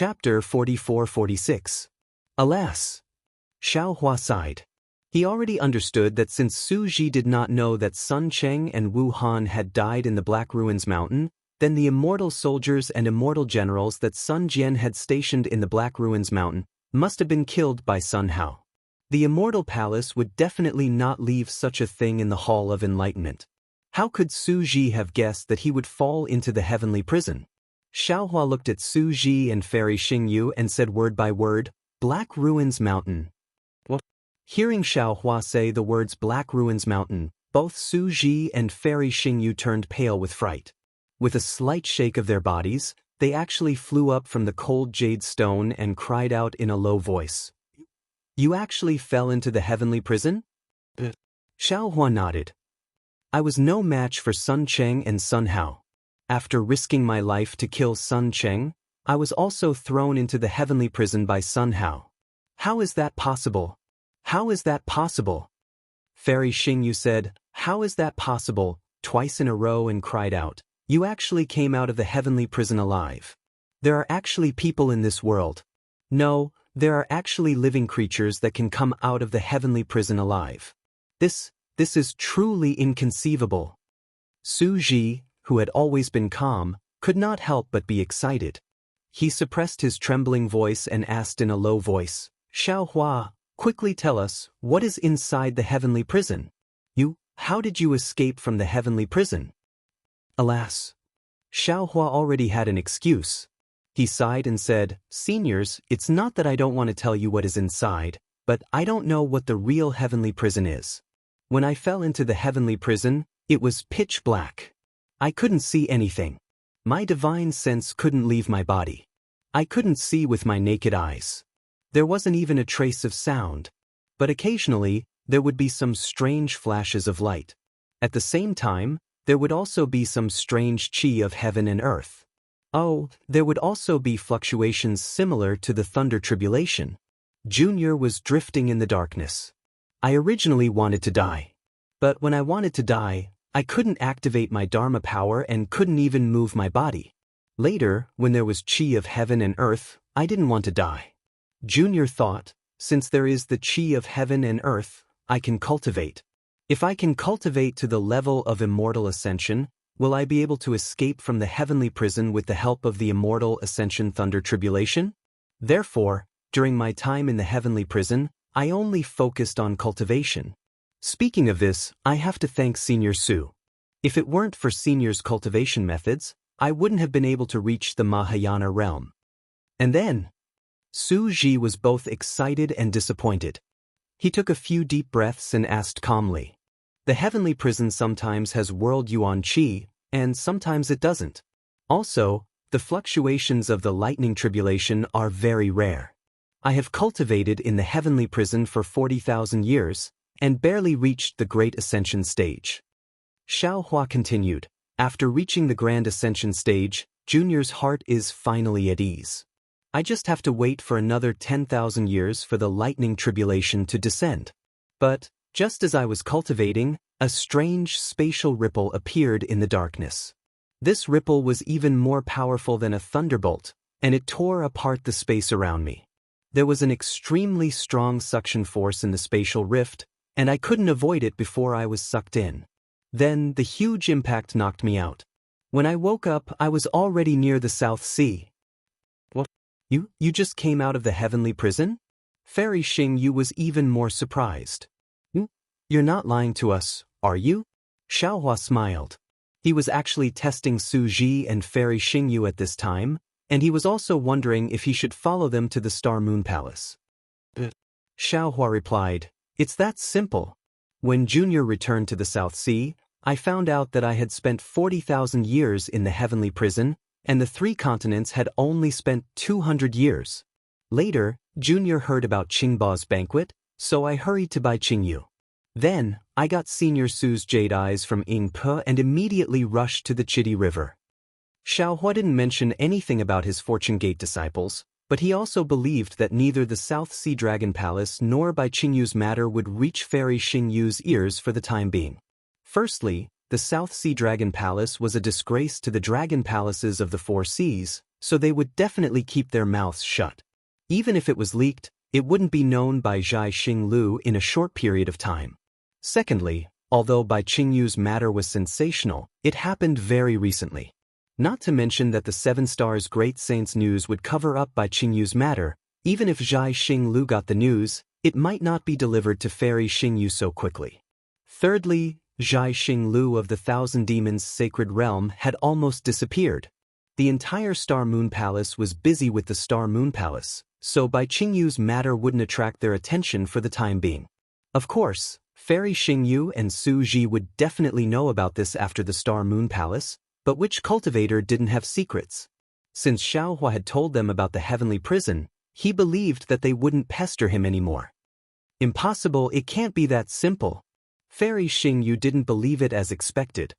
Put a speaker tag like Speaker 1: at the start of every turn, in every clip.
Speaker 1: Chapter 44-46. Alas! Xiaohua sighed. He already understood that since Su Ji did not know that Sun Cheng and Wu Han had died in the Black Ruins Mountain, then the immortal soldiers and immortal generals that Sun Jian had stationed in the Black Ruins Mountain must have been killed by Sun Hao. The Immortal Palace would definitely not leave such a thing in the Hall of Enlightenment. How could Su Ji have guessed that he would fall into the heavenly prison? Xiaohua looked at Su Ji and Fairy Xingyu and said word by word, "Black Ruins Mountain." What? Hearing Xiaohua say the words Black Ruins Mountain, both Su Ji and Fairy Xingyu turned pale with fright. With a slight shake of their bodies, they actually flew up from the cold jade stone and cried out in a low voice. "You actually fell into the heavenly prison?" Xiaohua nodded. "I was no match for Sun Cheng and Sun Hao. After risking my life to kill Sun Cheng, I was also thrown into the heavenly prison by Sun Hao. How is that possible? How is that possible?" Fairy Xingyu said, "How is that possible?" twice in a row and cried out, "You actually came out of the heavenly prison alive. There are actually people in this world. No, there are actually living creatures that can come out of the heavenly prison alive. This is truly inconceivable." Su Ji, who had always been calm, could not help but be excited. He suppressed his trembling voice and asked in a low voice, "Xiaohua, quickly tell us, what is inside the heavenly prison? How did you escape from the heavenly prison?" Alas! Xiaohua already had an excuse. He sighed and said, "Seniors, it's not that I don't want to tell you what is inside, but I don't know what the real heavenly prison is. When I fell into the heavenly prison, it was pitch black. I couldn't see anything. My divine sense couldn't leave my body. I couldn't see with my naked eyes. There wasn't even a trace of sound. But occasionally, there would be some strange flashes of light. At the same time, there would also be some strange chi of heaven and earth. Oh, there would also be fluctuations similar to the thunder tribulation. Junior was drifting in the darkness. I originally wanted to die. But when I wanted to die, I couldn't activate my Dharma power and couldn't even move my body. Later, when there was chi of heaven and earth, I didn't want to die. Junior thought, since there is the chi of heaven and earth, I can cultivate. If I can cultivate to the level of immortal ascension, will I be able to escape from the heavenly prison with the help of the immortal ascension thunder tribulation? Therefore, during my time in the heavenly prison, I only focused on cultivation. Speaking of this, I have to thank Senior Su. If it weren't for Senior's cultivation methods, I wouldn't have been able to reach the Mahayana realm." And then, Su Ji was both excited and disappointed. He took a few deep breaths and asked calmly, "The heavenly prison sometimes has world yuan chi, and sometimes it doesn't. Also, the fluctuations of the lightning tribulation are very rare. I have cultivated in the heavenly prison for 40,000 years, and barely reached the Great Ascension stage." Xiaohua continued, "After reaching the Grand Ascension stage, Junior's heart is finally at ease. I just have to wait for another 10,000 years for the lightning tribulation to descend." But, just as I was cultivating, a strange spatial ripple appeared in the darkness. This ripple was even more powerful than a thunderbolt, and it tore apart the space around me. There was an extremely strong suction force in the spatial rift, and I couldn't avoid it before I was sucked in. Then the huge impact knocked me out. When I woke up, I was already near the South Sea. "What? You just came out of the heavenly prison?" Fairy Xingyu was even more surprised. "You're not lying to us, are you?" Xiaohua smiled. He was actually testing Su Ji and Fairy Xingyu at this time, and he was also wondering if he should follow them to the Star Moon Palace. Xiaohua replied, "It's that simple. When Junior returned to the South Sea, I found out that I had spent 40,000 years in the heavenly prison, and the 3 continents had only spent 200 years. Later, Junior heard about Qingbao's banquet, so I hurried to buy Qingyu. Then, I got Senior Su's jade eyes from Yingpe and immediately rushed to the Chidi River." Xiaohua didn't mention anything about his Fortune Gate disciples, but he also believed that neither the South Sea Dragon Palace nor Bai Qingyu's matter would reach Fairy Xingyu's ears for the time being. Firstly, the South Sea Dragon Palace was a disgrace to the dragon palaces of the 4 seas, so they would definitely keep their mouths shut. Even if it was leaked, it wouldn't be known by Zhai Xinglu in a short period of time. Secondly, although Bai Qingyu's matter was sensational, it happened very recently. Not to mention that the Seven Stars Great Saints news would cover up Bai Qingyu's matter. Even if Zhai Xinglu got the news, it might not be delivered to Fairy Xingyu so quickly. Thirdly, Zhai Xinglu of the Thousand Demons' sacred realm had almost disappeared. The entire Star Moon Palace was busy with the Star Moon Palace, so Bai Qingyu's matter wouldn't attract their attention for the time being. Of course, Fairy Xingyu and Su Ji would definitely know about this after the Star Moon Palace, but which cultivator didn't have secrets? Since Xiaohua had told them about the heavenly prison, he believed that they wouldn't pester him anymore. Impossible, it can't be that simple. Fairy Xingyu didn't believe it as expected.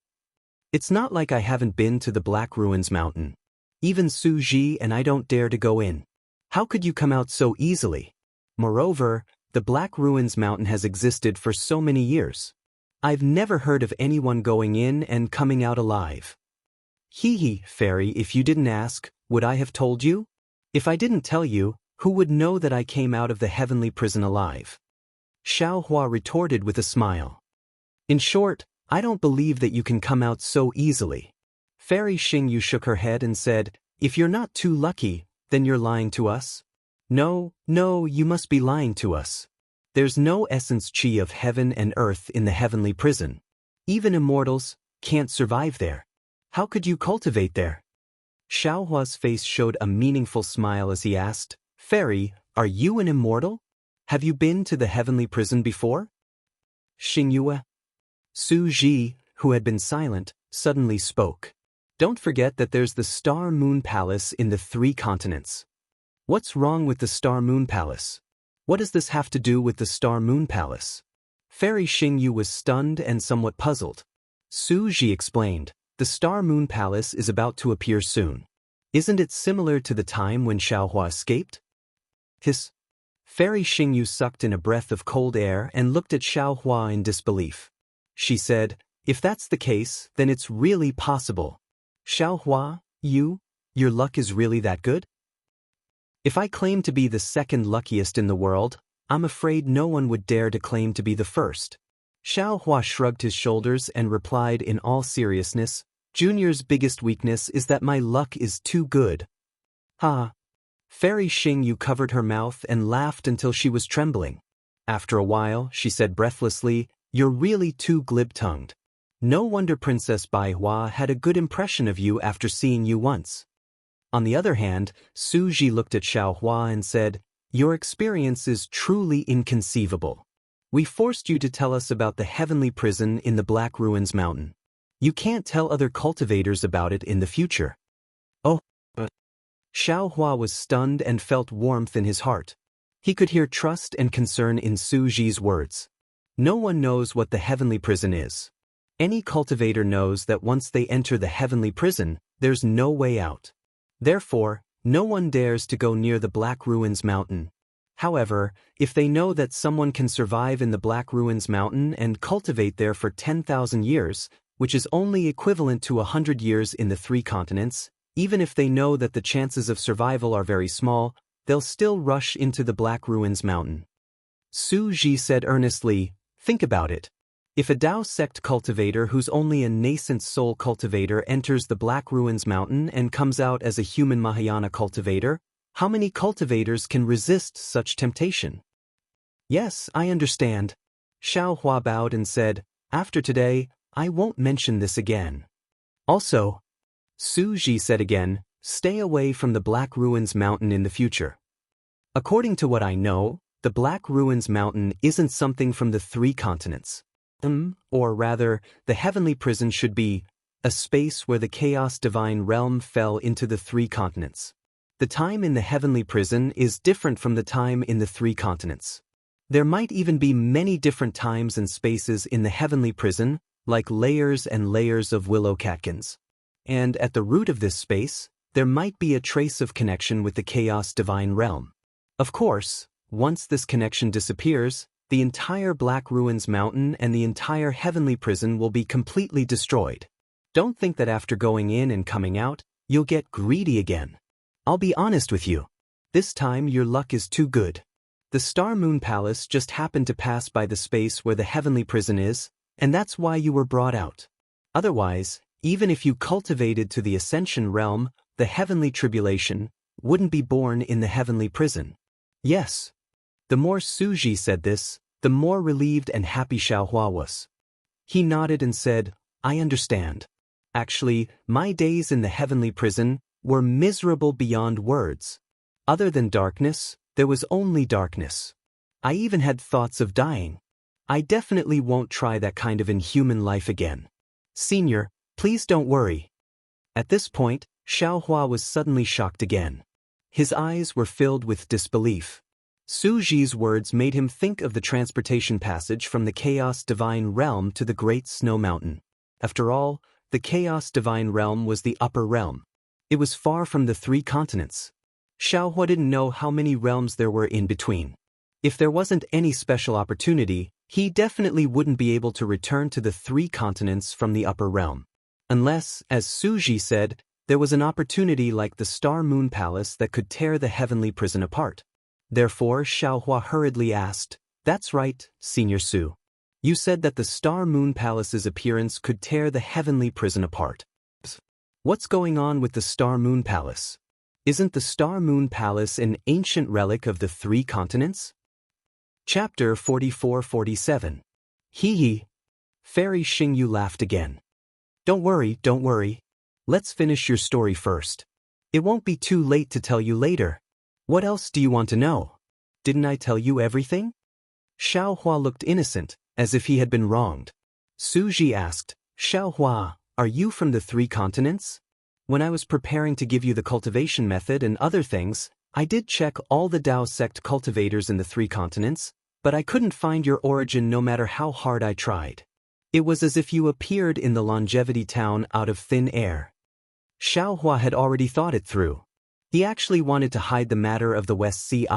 Speaker 1: It's not like I haven't been to the Black Ruins Mountain. Even Su Ji and I don't dare to go in. How could you come out so easily? Moreover, the Black Ruins Mountain has existed for so many years. I've never heard of anyone going in and coming out alive. Hee, Fairy, if you didn't ask, would I have told you? If I didn't tell you, who would know that I came out of the heavenly prison alive? Xiaohua retorted with a smile. In short, I don't believe that you can come out so easily. Fairy Xingyu shook her head and said, if you're not too lucky, then you're lying to us? No, you must be lying to us. There's no essence chi of heaven and earth in the heavenly prison. Even immortals can't survive there. How could you cultivate there? Xiaohua's face showed a meaningful smile as he asked, Fairy, are you an immortal? Have you been to the heavenly prison before? Xingyue. Su Ji, who had been silent, suddenly spoke. Don't forget that there's the Star Moon Palace in the 3 continents. What's wrong with the Star Moon Palace? What does this have to do with the Star Moon Palace? Fairy Xingyu was stunned and somewhat puzzled. Su Ji explained, the Star Moon Palace is about to appear soon. Isn't it similar to the time when Xiaohua escaped? Hiss. Fairy Xingyu sucked in a breath of cold air and looked at Xiaohua in disbelief. She said, if that's the case, then it's really possible. Xiaohua, your luck is really that good? If I claim to be the second luckiest in the world, I'm afraid no one would dare to claim to be the first. Xiaohua shrugged his shoulders and replied in all seriousness, Junior's biggest weakness is that my luck is too good. Ha! Fairy Xingyu covered her mouth and laughed until she was trembling. After a while, she said breathlessly, you're really too glib-tongued. No wonder Princess Bai Hua had a good impression of you after seeing you once. On the other hand, Su Ji looked at Xiaohua and said, your experience is truly inconceivable. We forced you to tell us about the heavenly prison in the Black Ruins Mountain. You can't tell other cultivators about it in the future. Oh, but Xiaohua was stunned and felt warmth in his heart. He could hear trust and concern in Su Ji's words. No one knows what the heavenly prison is. Any cultivator knows that once they enter the heavenly prison, there's no way out. Therefore, no one dares to go near the Black Ruins Mountain. However, if they know that someone can survive in the Black Ruins Mountain and cultivate there for 10,000 years, which is only equivalent to 100 years in the 3 continents, even if they know that the chances of survival are very small, they'll still rush into the Black Ruins Mountain. Su Ji said earnestly, think about it. If a Dao sect cultivator who's only a nascent soul cultivator enters the Black Ruins Mountain and comes out as a human Mahayana cultivator, how many cultivators can resist such temptation? Yes, I understand. Xiaohua bowed and said, after today, I won't mention this again. Also, Su Ji said again, stay away from the Black Ruins Mountain in the future. According to what I know, the Black Ruins Mountain isn't something from the 3 continents. Or rather, the heavenly prison should be a space where the chaos divine realm fell into the 3 continents. The time in the heavenly prison is different from the time in the 3 continents. There might even be many different times and spaces in the heavenly prison, like layers and layers of willow catkins. And at the root of this space, there might be a trace of connection with the chaos divine realm. Of course, once this connection disappears, the entire Black Ruins Mountain and the entire heavenly prison will be completely destroyed. Don't think that after going in and coming out, you'll get greedy again. I'll be honest with you. This time your luck is too good. The Star Moon Palace just happened to pass by the space where the heavenly prison is, and that's why you were brought out. Otherwise, even if you cultivated to the Ascension realm, the heavenly tribulation wouldn't be born in the heavenly prison. Yes. The more Suji said this, the more relieved and happy Xiaohua was. He nodded and said, I understand. Actually, my days in the heavenly prison were miserable beyond words. Other than darkness, there was only darkness. I even had thoughts of dying. I definitely won't try that kind of inhuman life again. Senior, please don't worry. At this point, Xiaohua was suddenly shocked again. His eyes were filled with disbelief. Suji's words made him think of the transportation passage from the Chaos Divine Realm to the Great Snow Mountain. After all, the Chaos Divine Realm was the upper realm. It was far from the 3 continents. Xiaohua didn't know how many realms there were in between. If there wasn't any special opportunity, he definitely wouldn't be able to return to the 3 continents from the upper realm. Unless, as Suji said, there was an opportunity like the Star Moon Palace that could tear the heavenly prison apart. Therefore, Xiaohua hurriedly asked, That's right, Senior Su. You said that the Star Moon Palace's appearance could tear the heavenly prison apart. What's going on with the Star Moon Palace? Isn't the Star Moon Palace an ancient relic of the 3 continents? Chapter 44-47. Hee. Fairy Xingyu laughed again. Don't worry. Let's finish your story first. It won't be too late to tell you later. What else do you want to know? Didn't I tell you everything? Xiaohua looked innocent, as if he had been wronged. Suji asked, Xiaohua, are you from the 3 continents? When I was preparing to give you the cultivation method and other things, I did check all the Dao sect cultivators in the 3 continents, but I couldn't find your origin no matter how hard I tried. It was as if you appeared in the longevity town out of thin air. Xiaohua had already thought it through. He actually wanted to hide the matter of the West Sea,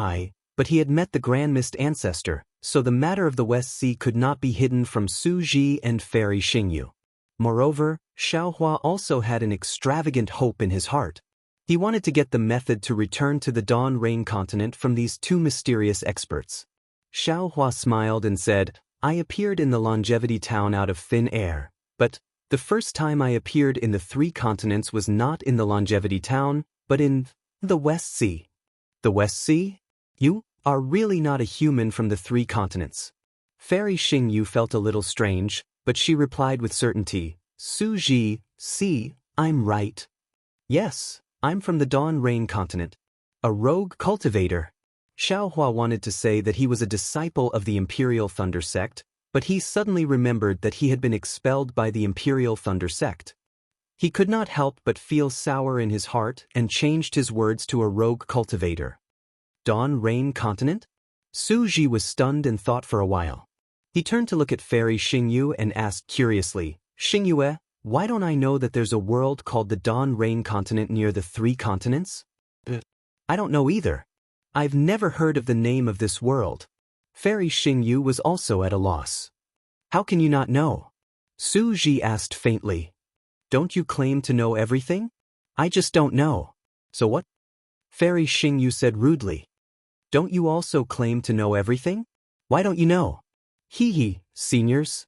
Speaker 1: but he had met the Grand Mist ancestor, so the matter of the West Sea could not be hidden from Suji and Fairy Xingyu. Moreover, Xiaohua also had an extravagant hope in his heart. He wanted to get the method to return to the Dawn Rain continent from these 2 mysterious experts. Xiaohua smiled and said, I appeared in the longevity town out of thin air, but the first time I appeared in the 3 continents was not in the longevity town, but in the West Sea. The West Sea? You are really not a human from the 3 continents. Fairy Xingyu felt a little strange, but she replied with certainty, Suji, see, I'm right. Yes, I'm from the Dawn Rain continent. A rogue cultivator. Xiaohua wanted to say that he was a disciple of the Imperial Thunder sect, but he suddenly remembered that he had been expelled by the Imperial Thunder sect. He could not help but feel sour in his heart and changed his words to a rogue cultivator. Dawn Rain continent? Suji was stunned and thought for a while. He turned to look at Fairy Xingyu and asked curiously, Xingyue, why don't I know that there's a world called the Dawn Rain continent near the 3 continents? I don't know either. I've never heard of the name of this world. Fairy Xingyu was also at a loss. How can you not know? Suji asked faintly. Don't you claim to know everything? I just don't know. So what? Fairy Xingyu said rudely. Don't you also claim to know everything? Why don't you know? Hee, seniors.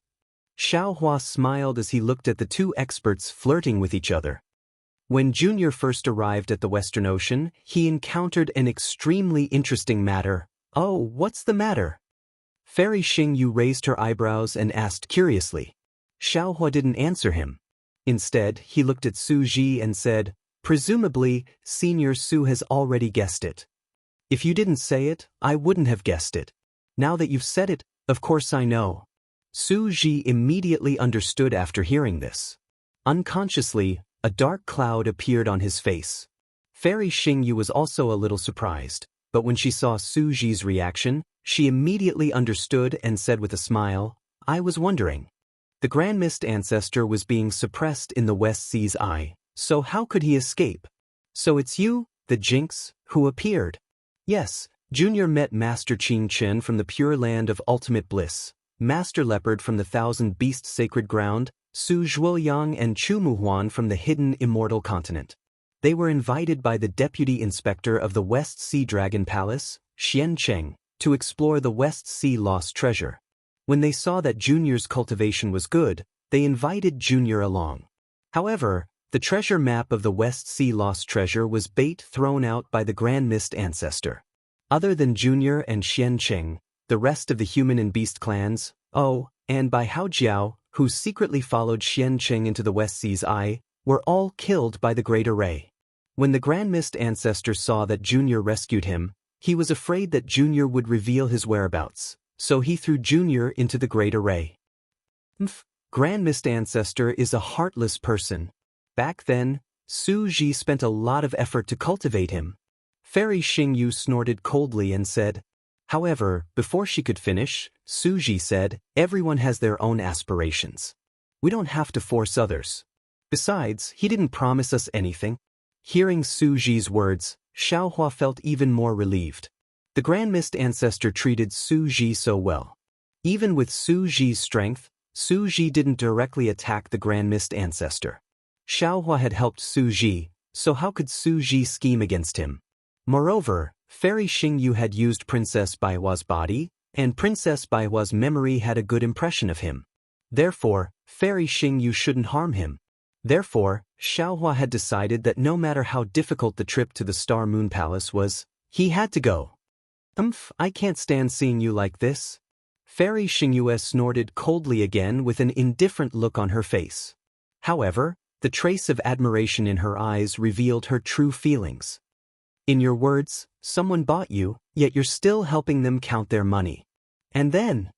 Speaker 1: Xiaohua smiled as he looked at the 2 experts flirting with each other. When Junior first arrived at the Western Ocean, he encountered an extremely interesting matter. Oh, what's the matter? Fairy Xingyu raised her eyebrows and asked curiously. Xiaohua didn't answer him. Instead, he looked at Suji and said, Presumably, Senior Su has already guessed it. If you didn't say it, I wouldn't have guessed it. Now that you've said it, of course I know. Suji immediately understood after hearing this. Unconsciously, a dark cloud appeared on his face. Fairy Xingyu was also a little surprised, but when she saw Suji's reaction, she immediately understood and said with a smile, I was wondering. The Grand Mist ancestor was being suppressed in the West Sea's eye, so how could he escape? So it's you, the Jinx, who appeared. Yes, Junior met Master Qing Chen from the Pure Land of Ultimate Bliss, Master Leopard from the Thousand Beast Sacred Ground, Su Zhuoyang and Chu Muhuan from the hidden Immortal continent. They were invited by the deputy inspector of the West Sea Dragon Palace, Xian Cheng, to explore the West Sea lost treasure. When they saw that Junior's cultivation was good, they invited Junior along. However, the treasure map of the West Sea lost treasure was bait thrown out by the Grand Mist ancestor. Other than Junior and Xian Cheng, the rest of the human and beast clans, and by Hao Jiao, who secretly followed Xian Cheng into the West Sea's eye, were all killed by the Great Array. When the Grand Mist ancestor saw that Junior rescued him, he was afraid that Junior would reveal his whereabouts, so he threw Junior into the Great Array. Grand Mist ancestor is a heartless person. Back then, Su Ji spent a lot of effort to cultivate him. Fairy Xingyu snorted coldly and said. However, before she could finish, Su Ji said, everyone has their own aspirations. We don't have to force others. Besides, he didn't promise us anything. Hearing Su Ji's words, Xiaohua felt even more relieved. The Grand Mist ancestor treated Su Ji so well. Even with Su Ji's strength, Su Ji didn't directly attack the Grand Mist ancestor. Xiaohua had helped Su Ji, so how could Su Ji scheme against him? Moreover, Fairy Xingyu had used Princess Baihua's body, and Princess Baihua's memory had a good impression of him. Therefore, Fairy Xingyu shouldn't harm him. Therefore, Xiaohua had decided that no matter how difficult the trip to the Star Moon Palace was, he had to go. I can't stand seeing you like this. Fairy Xingyu snorted coldly again with an indifferent look on her face. However, the trace of admiration in her eyes revealed her true feelings. In your words, someone bought you, yet you're still helping them count their money. And then,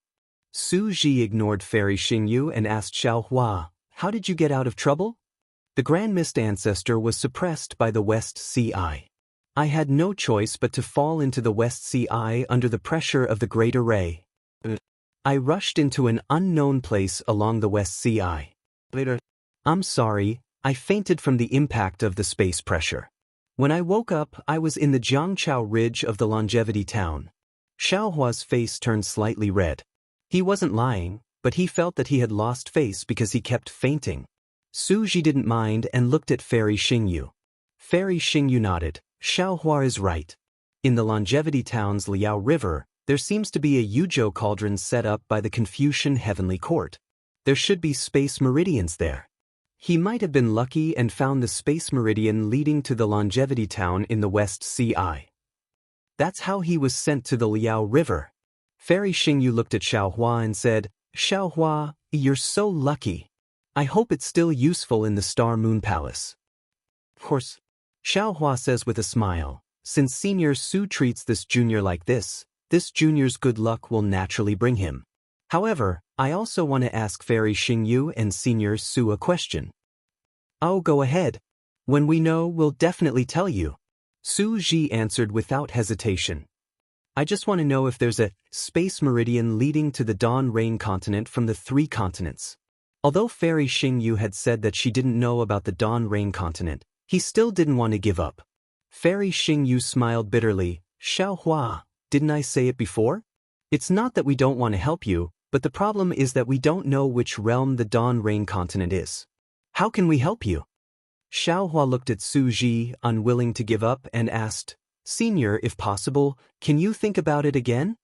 Speaker 1: Su Ji ignored Fairy Xingyu and asked Xiaohua, how did you get out of trouble? The Grand Mist ancestor was suppressed by the West Sea Eye. I had no choice but to fall into the West Sea Eye under the pressure of the Great Array. I rushed into an unknown place along the West Sea Eye. I'm sorry, I fainted from the impact of the space pressure. When I woke up, I was in the Jianghu ridge of the Longevity Town. Xiaohua's face turned slightly red. He wasn't lying, but he felt that he had lost face because he kept fainting. Su Ji didn't mind and looked at Fairy Xingyu. Fairy Xingyu nodded. Xiaohua is right. In the Longevity Town's Liao River, there seems to be a Yuzhou cauldron set up by the Confucian Heavenly Court. There should be space meridians there. He might have been lucky and found the space meridian leading to the Longevity Town in the West Sea Eye. That's how he was sent to the Liao River. Fairy Xingyu looked at Xiaohua and said, Xiaohua, you're so lucky. I hope it's still useful in the Star Moon Palace. Of course, Xiaohua says with a smile, since Senior Su treats this junior like this junior's good luck will naturally bring him. However, I also want to ask Fairy Xingyu and Senior Su a question. Oh, go ahead. When we know, we'll definitely tell you. Su Ji answered without hesitation. I just want to know if there's a space meridian leading to the Dawn Rain continent from the 3 continents. Although Fairy Xingyu had said that she didn't know about the Dawn Rain continent, he still didn't want to give up. Fairy Xingyu smiled bitterly. Xiaohua, didn't I say it before? It's not that we don't want to help you, but the problem is that we don't know which realm the Dawn Rain continent is. How can we help you? Xiaohua looked at Su Ji, unwilling to give up, and asked, Senior, if possible, can you think about it again?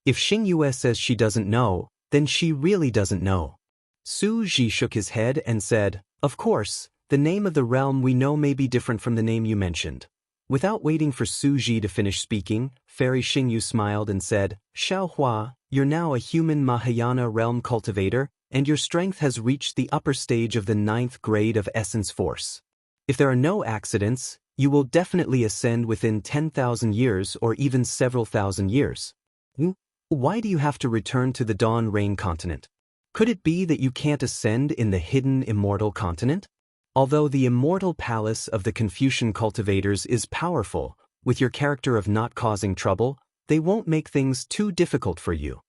Speaker 1: If Xingyu says she doesn't know, then she really doesn't know. Su Ji shook his head and said, Of course, the name of the realm we know may be different from the name you mentioned. Without waiting for Su Ji to finish speaking, Fairy Xingyu smiled and said, Xiaohua, you're now a human Mahayana realm cultivator, and your strength has reached the upper stage of the 9th grade of essence force. If there are no accidents, you will definitely ascend within 10,000 years or even several thousand years. Why do you have to return to the Dawn Rain continent? Could it be that you can't ascend in the hidden Immortal continent? Although the Immortal Palace of the Confucian cultivators is powerful, with your character of not causing trouble, they won't make things too difficult for you.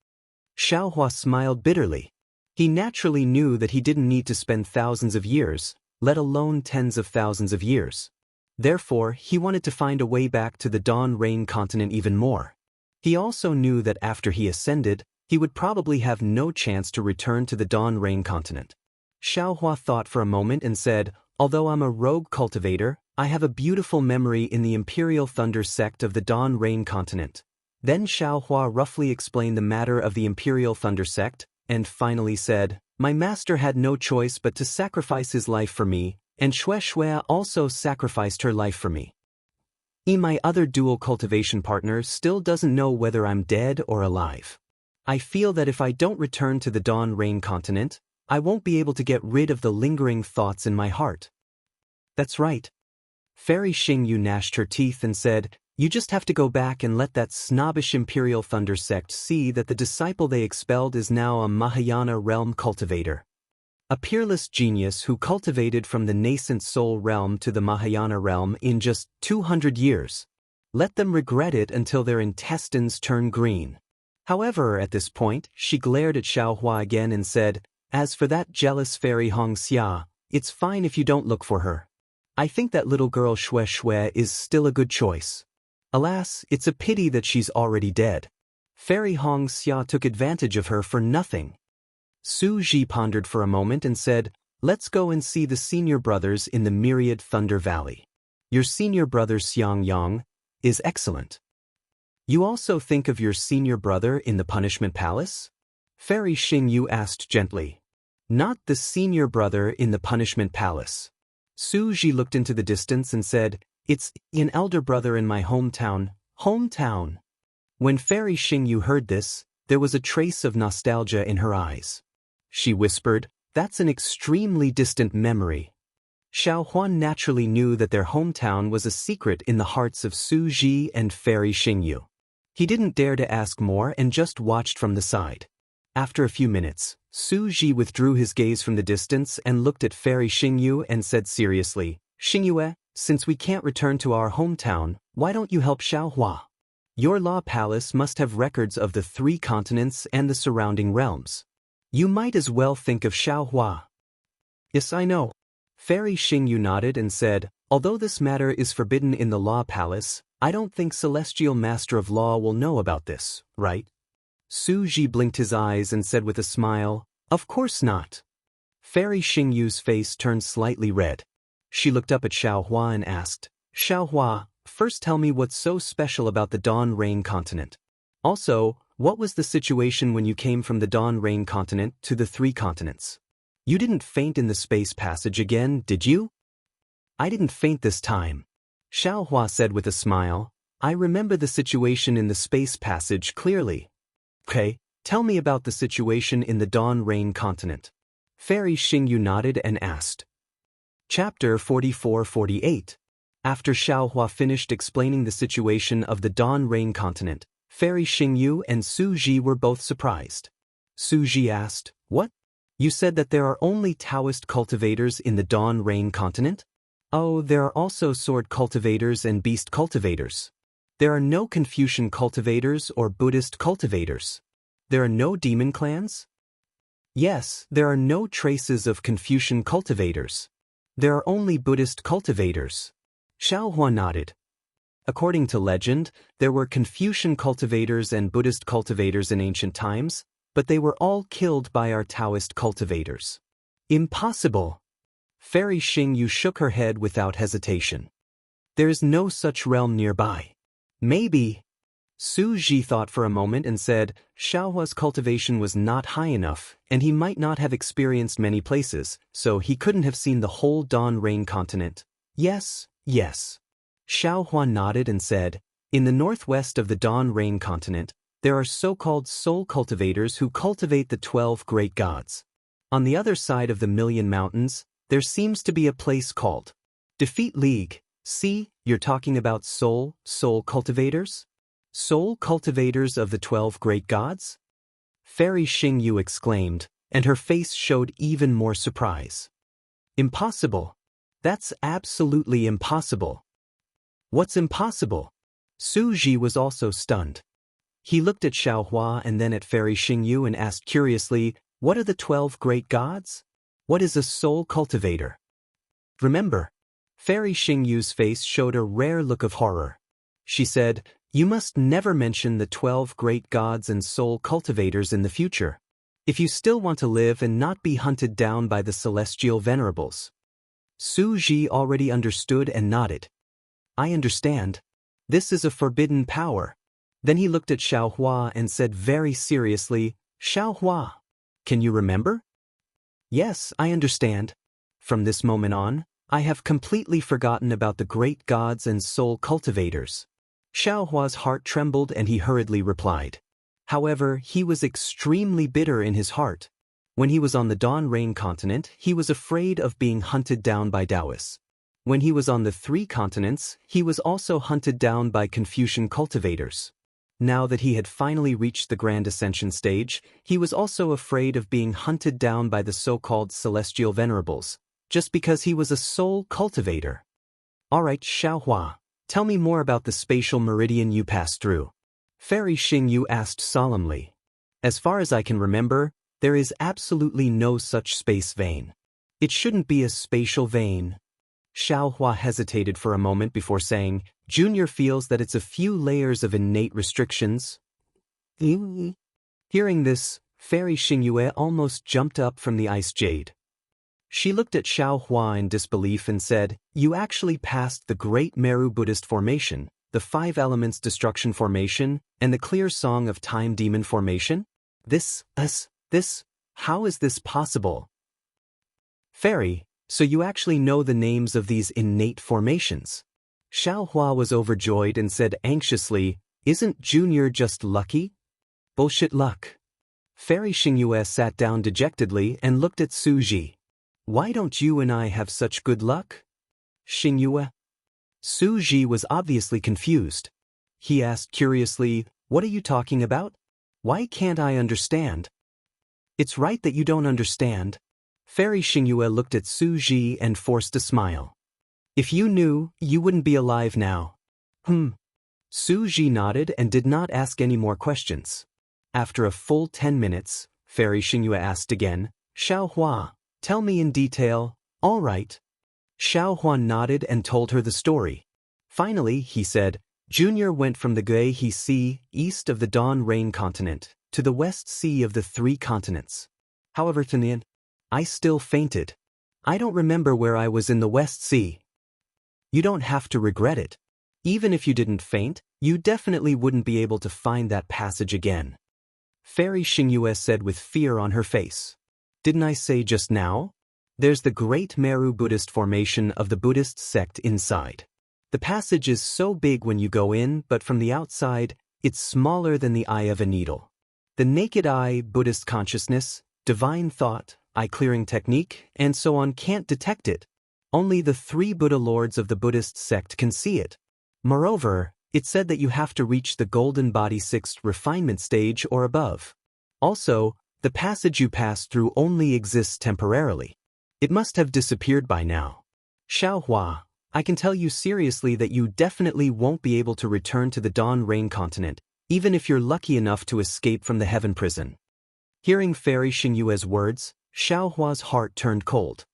Speaker 1: Xiaohua smiled bitterly. He naturally knew that he didn't need to spend thousands of years, let alone tens of thousands of years. Therefore, he wanted to find a way back to the Dawn Rain continent even more. He also knew that after he ascended, he would probably have no chance to return to the Dawn Rain continent. Xiaohua thought for a moment and said, Although I'm a rogue cultivator, I have a beautiful memory in the Imperial Thunder sect of the Dawn Rain continent. Then Xiaohua roughly explained the matter of the Imperial Thunder sect, and finally said, my master had no choice but to sacrifice his life for me, and Xue Xue also sacrificed her life for me. My other dual cultivation partner still doesn't know whether I'm dead or alive. I feel that if I don't return to the Dawn Rain continent, I won't be able to get rid of the lingering thoughts in my heart. That's right. Fairy Xingyu gnashed her teeth and said, you just have to go back and let that snobbish Imperial Thunder sect see that the disciple they expelled is now a Mahayana realm cultivator. A peerless genius who cultivated from the nascent soul realm to the Mahayana realm in just 200 years. Let them regret it until their intestines turn green. However, at this point, she glared at Xiaohua again and said, as for that jealous fairy Hongxia, it's fine if you don't look for her. I think that little girl Xue Xue is still a good choice. Alas, it's a pity that she's already dead. Fairy Hongxia took advantage of her for nothing. Su Ji pondered for a moment and said, let's go and see the senior brothers in the Myriad Thunder Valley. Your senior brother Xiang Yang is excellent. You also think of your senior brother in the Punishment Palace? Fairy Xingyu asked gently. Not the senior brother in the Punishment Palace. Su Ji looked into the distance and said, it's an elder brother in my hometown. When Fairy Xingyu heard this, there was a trace of nostalgia in her eyes. She whispered, that's an extremely distant memory. Xiao Huan naturally knew that their hometown was a secret in the hearts of Su Ji and Fairy Xingyu. He didn't dare to ask more and just watched from the side. After a few minutes, Su Ji withdrew his gaze from the distance and looked at Fairy Xingyu and said seriously, Xingyue, since we can't return to our hometown, why don't you help Xiaohua? Your law palace must have records of the 3 continents and the surrounding realms. You might as well think of Xiaohua. Yes, I know. Fairy Xingyu nodded and said, although this matter is forbidden in the law palace, I don't think Celestial Master of Law will know about this, right? Su Ji blinked his eyes and said with a smile, of course not. Fairy Xingyu's face turned slightly red. She looked up at Xiaohua and asked, Xiaohua, first tell me what's so special about the Dawn Rain continent. Also, what was the situation when you came from the Dawn Rain continent to the 3 continents? You didn't faint in the space passage again, did you? I didn't faint this time. Xiaohua said with a smile, I remember the situation in the space passage clearly. Okay, tell me about the situation in the Dawn Rain continent. Fairy Xingyu nodded and asked. Chapter 44-48. After Xiaohua finished explaining the situation of the Dawn Rain continent, Fairy Xingyu and Su Ji were both surprised. Su Ji asked, what? You said that there are only Taoist cultivators in the Dawn Rain continent? Oh, there are also sword cultivators and beast cultivators. There are no Confucian cultivators or Buddhist cultivators. There are no demon clans? Yes, there are no traces of Confucian cultivators. There are only Buddhist cultivators. Xiaohua nodded. According to legend, there were Confucian cultivators and Buddhist cultivators in ancient times, but they were all killed by our Taoist cultivators. Impossible. Fairy Xingyu shook her head without hesitation. There is no such realm nearby. Maybe. Su Ji thought for a moment and said, Xiaohua's cultivation was not high enough, and he might not have experienced many places, so he couldn't have seen the whole Dawn Rain continent. Yes. Xiaohua nodded and said, in the northwest of the Dawn Rain continent, there are so-called soul cultivators who cultivate the 12 great gods. On the other side of the Million Mountains, there seems to be a place called Defeat League. See, you're talking about soul cultivators? Soul cultivators of the 12 great gods? Fairy Xingyu exclaimed, and her face showed even more surprise. Impossible. That's absolutely impossible. What's impossible? Su Ji was also stunned. He looked at Xiaohua and then at Fairy Xingyu and asked curiously, what are the 12 great gods? What is a soul cultivator? Remember, Fairy Xingyu's face showed a rare look of horror. She said, you must never mention the 12 great gods and soul cultivators in the future, if you still want to live and not be hunted down by the celestial venerables. Su Ji already understood and nodded. I understand. This is a forbidden power. Then he looked at Xiao Hua and said very seriously, Xiao Hua, can you remember? Yes, I understand. From this moment on, I have completely forgotten about the great gods and soul cultivators. Xiao Hua's heart trembled and he hurriedly replied. However, he was extremely bitter in his heart. When he was on the Dawn Rain continent, he was afraid of being hunted down by Taoists. When he was on the 3 continents, he was also hunted down by Confucian cultivators. Now that he had finally reached the Grand Ascension stage, he was also afraid of being hunted down by the so-called Celestial Venerables, just because he was a soul cultivator. Alright, Xiao Hua, tell me more about the spatial meridian you passed through. Fairy Xingyu asked solemnly. As far as I can remember, there is absolutely no such space vein. It shouldn't be a spatial vein. Xiao Hua hesitated for a moment before saying, Junior feels that it's a few layers of innate restrictions. Hearing this, Fairy Xingyue almost jumped up from the ice jade. She looked at Xiao Hua in disbelief and said, You actually passed the Great Meru Buddhist Formation, the 5 Elements Destruction Formation, and the Clear Song of Time Demon Formation? How is this possible? Fairy, so you actually know the names of these innate formations? Xiao Hua was overjoyed and said anxiously, Isn't Junior just lucky? Bullshit luck. Fairy Xingyue sat down dejectedly and looked at Su Ji. Why don't you and I have such good luck? Xingyue. Su Ji was obviously confused. He asked curiously, What are you talking about? Why can't I understand? It's right that you don't understand. Fairy Xingyue looked at Su Ji and forced a smile. If you knew, you wouldn't be alive now. Su Ji nodded and did not ask any more questions. After a full 10 minutes, Fairy Xingyue asked again, Xiao Hua, tell me in detail. All right. Xiao Hua nodded and told her the story. Finally, he said, Junior went from the Guihe Sea, east of the Dawn Rain continent, to the West Sea of the 3 continents. However, to the end, I still fainted. I don't remember where I was in the West Sea. You don't have to regret it. Even if you didn't faint, you definitely wouldn't be able to find that passage again. Fairy Xingyue said with fear on her face. Didn't I say just now? There's the Great Meru Buddhist Formation of the Buddhist sect inside. The passage is so big when you go in, but from the outside, it's smaller than the eye of a needle. The naked eye, Buddhist consciousness, divine thought, eye-clearing technique, and so on can't detect it. Only the 3 Buddha lords of the Buddhist sect can see it. Moreover, it said that you have to reach the Golden Body 6th refinement stage or above. Also, the passage you passed through only exists temporarily. It must have disappeared by now. Xiao Hua, I can tell you seriously that you definitely won't be able to return to the Dawn Rain continent, even if you're lucky enough to escape from the Heaven Prison. Hearing Fairy Xingyue's words, Xiao Hua's heart turned cold.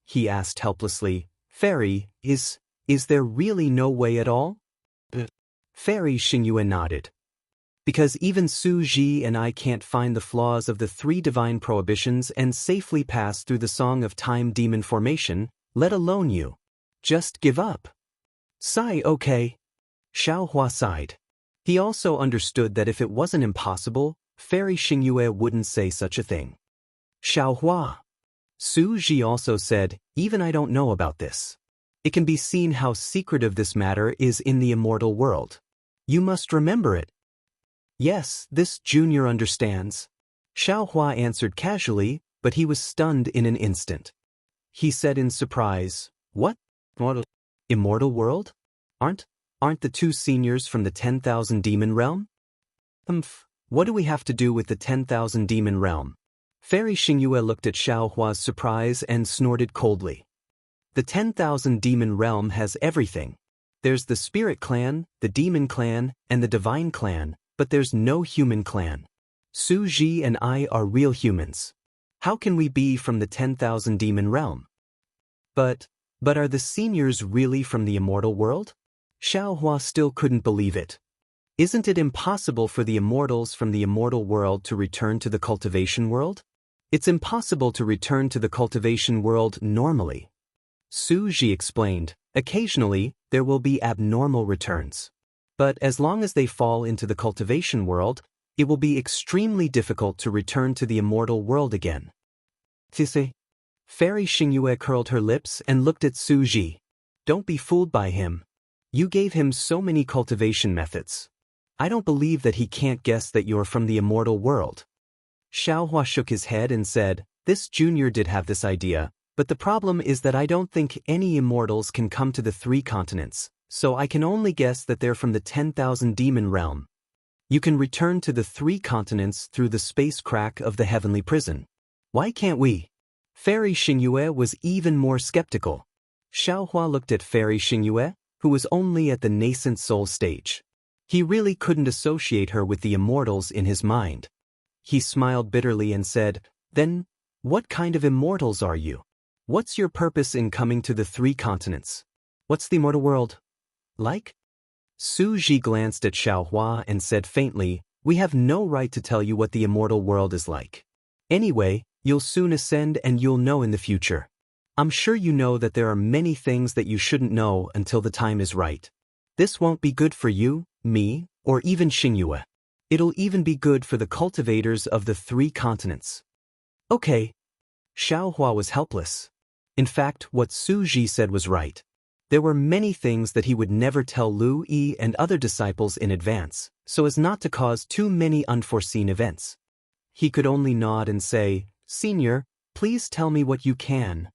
Speaker 1: He asked helplessly, Fairy, is there really no way at all? Fairy Xingyue nodded. Because even Su Ji and I can't find the flaws of the 3 divine prohibitions and safely pass through the Song of Time Demon Formation, let alone you. Just give up. Sigh, okay. Xiao Hua sighed. He also understood that if it wasn't impossible, Fairy Xingyue wouldn't say such a thing. Xiao Hua. Su Ji also said, Even I don't know about this. It can be seen how secretive this matter is in the immortal world. You must remember it. Yes, this Junior understands. Xiao Hua answered casually, but he was stunned in an instant. He said in surprise, What? Immortal world? Aren't the 2 seniors from the 10,000 demon realm? What do we have to do with the 10,000 demon realm? Fairy Xingyue looked at Xiao Hua's surprise and snorted coldly. The 10,000 demon realm has everything. There's the spirit clan, the demon clan, and the divine clan, but there's no human clan. Su Ji and I are real humans. How can we be from the 10,000 demon realm? But are the seniors really from the immortal world? Xiao Hua still couldn't believe it. Isn't it impossible for the immortals from the immortal world to return to the cultivation world? It's impossible to return to the cultivation world normally. Su Ji explained, occasionally, there will be abnormal returns. But as long as they fall into the cultivation world, it will be extremely difficult to return to the immortal world again. Tise. Fairy Xingyue curled her lips and looked at Su Ji. Don't be fooled by him. You gave him so many cultivation methods. I don't believe that he can't guess that you're from the immortal world. Xiaohua shook his head and said, this junior did have this idea, but the problem is that I don't think any immortals can come to the 3 continents, so I can only guess that they're from the 10,000 demon realm. You can return to the 3 continents through the space crack of the heavenly prison. Why can't we? Fairy Xingyue was even more skeptical. Xiaohua looked at Fairy Xingyue, who was only at the nascent soul stage. He really couldn't associate her with the immortals in his mind. He smiled bitterly and said, then, what kind of immortals are you? What's your purpose in coming to the 3 continents? What's the immortal world like? Su Ji glanced at Xiaohua and said faintly, we have no right to tell you what the immortal world is like. Anyway, you'll soon ascend and you'll know in the future. I'm sure you know that there are many things that you shouldn't know until the time is right. This won't be good for you, me, or even Xingyue. It'll even be good for the cultivators of the 3 continents. Okay. Xiaohua was helpless. In fact, what Su Ji said was right. There were many things that he would never tell Lu Yi and other disciples in advance, so as not to cause too many unforeseen events. He could only nod and say, Senior, please tell me what you can.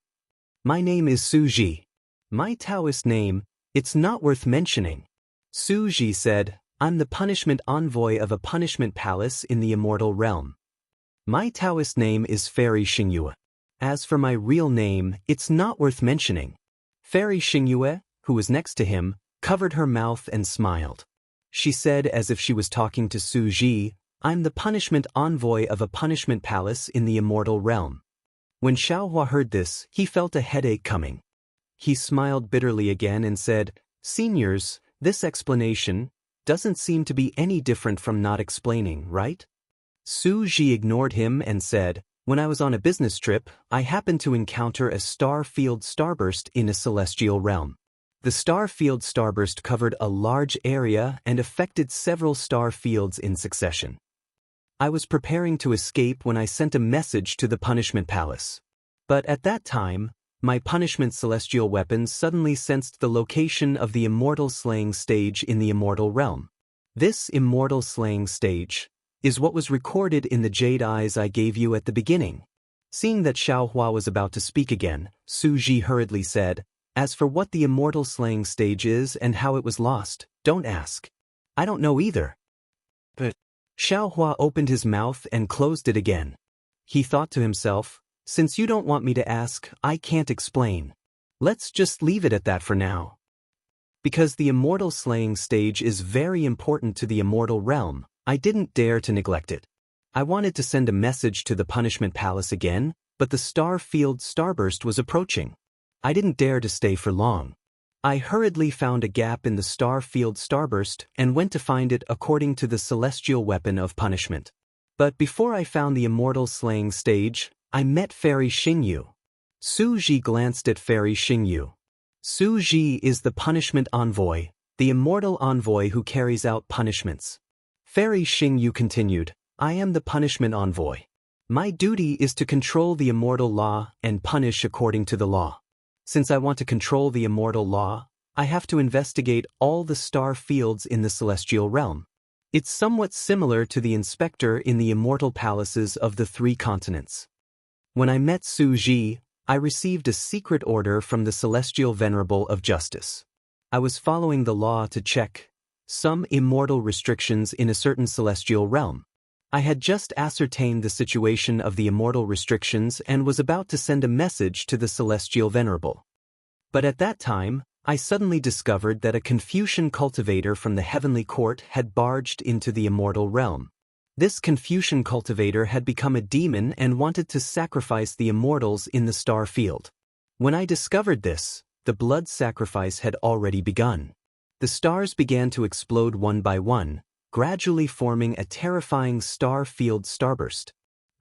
Speaker 1: My name is Su Ji. My Taoist name, it's not worth mentioning. Su Ji said, I'm the punishment envoy of a punishment palace in the immortal realm. My Taoist name is Fairy Xingyue. As for my real name, it's not worth mentioning. Fairy Xingyue, who was next to him, covered her mouth and smiled. She said as if she was talking to Su Ji, I'm the punishment envoy of a punishment palace in the immortal realm. When Xiaohua heard this, he felt a headache coming. He smiled bitterly again and said, Seniors, this explanation doesn't seem to be any different from not explaining, right? Su Ji ignored him and said, when I was on a business trip, I happened to encounter a star field starburst in a celestial realm. The star field starburst covered a large area and affected several star fields in succession. I was preparing to escape when I sent a message to the punishment palace. But at that time, my punishment celestial weapons suddenly sensed the location of the immortal slaying stage in the immortal realm. This immortal slaying stage is what was recorded in the jade eyes I gave you at the beginning. Seeing that Xiaohua was about to speak again, Su Ji hurriedly said, as for what the immortal slaying stage is and how it was lost, don't ask. I don't know either. But Xiaohua opened his mouth and closed it again. He thought to himself, since you don't want me to ask, I can't explain. Let's just leave it at that for now. Because the immortal slaying stage is very important to the immortal realm, I didn't dare to neglect it. I wanted to send a message to the punishment palace again, but the star field starburst was approaching. I didn't dare to stay for long. I hurriedly found a gap in the star field starburst and went to find it according to the celestial weapon of punishment. But before I found the immortal slaying stage, I met Fairy Xingyue. Su Ji glanced at Fairy Xingyue. Su Ji is the punishment envoy, the immortal envoy who carries out punishments. Fairy Xingyue continued, I am the punishment envoy. My duty is to control the immortal law and punish according to the law. Since I want to control the immortal law, I have to investigate all the star fields in the celestial realm. It's somewhat similar to the inspector in the immortal palaces of the 3 continents. When I met Su Ji, I received a secret order from the Celestial Venerable of Justice. I was following the law to check some immortal restrictions in a certain celestial realm. I had just ascertained the situation of the immortal restrictions and was about to send a message to the Celestial Venerable. But at that time, I suddenly discovered that a Confucian cultivator from the heavenly court had barged into the immortal realm. This Confucian cultivator had become a demon and wanted to sacrifice the immortals in the star field. When I discovered this, the blood sacrifice had already begun. The stars began to explode one by one, gradually forming a terrifying star field starburst.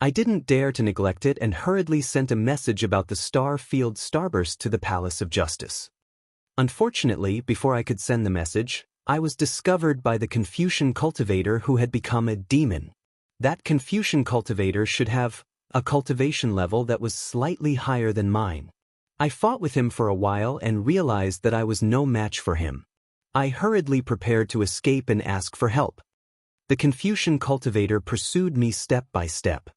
Speaker 1: I didn't dare to neglect it and hurriedly sent a message about the star field starburst to the Palace of Justice. Unfortunately, before I could send the message, I was discovered by the Confucian cultivator who had become a demon. That Confucian cultivator should have a cultivation level that was slightly higher than mine. I fought with him for a while and realized that I was no match for him. I hurriedly prepared to escape and ask for help. The Confucian cultivator pursued me step by step.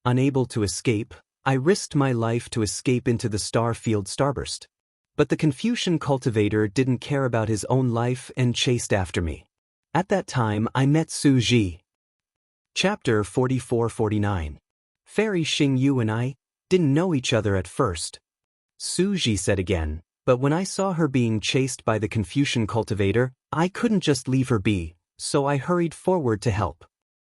Speaker 1: Unable to escape, I risked my life to escape into the star field starburst. But the Confucian cultivator didn't care about his own life and chased after me. At that time I met Su Ji. Chapter 44-49. Fairy Xing Yu and I didn't know each other at first. Su Ji said again, but when I saw her being chased by the Confucian cultivator, I couldn't just leave her be, so I hurried forward to help.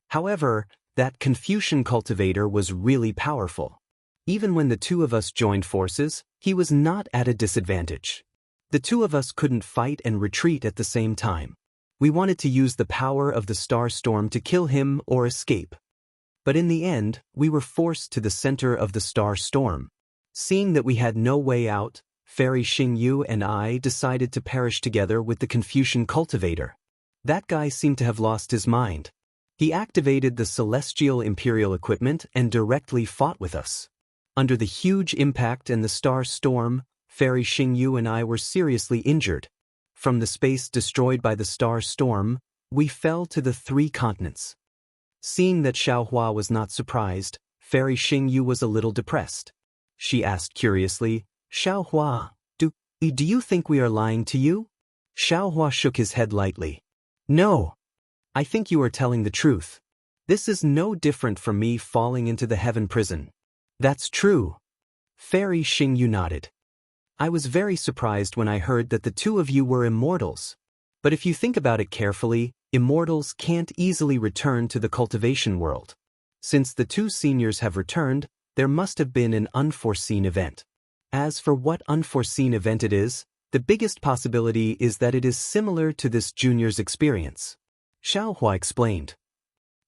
Speaker 1: However, that Confucian cultivator was really powerful. Even when the two of us joined forces, he was not at a disadvantage. The two of us couldn't fight and retreat at the same time. We wanted to use the power of the star storm to kill him or escape. But in the end, we were forced to the center of the star storm. Seeing that we had no way out, Fairy Xing Yu and I decided to perish together with the Confucian cultivator. That guy seemed to have lost his mind. He activated the celestial imperial equipment and directly fought with us. Under the huge impact and the star storm, Fairy Xing Yu and I were seriously injured. From the space destroyed by the star storm, we fell to the 3 continents. Seeing that Xiaohua was not surprised, Fairy Xing Yu was a little depressed. She asked curiously, "Xiaohua, do you think we are lying to you?" Xiaohua shook his head lightly. "No. I think you are telling the truth. This is no different from me falling into the heaven prison." "That's true." Fairy Xing Yu nodded. "I was very surprised when I heard that the two of you were immortals. But if you think about it carefully, immortals can't easily return to the cultivation world. Since the 2 seniors have returned, there must have been an unforeseen event. As for what unforeseen event it is, the biggest possibility is that it is similar to this junior's experience." Xiaohua explained.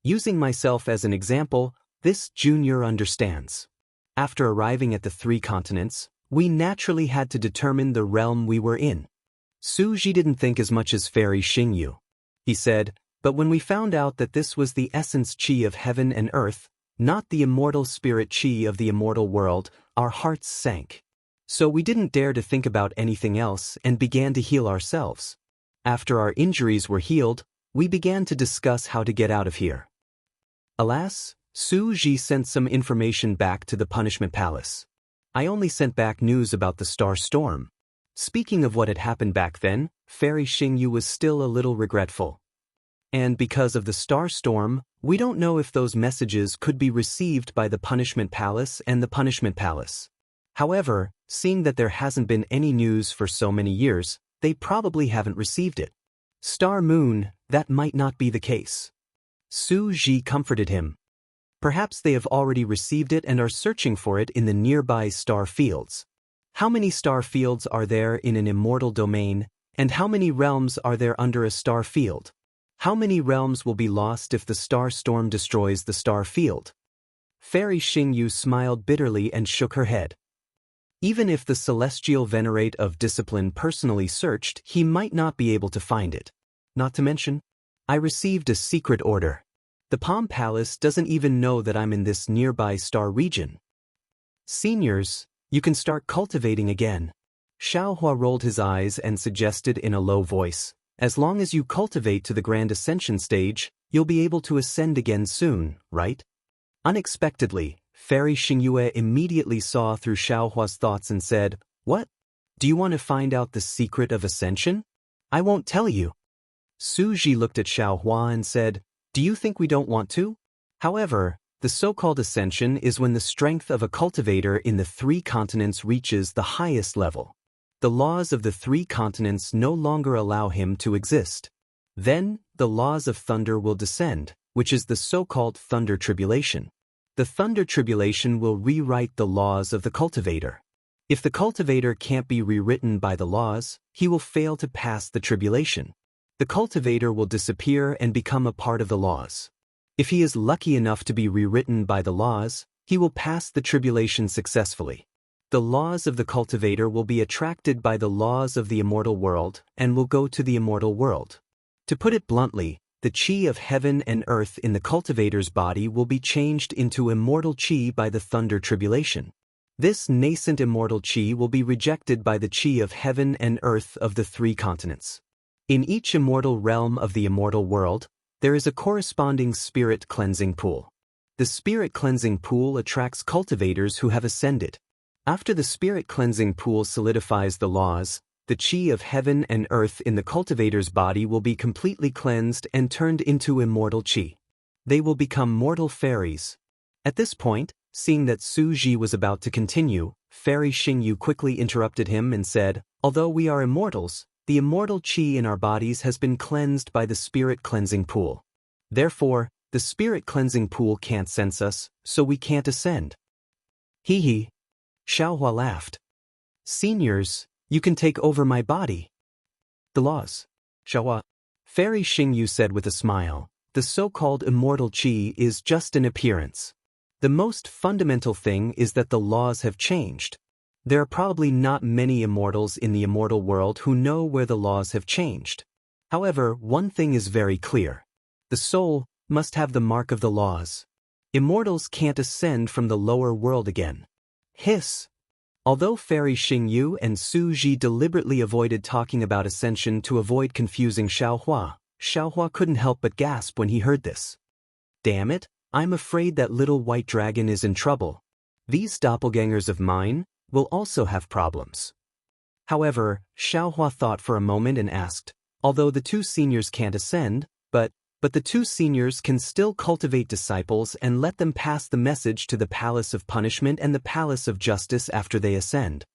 Speaker 1: "Using myself as an example, this junior understands. After arriving at the 3 continents, we naturally had to determine the realm we were in. Su Ji didn't think as much as Fairy Xing Yu. He said, but when we found out that this was the essence qi of heaven and earth, not the immortal spirit qi of the immortal world, our hearts sank. So we didn't dare to think about anything else and began to heal ourselves. After our injuries were healed, we began to discuss how to get out of here." Alas, Su Ji sent some information back to the Punishment Palace. I only sent back news about the star storm. Speaking of what had happened back then, Fairy Xing Yu was still a little regretful. And because of the star storm, we don't know if those messages could be received by the Punishment Palace and the Punishment Palace. However, seeing that there hasn't been any news for so many years, they probably haven't received it. Star Moon, that might not be the case. Su Ji comforted him. Perhaps they have already received it and are searching for it in the nearby star fields. How many star fields are there in an immortal domain, and how many realms are there under a star field? How many realms will be lost if the star storm destroys the star field? Fairy Xing Yu smiled bitterly and shook her head. Even if the celestial venerate of discipline personally searched, he might not be able to find it. Not to mention, I received a secret order. The Palm Palace doesn't even know that I'm in this nearby star region. Seniors, you can start cultivating again. Xiaohua rolled his eyes and suggested in a low voice, as long as you cultivate to the Grand Ascension stage, you'll be able to ascend again soon, right? Unexpectedly, Fairy Xingyue immediately saw through Xiaohua's thoughts and said, "What? Do you want to find out the secret of ascension? I won't tell you." Su Ji looked at Xiaohua and said, "Do you think we don't want to?" However, the so-called ascension is when the strength of a cultivator in the 3 continents reaches the highest level. The laws of the 3 continents no longer allow him to exist. Then, the laws of thunder will descend, which is the so-called thunder tribulation. The thunder tribulation will rewrite the laws of the cultivator. If the cultivator can't be rewritten by the laws, he will fail to pass the tribulation. The cultivator will disappear and become a part of the laws. If he is lucky enough to be rewritten by the laws, he will pass the tribulation successfully. The laws of the cultivator will be attracted by the laws of the immortal world and will go to the immortal world. To put it bluntly, the chi of heaven and earth in the cultivator's body will be changed into immortal chi by the thunder tribulation. This nascent immortal chi will be rejected by the chi of heaven and earth of the three continents. In each immortal realm of the immortal world, there is a corresponding spirit cleansing pool. The spirit cleansing pool attracts cultivators who have ascended. After the spirit cleansing pool solidifies the laws, the chi of heaven and earth in the cultivator's body will be completely cleansed and turned into immortal chi. They will become mortal fairies. At this point, seeing that Su Ji was about to continue, Fairy Xingyu quickly interrupted him and said, "Although we are immortals, the immortal chi in our bodies has been cleansed by the spirit cleansing pool. Therefore, the spirit cleansing pool can't sense us, so we can't ascend." "Hee hee." Xiaohua laughed. "Seniors, you can take over my body." "The laws." Xiaohua. Fairy Xingyu said with a smile, "The so-called immortal chi is just an appearance. The most fundamental thing is that the laws have changed. There are probably not many immortals in the immortal world who know where the laws have changed. However, one thing is very clear. The soul must have the mark of the laws. Immortals can't ascend from the lower world again." Hiss. Although Fairy Xingyu and Su Ji deliberately avoided talking about ascension to avoid confusing Xiaohua, Xiaohua couldn't help but gasp when he heard this. "Damn it, I'm afraid that little white dragon is in trouble. These doppelgangers of mine will also have problems." However, Xiaohua thought for a moment and asked, "Although the two seniors can't ascend, but the two seniors can still cultivate disciples and let them pass the message to the Palace of Punishment and the Palace of Justice after they ascend."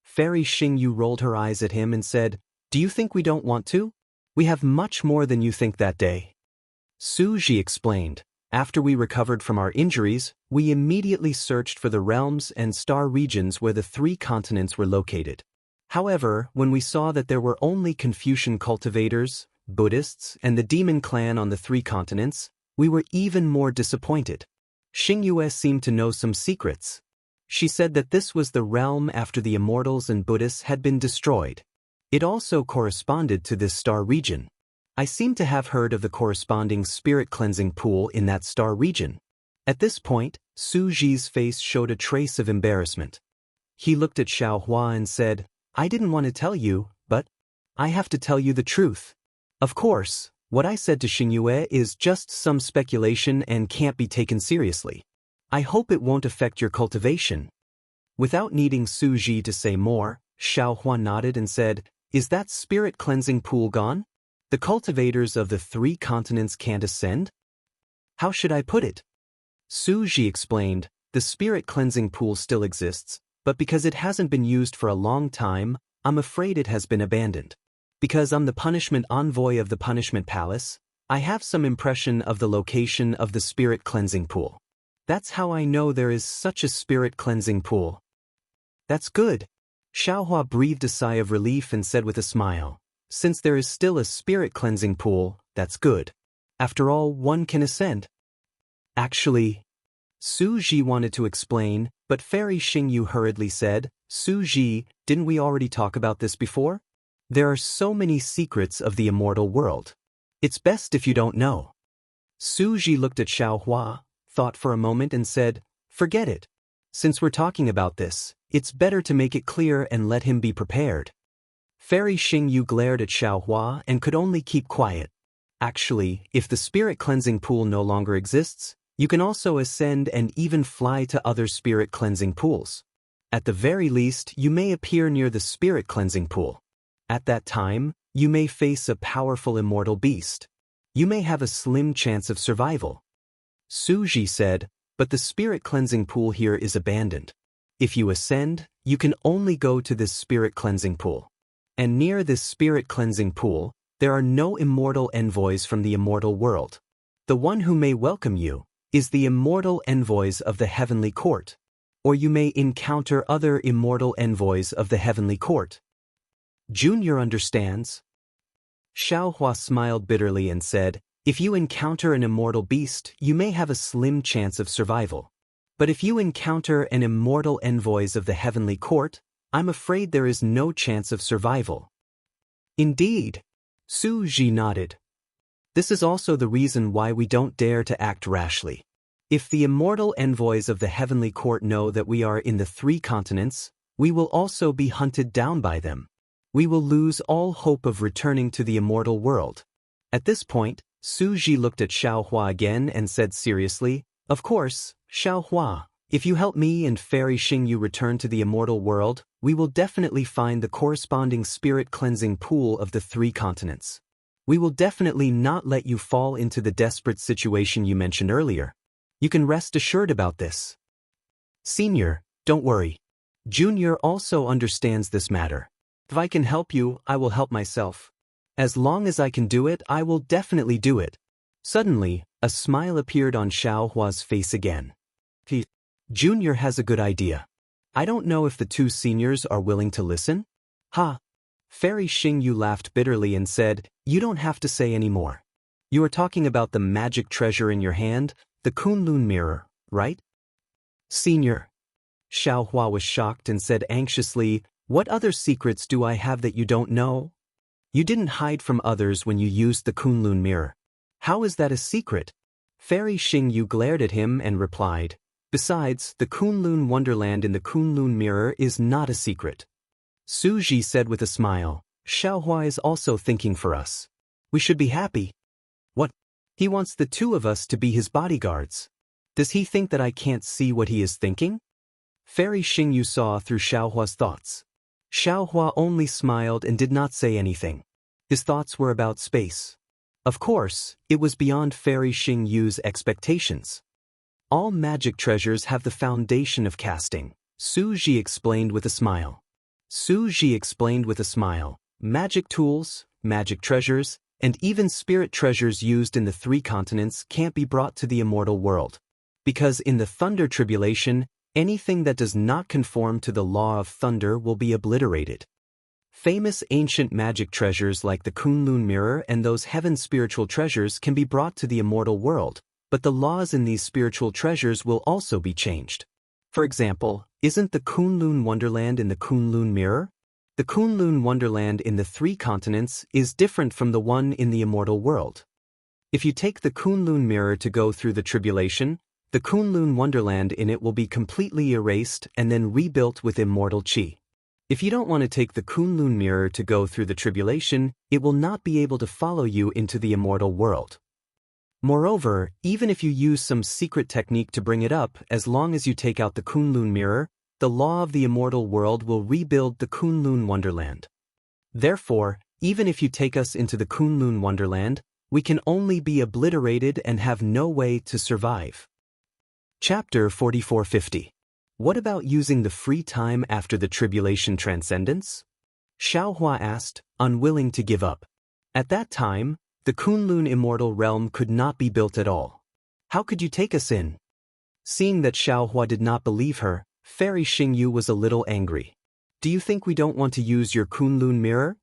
Speaker 1: Fairy Xingyu rolled her eyes at him and said, "Do you think we don't want to? We have much more than you think that day." Su Ji explained, "After we recovered from our injuries, we immediately searched for the realms and star regions where the three continents were located. However, when we saw that there were only Confucian cultivators, Buddhists, and the demon clan on the three continents, we were even more disappointed." Xingyue seemed to know some secrets. She said that this was the realm after the immortals and Buddhists had been destroyed. It also corresponded to this star region. I seem to have heard of the corresponding spirit cleansing pool in that star region. At this point, Su Ji's face showed a trace of embarrassment. He looked at Xiaohua and said, "I didn't want to tell you, but I have to tell you the truth. Of course, what I said to Xingyue is just some speculation and can't be taken seriously. I hope it won't affect your cultivation." Without needing Su Ji to say more, Xiaohua nodded and said, "Is that spirit cleansing pool gone? The cultivators of the three continents can't ascend?" "How should I put it?" Su Ji explained, "The spirit cleansing pool still exists, but because it hasn't been used for a long time, I'm afraid it has been abandoned. Because I'm the punishment envoy of the punishment palace, I have some impression of the location of the spirit cleansing pool. That's how I know there is such a spirit cleansing pool." "That's good." Xiaohua breathed a sigh of relief and said with a smile, "Since there is still a spirit cleansing pool, that's good. After all, one can ascend." "Actually," Su Ji wanted to explain, but Fairy Xingyu hurriedly said, "Su Ji, didn't we already talk about this before? There are so many secrets of the immortal world. It's best if you don't know." Su Ji looked at Xiaohua, thought for a moment and said, "Forget it. Since we're talking about this, it's better to make it clear and let him be prepared." Fairy Xingyu glared at Xiaohua and could only keep quiet. "Actually, if the spirit cleansing pool no longer exists, you can also ascend and even fly to other spirit cleansing pools. At the very least, you may appear near the spirit cleansing pool. At that time, you may face a powerful immortal beast. You may have a slim chance of survival." Su Ji said, "But the spirit cleansing pool here is abandoned. If you ascend, you can only go to this spirit cleansing pool. And near this spirit cleansing pool, there are no immortal envoys from the immortal world. The one who may welcome you is the immortal envoys of the heavenly court. Or you may encounter other immortal envoys of the heavenly court." "Junior understands." Xiaohua smiled bitterly and said, If you encounter an immortal beast, you may have a slim chance of survival. But if you encounter an immortal envoys of the heavenly court, I'm afraid there is no chance of survival. Indeed. Su Ji nodded. This is also the reason why we don't dare to act rashly. If the immortal envoys of the heavenly court know that we are in the 3 continents, we will also be hunted down by them. We will lose all hope of returning to the immortal world. At this point, Su Ji looked at Xiaohua again and said seriously, "Of course, Xiaohua, if you help me and Fairy Xingyu return to the immortal world, we will definitely find the corresponding spirit cleansing pool of the 3 continents. We will definitely not let you fall into the desperate situation you mentioned earlier. You can rest assured about this. Senior, don't worry. Junior also understands this matter. If I can help you, I will help myself. As long as I can do it, I will definitely do it." Suddenly, a smile appeared on Xiaohua's face again. Junior has a good idea. I don't know if the 2 seniors are willing to listen? Ha! Fairy Xingyu laughed bitterly and said, "You don't have to say any more. You are talking about the magic treasure in your hand, the Kunlun mirror, right?" Senior. Xiaohua was shocked and said anxiously, "What other secrets do I have that you don't know? You didn't hide from others when you used the Kunlun mirror. How is that a secret?" Fairy Xingyu glared at him and replied, "Besides, the Kunlun wonderland in the Kunlun mirror is not a secret." Su Ji said with a smile, "Xiaohua is also thinking for us. We should be happy." "What? He wants the 2 of us to be his bodyguards. Does he think that I can't see what he is thinking?" Fairy Xingyu saw through Xiaohua's thoughts. Xiaohua only smiled and did not say anything. His thoughts were about space. Of course, it was beyond Fairy Xingyu's expectations. All magic treasures have the foundation of casting, Su Ji explained with a smile. Su Ji explained with a smile, magic tools, magic treasures, and even spirit treasures used in the 3 continents can't be brought to the immortal world. Because in the thunder tribulation, anything that does not conform to the law of thunder will be obliterated. Famous ancient magic treasures like the Kunlun mirror and those heaven spiritual treasures can be brought to the immortal world, but the laws in these spiritual treasures will also be changed. For example, isn't the Kunlun wonderland in the Kunlun mirror? The Kunlun wonderland in the 3 continents is different from the one in the immortal world. If you take the Kunlun mirror to go through the tribulation, the Kunlun wonderland in it will be completely erased and then rebuilt with immortal qi. If you don't want to take the Kunlun mirror to go through the tribulation, it will not be able to follow you into the immortal world. Moreover, even if you use some secret technique to bring it up, as long as you take out the Kunlun mirror, the law of the immortal world will rebuild the Kunlun wonderland. Therefore, even if you take us into the Kunlun wonderland, we can only be obliterated and have no way to survive. Chapter 4450. What about using the free time after the tribulation transcendence? Xiaohua asked, unwilling to give up. At that time, the Kunlun immortal realm could not be built at all. How could you take us in? Seeing that Xiaohua did not believe her, Fairy Xingyu was a little angry. Do you think we don't want to use your Kunlun mirror?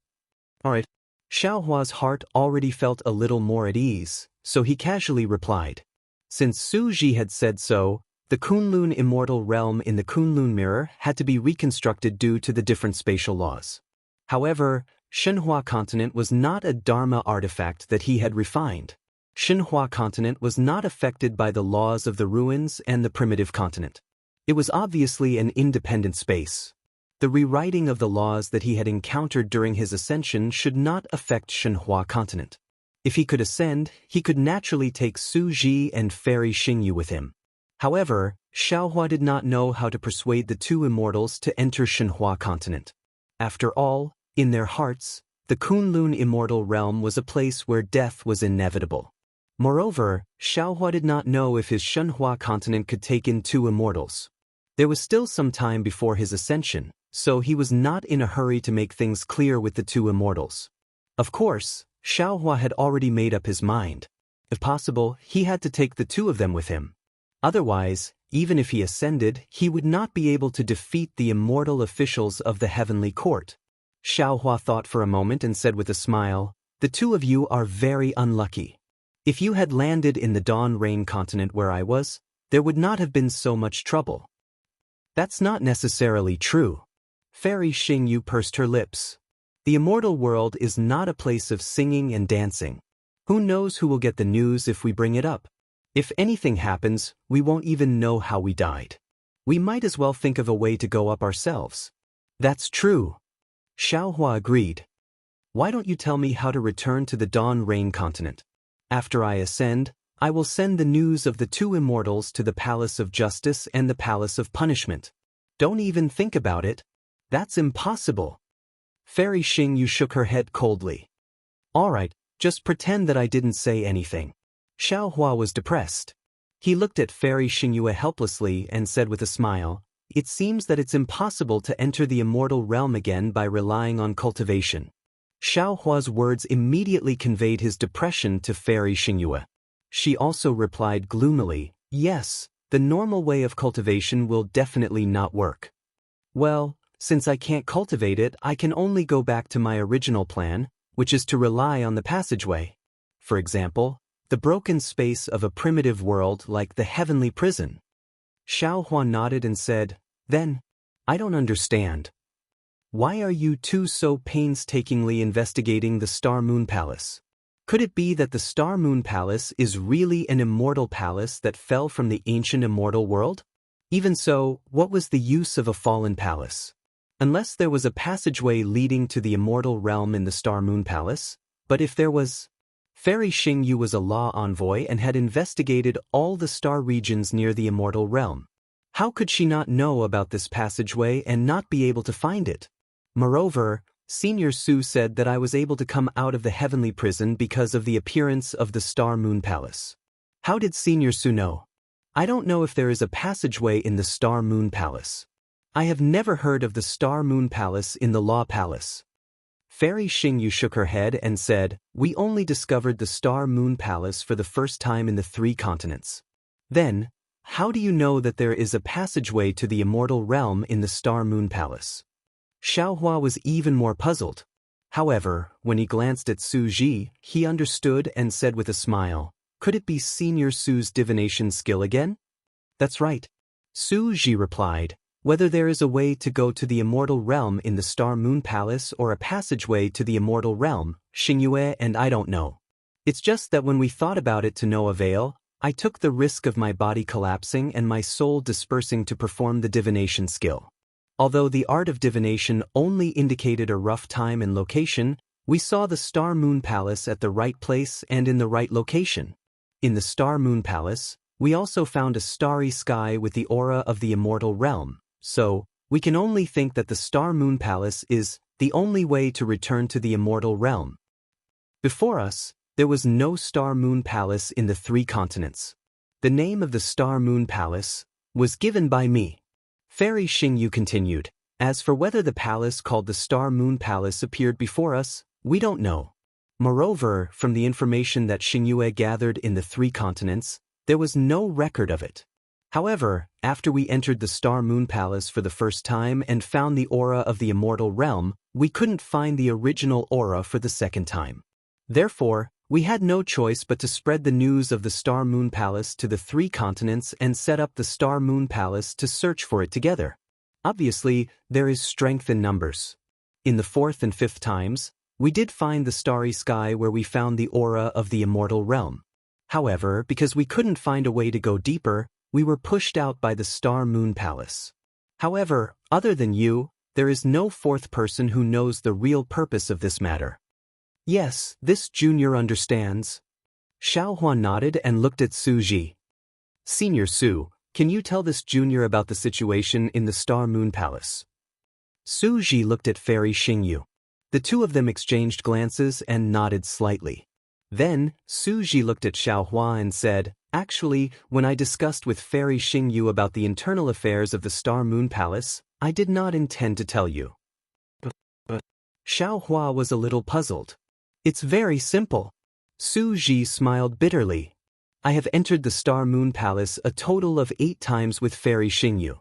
Speaker 1: Alright. Xiaohua's heart already felt a little more at ease, so he casually replied. Since Su Ji had said so, the Kunlun immortal realm in the Kunlun mirror had to be reconstructed due to the different spatial laws. However, Shenhua continent was not a Dharma artifact that he had refined. Shenhua continent was not affected by the laws of the ruins and the primitive continent. It was obviously an independent space. The rewriting of the laws that he had encountered during his ascension should not affect Shenhua continent. If he could ascend, he could naturally take Su Ji and Fairy Xingyu with him. However, Xiaohua did not know how to persuade the 2 immortals to enter Shenhua continent. After all, in their hearts, the Kunlun immortal realm was a place where death was inevitable. Moreover, Xiaohua did not know if his Shenhua continent could take in 2 immortals. There was still some time before his ascension, so he was not in a hurry to make things clear with the 2 immortals. Of course, Xiaohua had already made up his mind. If possible, he had to take the 2 of them with him. Otherwise, even if he ascended, he would not be able to defeat the immortal officials of the heavenly court. Xiaohua thought for a moment and said with a smile, "The 2 of you are very unlucky. If you had landed in the Dawn Rain continent where I was, there would not have been so much trouble. That's not necessarily true. Fairy Xingyu pursed her lips. The immortal world is not a place of singing and dancing. Who knows who will get the news if we bring it up? If anything happens, we won't even know how we died. We might as well think of a way to go up ourselves. That's true. Xiaohua agreed. Why don't you tell me how to return to the Dawn Rain continent? After I ascend, I will send the news of the two immortals to the Palace of Justice and the Palace of Punishment. Don't even think about it. That's impossible. Fairy Xingyu shook her head coldly. All right, just pretend that I didn't say anything. Xiaohua was depressed. He looked at Fairy Xingyu helplessly and said with a smile, it seems that it's impossible to enter the immortal realm again by relying on cultivation. Xiaohua's words immediately conveyed his depression to Fairy Xingyu. She also replied gloomily, yes, the normal way of cultivation will definitely not work. Well, since I can't cultivate it, I can only go back to my original plan, which is to rely on the passageway. For example, the broken space of a primitive world like the heavenly prison. Xiaohua nodded and said, then, I don't understand. Why are you two so painstakingly investigating the Star Moon Palace? Could it be that the Star Moon Palace is really an immortal palace that fell from the ancient immortal world? Even so, what was the use of a fallen palace? Unless there was a passageway leading to the immortal realm in the Star Moon Palace, but if there was... Fairy Xingyu was a law envoy and had investigated all the star regions near the immortal realm. How could she not know about this passageway and not be able to find it? Moreover, Senior Su said that I was able to come out of the heavenly prison because of the appearance of the Star Moon Palace. How did Senior Su know? I don't know if there is a passageway in the Star Moon Palace. I have never heard of the Star Moon Palace in the Law Palace. Fairy Xingyu shook her head and said, we only discovered the Star Moon Palace for the first time in the 3 continents. Then, how do you know that there is a passageway to the immortal realm in the Star Moon Palace? Xiaohua was even more puzzled. However, when he glanced at Su Ji, he understood and said with a smile, could it be Senior Su's divination skill again? That's right. Su Ji replied, whether there is a way to go to the immortal realm in the Star Moon Palace or a passageway to the immortal realm, Xingyue and I don't know. It's just that when we thought about it to no avail, I took the risk of my body collapsing and my soul dispersing to perform the divination skill. Although the art of divination only indicated a rough time and location, we saw the Star Moon Palace at the right place and in the right location. In the Star Moon Palace, we also found a starry sky with the aura of the immortal realm, so we can only think that the Star Moon Palace is the only way to return to the immortal realm. Before us, there was no Star Moon Palace in the 3 continents. The name of the Star Moon Palace was given by me. Fairy Xingyu continued, as for whether the palace called the Star Moon Palace appeared before us, we don't know. Moreover, from the information that Xingyue gathered in the 3 continents, there was no record of it. However, after we entered the Star Moon Palace for the first time and found the aura of the immortal realm, we couldn't find the original aura for the second time. Therefore, we had no choice but to spread the news of the Star Moon Palace to the 3 continents and set up the Star Moon Palace to search for it together. Obviously, there is strength in numbers. In the 4th and 5th times, we did find the starry sky where we found the aura of the immortal realm. However, because we couldn't find a way to go deeper, we were pushed out by the Star Moon Palace. However, other than you, there is no 4th person who knows the real purpose of this matter. Yes, this junior understands. Xiaohua nodded and looked at Su Ji. Senior Su, can you tell this junior about the situation in the Star Moon Palace? Su Ji looked at Fairy Xingyu. The two of them exchanged glances and nodded slightly. Then, Su Ji looked at Xiaohua and said, actually, when I discussed with Fairy Xingyu about the internal affairs of the Star Moon Palace, I did not intend to tell you. But Xiaohua was a little puzzled. It's very simple. Su Ji smiled bitterly. I have entered the Star Moon Palace a total of 8 times with Fairy Xingyu.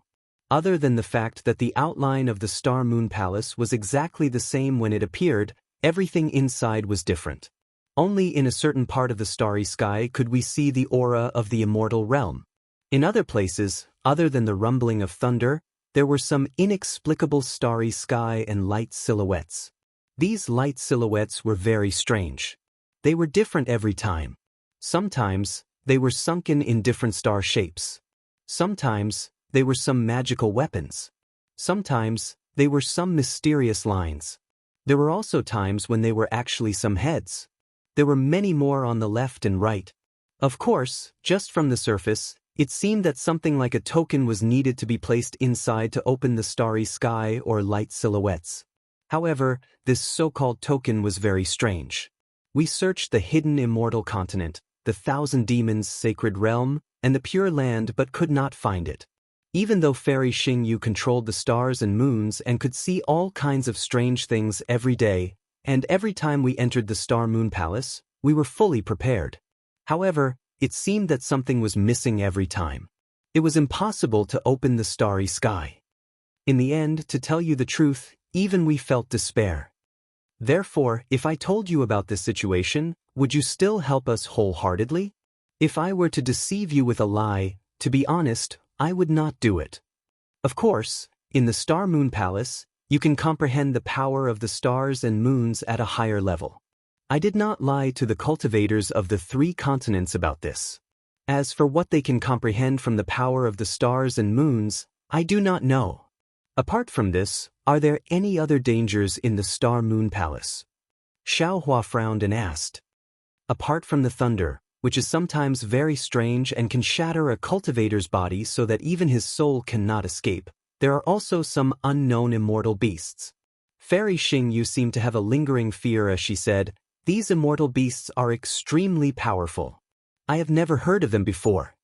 Speaker 1: Other than the fact that the outline of the Star Moon Palace was exactly the same when it appeared, everything inside was different. Only in a certain part of the starry sky could we see the aura of the immortal realm. In other places, other than the rumbling of thunder, there were some inexplicable starry sky and light silhouettes. These light silhouettes were very strange. They were different every time. Sometimes, they were sunken in different star shapes. Sometimes, they were some magical weapons. Sometimes, they were some mysterious lines. There were also times when they were actually some heads. There were many more on the left and right. Of course, just from the surface, it seemed that something like a token was needed to be placed inside to open the starry sky or light silhouettes. However, this so-called token was very strange. We searched the hidden immortal continent, the thousand demons' sacred realm, and the pure land but could not find it. Even though Fairy Xingyu controlled the stars and moons and could see all kinds of strange things every day, and every time we entered the Star-Moon Palace, we were fully prepared. However, it seemed that something was missing every time. It was impossible to open the starry sky. In the end, to tell you the truth, even we felt despair. Therefore, if I told you about this situation, would you still help us wholeheartedly? If I were to deceive you with a lie, to be honest, I would not do it. Of course, in the Star-Moon Palace, you can comprehend the power of the stars and moons at a higher level. I did not lie to the cultivators of the 3 continents about this. As for what they can comprehend from the power of the stars and moons, I do not know. Apart from this, are there any other dangers in the Star-Moon Palace? Xiaohua frowned and asked. Apart from the thunder, which is sometimes very strange and can shatter a cultivator's body so that even his soul cannot escape, there are also some unknown immortal beasts. Fairy Xingyu seemed to have a lingering fear as she said, "These immortal beasts are extremely powerful. I have never heard of them before.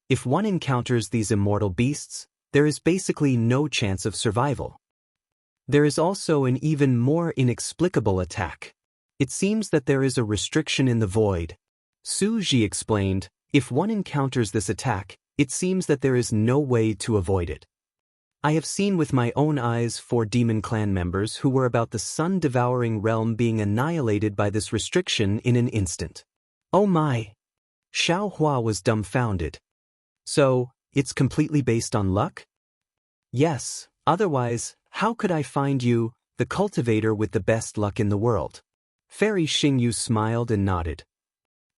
Speaker 1: If one encounters these immortal beasts, there is basically no chance of survival. There is also an even more inexplicable attack. It seems that there is a restriction in the void." Su Ji explained, "If one encounters this attack, it seems that there is no way to avoid it. I have seen with my own eyes 4 demon clan members who were about the sun-devouring realm being annihilated by this restriction in an instant." Oh my! Xiaohua was dumbfounded. So, it's completely based on luck? Yes, otherwise, how could I find you, the cultivator with the best luck in the world? Fairy Xingyu smiled and nodded.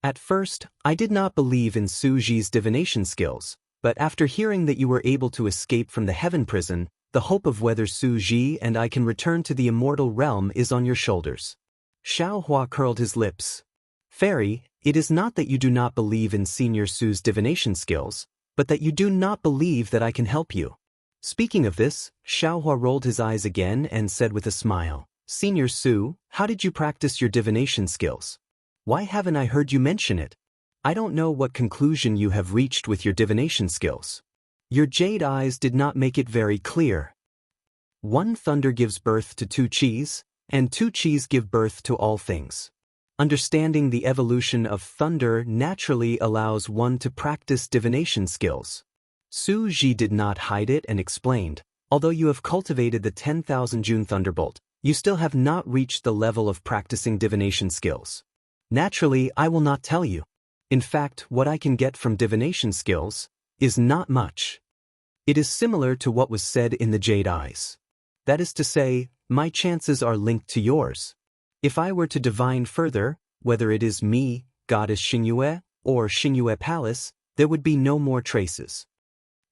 Speaker 1: At first, I did not believe in Su Ji's divination skills, but after hearing that you were able to escape from the heaven prison, the hope of whether Su Ji and I can return to the immortal realm is on your shoulders. Xiaohua curled his lips. Fairy, it is not that you do not believe in Senior Su's divination skills, but that you do not believe that I can help you. Speaking of this, Xiaohua rolled his eyes again and said with a smile, Senior Su, how did you practice your divination skills? Why haven't I heard you mention it? I don't know what conclusion you have reached with your divination skills. Your jade eyes did not make it very clear. 1 thunder gives birth to 2 qis, and 2 qis give birth to all things. Understanding the evolution of thunder naturally allows one to practice divination skills. Su Ji did not hide it and explained, although you have cultivated the 10,000 June Thunderbolt, you still have not reached the level of practicing divination skills. Naturally, I will not tell you. In fact, what I can get from divination skills is not much. It is similar to what was said in the Jade Eyes. That is to say, my chances are linked to yours. If I were to divine further, whether it is me, Goddess Xingyue, or Xingyue Palace, there would be no more traces.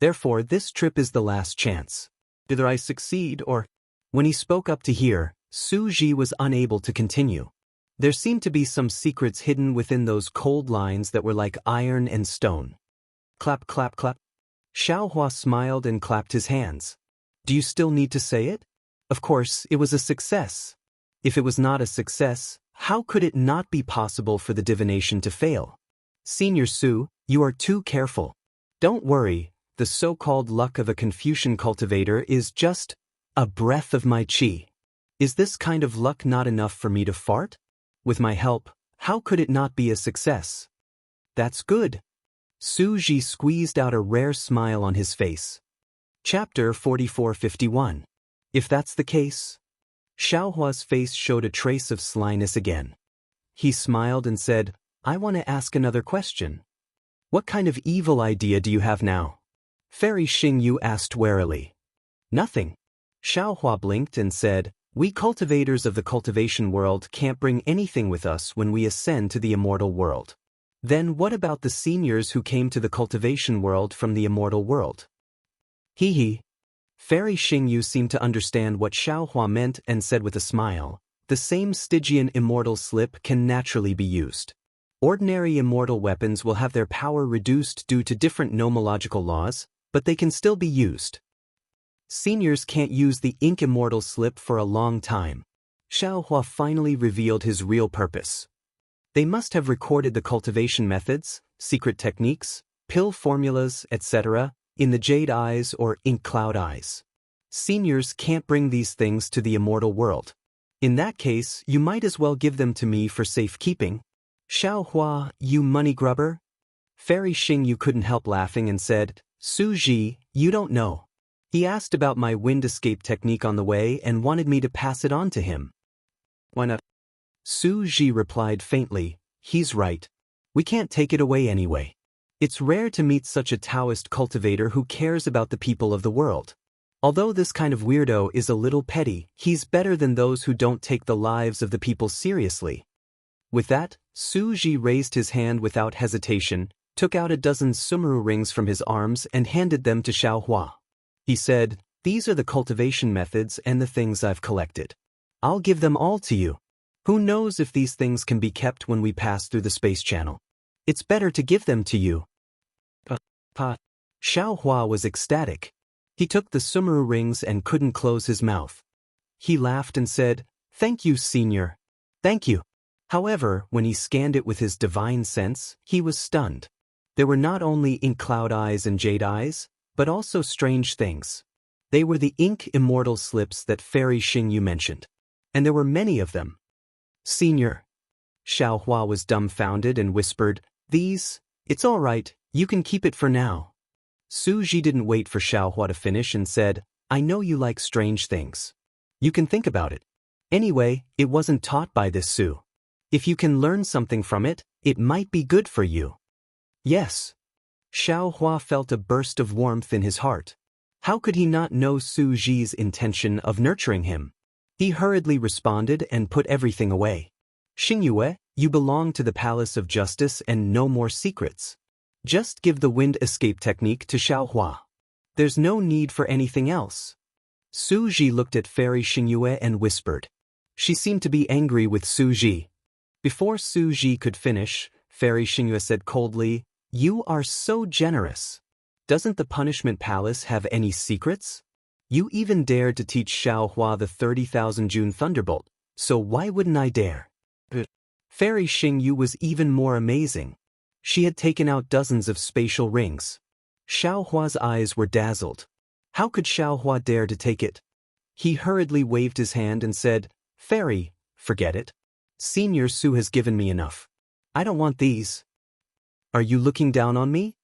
Speaker 1: Therefore, this trip is the last chance. Either I succeed or... When he spoke up to here, Su Ji was unable to continue. There seemed to be some secrets hidden within those cold lines that were like iron and stone. Clap, clap, clap. Xiaohua smiled and clapped his hands. Do you still need to say it? Of course, it was a success. If it was not a success, how could it not be possible for the divination to fail? Senior Su, you are too careful. Don't worry, the so-called luck of a Confucian cultivator is just a breath of my qi. Is this kind of luck not enough for me to fart? With my help, how could it not be a success? That's good. Su Ji squeezed out a rare smile on his face. Chapter 4451. If that's the case. Xiaohua's face showed a trace of slyness again. He smiled and said, I want to ask another question. What kind of evil idea do you have now? Fairy Xingyu asked warily. Nothing. Xiaohua blinked and said, we cultivators of the cultivation world can't bring anything with us when we ascend to the immortal world. Then what about the seniors who came to the cultivation world from the immortal world? Hee hee. Fairy Xingyu seemed to understand what Xiaohua meant and said with a smile, the same Stygian immortal slip can naturally be used. Ordinary immortal weapons will have their power reduced due to different nomological laws, but they can still be used. Seniors can't use the ink immortal slip for a long time. Xiaohua finally revealed his real purpose. They must have recorded the cultivation methods, secret techniques, pill formulas, etc., in the jade eyes or ink cloud eyes. Seniors can't bring these things to the immortal world. In that case, you might as well give them to me for safekeeping. Xiaohua, you money grubber? Fairy Xingyu couldn't help laughing and said, Su Ji, you don't know. He asked about my wind escape technique on the way and wanted me to pass it on to him. Why not? Su Ji replied faintly, he's right. We can't take it away anyway. It's rare to meet such a Taoist cultivator who cares about the people of the world. Although this kind of weirdo is a little petty, he's better than those who don't take the lives of the people seriously. With that, Su Ji raised his hand without hesitation, took out a dozen sumaru rings from his arms and handed them to Xiaohua. He said, these are the cultivation methods and the things I've collected. I'll give them all to you. Who knows if these things can be kept when we pass through the space channel? It's better to give them to you. Xiaohua was ecstatic. He took the sumaru rings and couldn't close his mouth. He laughed and said, thank you, senior. Thank you. However, when he scanned it with his divine sense, he was stunned. There were not only ink cloud eyes and jade eyes, but also strange things. They were the ink immortal slips that Fairy Xingyu mentioned. And there were many of them. Senior. Xiaohua was dumbfounded and whispered, it's all right, you can keep it for now. Su Ji didn't wait for Xiaohua to finish and said, I know you like strange things. You can think about it. Anyway, it wasn't taught by this Su. If you can learn something from it, it might be good for you. Yes. Xiaohua felt a burst of warmth in his heart. How could he not know Su Ji's intention of nurturing him? He hurriedly responded and put everything away. Xingyue, you belong to the Palace of Justice and no more secrets. Just give the wind escape technique to Xiaohua. There's no need for anything else. Su Ji looked at Fairy Xingyue and whispered. She seemed to be angry with Su Ji. Before Su Ji could finish, Fairy Xingyue said coldly, you are so generous. Doesn't the Punishment Palace have any secrets? You even dared to teach Xiaohua the 30,000 June Thunderbolt, so why wouldn't I dare? Fairy Xingyu was even more amazing. She had taken out dozens of spatial rings. Xiaohua's eyes were dazzled. How could Xiaohua dare to take it? He hurriedly waved his hand and said, Fairy, forget it. Senior Su has given me enough. I don't want these. Are you looking down on me?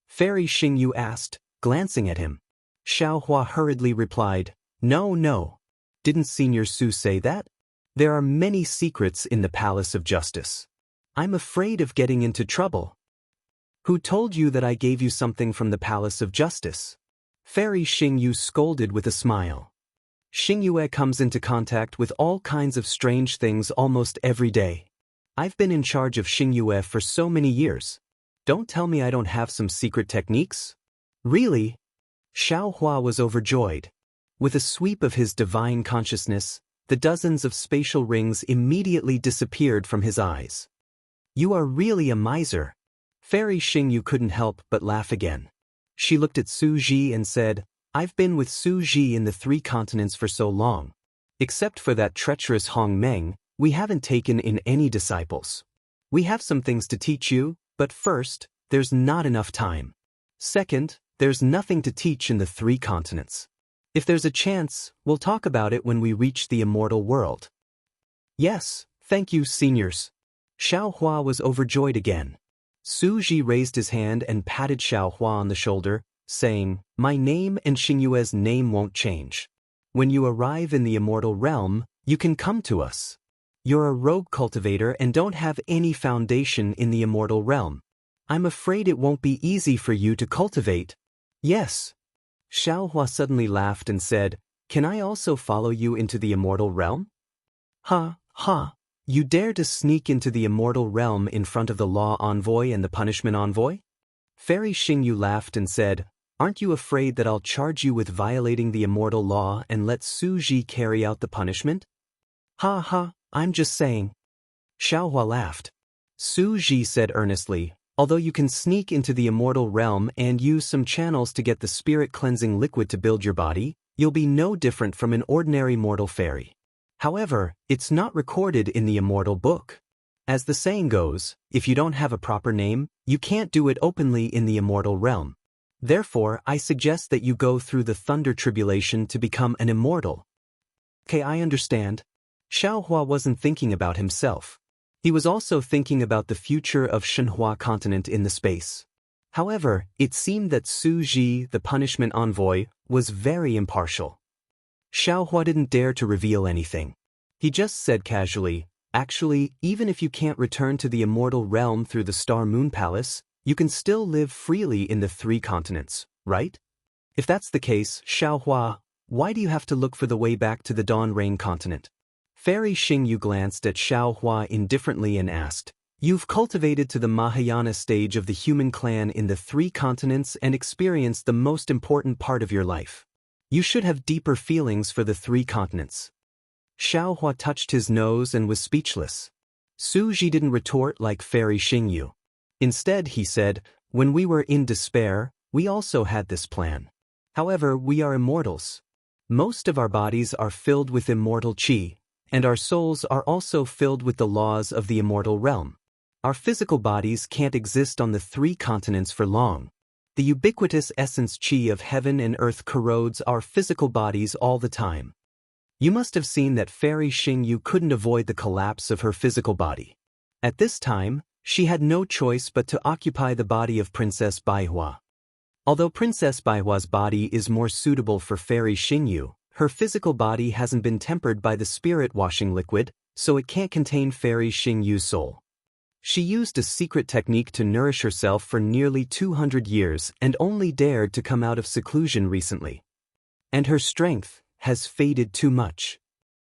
Speaker 1: Fairy Xingyu asked, glancing at him. Xiaohua hurriedly replied, No. Didn't Senior Su say that? There are many secrets in the Palace of Justice. I'm afraid of getting into trouble. Who told you that I gave you something from the Palace of Justice? Fairy Xingyu scolded with a smile. Xingyue comes into contact with all kinds of strange things almost every day. I've been in charge of Xingyue for so many years. Don't tell me I don't have some secret techniques? Really? Xiaohua was overjoyed. With a sweep of his divine consciousness, the dozens of spatial rings immediately disappeared from his eyes. You are really a miser. Fairy Xingyu couldn't help but laugh again. She looked at Su Ji and said, I've been with Su Ji in the 3 continents for so long. Except for that treacherous Hong Meng, we haven't taken in any disciples. We have some things to teach you, but first, there's not enough time. Second, there's nothing to teach in the 3 continents. If there's a chance, we'll talk about it when we reach the immortal world. Yes, thank you, seniors. Xiaohua was overjoyed again. Su Ji raised his hand and patted Xiaohua on the shoulder, saying, My name and Xingyue's name won't change. When you arrive in the immortal realm, you can come to us. You're a rogue cultivator and don't have any foundation in the immortal realm. I'm afraid it won't be easy for you to cultivate. Yes. Xiaohua suddenly laughed and said, Can I also follow you into the immortal realm? Ha, ha. You dare to sneak into the immortal realm in front of the law envoy and the punishment envoy? Fairy Xingyu laughed and said, Aren't you afraid that I'll charge you with violating the immortal law and let Su Ji carry out the punishment? Ha ha, I'm just saying. Xiaohua laughed. Su Ji said earnestly, Although you can sneak into the immortal realm and use some channels to get the spirit-cleansing liquid to build your body, you'll be no different from an ordinary mortal fairy. However, it's not recorded in the Immortal book. As the saying goes, if you don't have a proper name, you can't do it openly in the immortal realm. Therefore, I suggest that you go through the thunder tribulation to become an immortal. Okay, I understand. Xiaohua wasn't thinking about himself. He was also thinking about the future of Shenhua continent in the space. However, it seemed that Su Ji, the punishment envoy, was very impartial. Xiaohua didn't dare to reveal anything. He just said casually, Actually, even if you can't return to the immortal realm through the Star Moon Palace, you can still live freely in the 3 continents, right? If that's the case, Xiaohua, why do you have to look for the way back to the Dawn Rain continent? Fairy Xingyu glanced at Xiaohua indifferently and asked, You've cultivated to the Mahayana stage of the human clan in the 3 continents and experienced the most important part of your life. You should have deeper feelings for the 3 continents. Xiaohua touched his nose and was speechless. Su Ji didn't retort like Fairy Xingyu. Instead, he said, When we were in despair, we also had this plan. However, we are immortals. Most of our bodies are filled with immortal qi, and our souls are also filled with the laws of the immortal realm. Our physical bodies can't exist on the 3 continents for long. The ubiquitous essence qi of heaven and earth corrodes our physical bodies all the time. You must have seen that Fairy Xingyu couldn't avoid the collapse of her physical body. At this time, she had no choice but to occupy the body of Princess Baihua. Although Princess Baihua's body is more suitable for Fairy Xingyu, her physical body hasn't been tempered by the spirit-washing liquid, so it can't contain Fairy Xingyu's soul. She used a secret technique to nourish herself for nearly 200 years and only dared to come out of seclusion recently. And her strength has faded too much.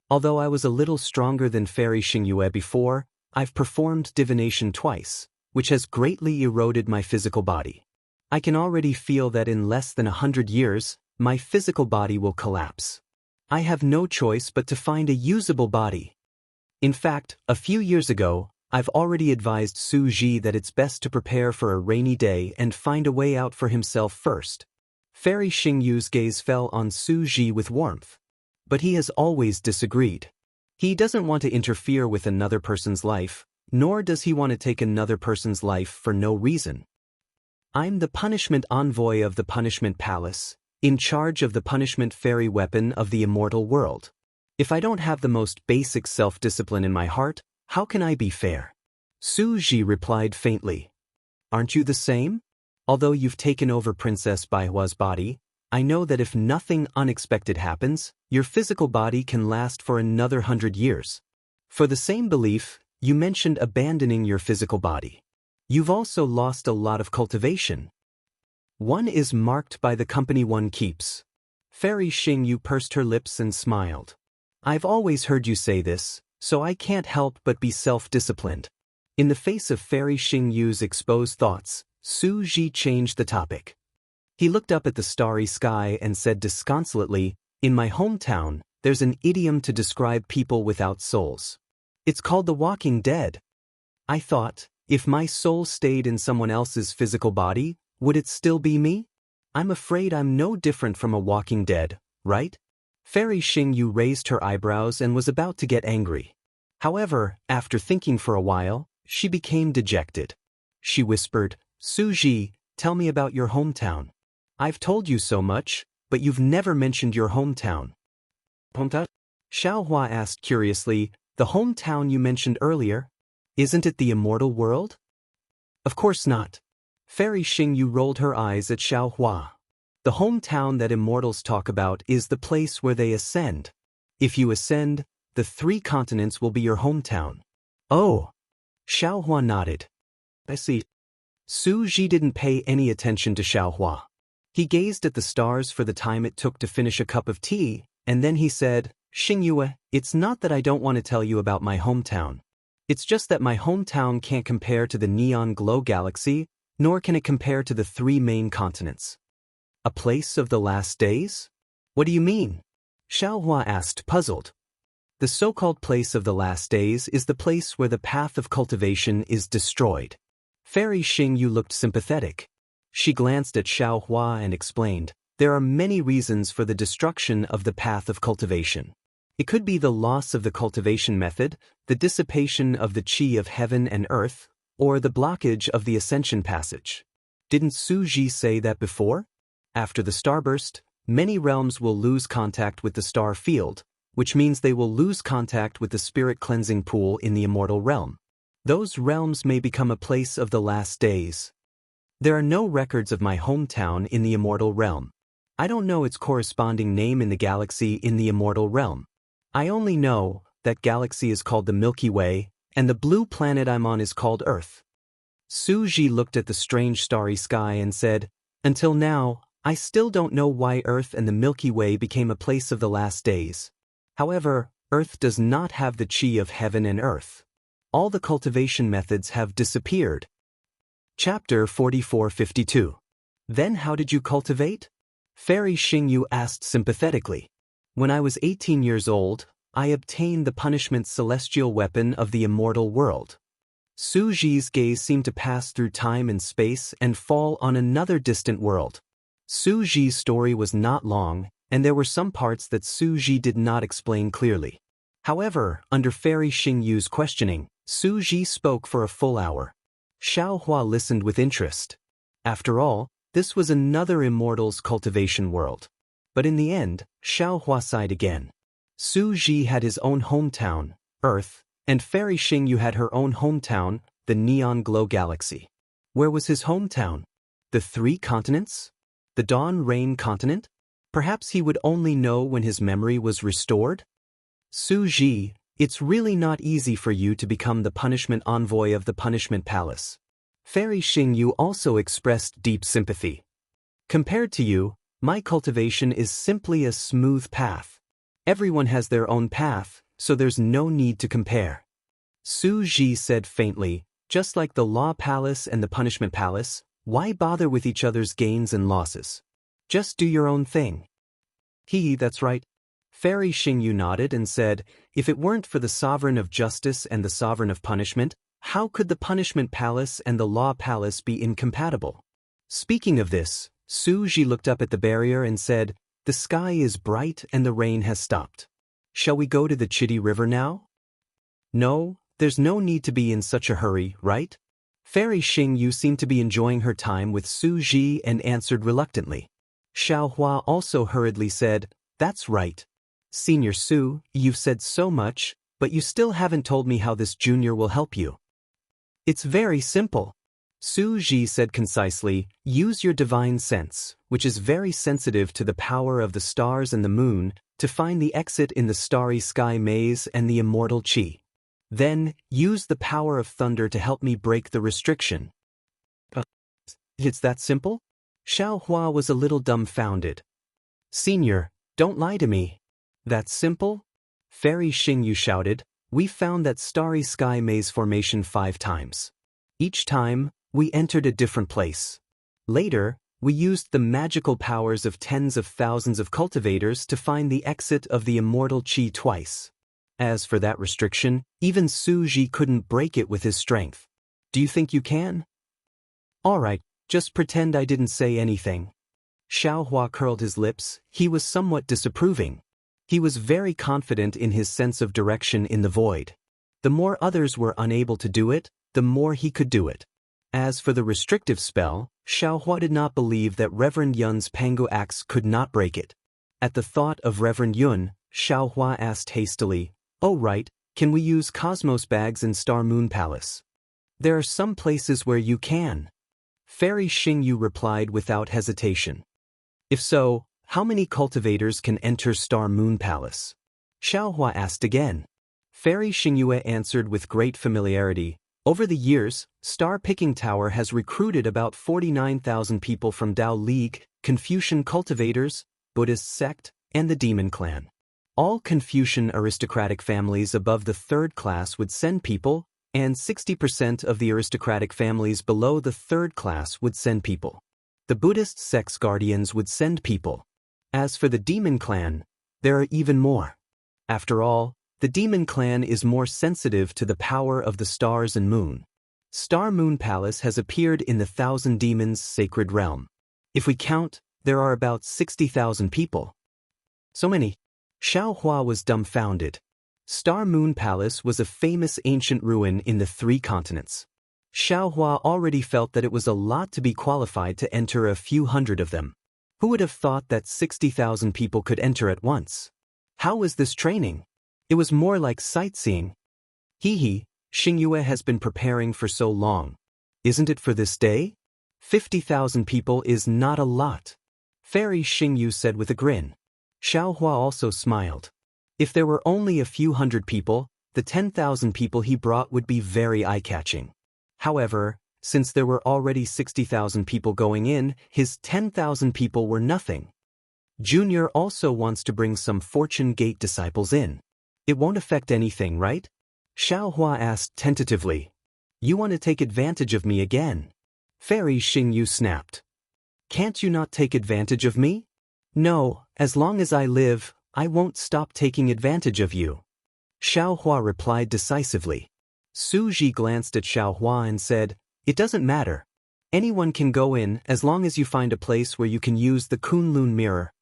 Speaker 1: Although I was a little stronger than Fairy Xingyue before, I've performed divination twice, which has greatly eroded my physical body. I can already feel that in less than 100 years, my physical body will collapse. I have no choice but to find a usable body. In fact, a few years ago, I've already advised Su Ji that it's best to prepare for a rainy day and find a way out for himself first. Fairy Xingyu's gaze fell on Su Ji with warmth. But he has always disagreed. He doesn't want to interfere with another person's life, nor does he want to take another person's life for no reason. I'm the punishment envoy of the punishment palace, in charge of the punishment fairy weapon of the immortal world. If I don't have the most basic self-discipline in my heart, how can I be fair? Su Ji replied faintly. Aren't you the same? Although you've taken over Princess Baihua's body, I know that if nothing unexpected happens, your physical body can last for another 100 years. For the same belief, you mentioned abandoning your physical body. You've also lost a lot of cultivation. One is marked by the company one keeps. Fairy Xingyu pursed her lips and smiled. I've always heard you say this, so I can't help but be self-disciplined. In the face of Fairy Xingyu's exposed thoughts, Su Ji changed the topic. He looked up at the starry sky and said disconsolately, In my hometown, there's an idiom to describe people without souls. It's called the walking dead. I thought, if my soul stayed in someone else's physical body, would it still be me? I'm afraid I'm no different from a walking dead, right? Fairy Xingyu raised her eyebrows and was about to get angry. However, after thinking for a while, she became dejected. She whispered, Su Ji, tell me about your hometown. I've told you so much, but you've never mentioned your hometown. Hometown? Xiaohua asked curiously, the hometown you mentioned earlier? Isn't it the immortal world? Of course not. Fairy Xingyu rolled her eyes at Xiaohua. The hometown that immortals talk about is the place where they ascend. If you ascend, the 3 continents will be your hometown. Oh. Xiaohua nodded. I see. Su Ji didn't pay any attention to Xiaohua. He gazed at the stars for the time it took to finish a cup of tea, and then he said, Xingyue, it's not that I don't want to tell you about my hometown. It's just that my hometown can't compare to the neon glow galaxy, nor can it compare to the 3 main continents. A place of the last days? What do you mean? Xiaohua asked, puzzled. The so-called place of the last days is the place where the path of cultivation is destroyed. Fairy Xingyu looked sympathetic. She glanced at Xiaohua and explained, there are many reasons for the destruction of the path of cultivation. It could be the loss of the cultivation method, the dissipation of the qi of heaven and earth, or the blockage of the ascension passage. Didn't Su Ji say that before? After the starburst, many realms will lose contact with the star field, which means they will lose contact with the spirit cleansing pool in the immortal realm. Those realms may become a place of the last days. There are no records of my hometown in the immortal realm. I don't know its corresponding name in the galaxy in the immortal realm. I only know that galaxy is called the Milky Way, and the blue planet I'm on is called Earth. Su Ji looked at the strange starry sky and said, until now, I still don't know why Earth and the Milky Way became a place of the last days. However, Earth does not have the qi of heaven and earth. All the cultivation methods have disappeared. Chapter 4452. Then how did you cultivate? Fairy Xingyu asked sympathetically. When I was 18 years old, I obtained the punishment celestial weapon of the immortal world. Su Ji's gaze seemed to pass through time and space and fall on another distant world. Su Ji's story was not long, and there were some parts that Su Ji did not explain clearly. However, under Fairy Xingyu's questioning, Su Ji spoke for a full hour. Xiaohua listened with interest. After all, this was another immortal's cultivation world. But in the end, Xiaohua sighed again. Su Ji had his own hometown, Earth, and Fairy Xingyu had her own hometown, the Neon Glow Galaxy. Where was his hometown? The 3 continents? The Dawn Rain continent? Perhaps he would only know when his memory was restored? Su Ji, it's really not easy for you to become the punishment envoy of the punishment palace. Fairy Xingyu also expressed deep sympathy. Compared to you, my cultivation is simply a smooth path. Everyone has their own path, so there's no need to compare. Su Ji said faintly, just like the Law Palace and the Punishment Palace, why bother with each other's gains and losses? Just do your own thing. That's right. Fairy Xingyu nodded and said, if it weren't for the Sovereign of Justice and the Sovereign of Punishment, how could the Punishment Palace and the Law Palace be incompatible? Speaking of this, Su Ji looked up at the barrier and said, the sky is bright and the rain has stopped. Shall we go to the Chitty River now? No, there's no need to be in such a hurry, right? Fairy Xingyu seemed to be enjoying her time with Su Ji and answered reluctantly. Xiaohua also hurriedly said, that's right. Senior Su, you've said so much, but you still haven't told me how this junior will help you. It's very simple. Su Ji said concisely, use your divine sense, which is very sensitive to the power of the stars and the moon, to find the exit in the starry sky maze and the immortal qi. Then, use the power of thunder to help me break the restriction. It's that simple? Xiaohua was a little dumbfounded. Senior, don't lie to me. That's simple? Fairy Xingyu shouted, we found that starry sky maze formation 5 times. Each time, we entered a different place. Later, we used the magical powers of tens of thousands of cultivators to find the exit of the immortal qi twice. As for that restriction, even Su Ji couldn't break it with his strength. Do you think you can? All right, just pretend I didn't say anything. Xiaohua curled his lips. He was somewhat disapproving. He was very confident in his sense of direction in the void. The more others were unable to do it, the more he could do it. As for the restrictive spell, Xiaohua did not believe that Reverend Yun's Pangu axe could not break it. At the thought of Reverend Yun, Xiaohua asked hastily, oh right, can we use Cosmos bags in Star Moon Palace? There are some places where you can. Fairy Xingyu replied without hesitation. If so, how many cultivators can enter Star Moon Palace? Xiaohua asked again. Fairy Xingyue answered with great familiarity. Over the years, Star Picking Tower has recruited about 49,000 people from Tao League, Confucian cultivators, Buddhist sect, and the Demon Clan. All Confucian aristocratic families above the 3rd class would send people, and 60% of the aristocratic families below the 3rd class would send people. The Buddhist sect's guardians would send people. As for the Demon Clan, there are even more. After all, the Demon Clan is more sensitive to the power of the stars and moon. Star Moon Palace has appeared in the 1,000 Demons' sacred realm. If we count, there are about 60,000 people. So many. Xiaohua was dumbfounded. Star Moon Palace was a famous ancient ruin in the 3 continents. Xiaohua already felt that it was a lot to be qualified to enter a few hundred of them. Who would have thought that 60,000 people could enter at once? How was this training? It was more like sightseeing. Xingyue has been preparing for so long. Isn't it for this day? 50,000 people is not a lot. Fairy Xingyu said with a grin. Xiaohua also smiled. If there were only a few hundred people, the 10,000 people he brought would be very eye-catching. However, since there were already 60,000 people going in, his 10,000 people were nothing. Junior also wants to bring some Fortune Gate disciples in. It won't affect anything, right? Xiaohua asked tentatively. You want to take advantage of me again? Fairy Xingyu snapped. Can't you not take advantage of me? No, as long as I live, I won't stop taking advantage of you. Xiaohua replied decisively. Su Ji glanced at Xiaohua and said, It doesn't matter. Anyone can go in as long as you find a place where you can use the Kunlun mirror.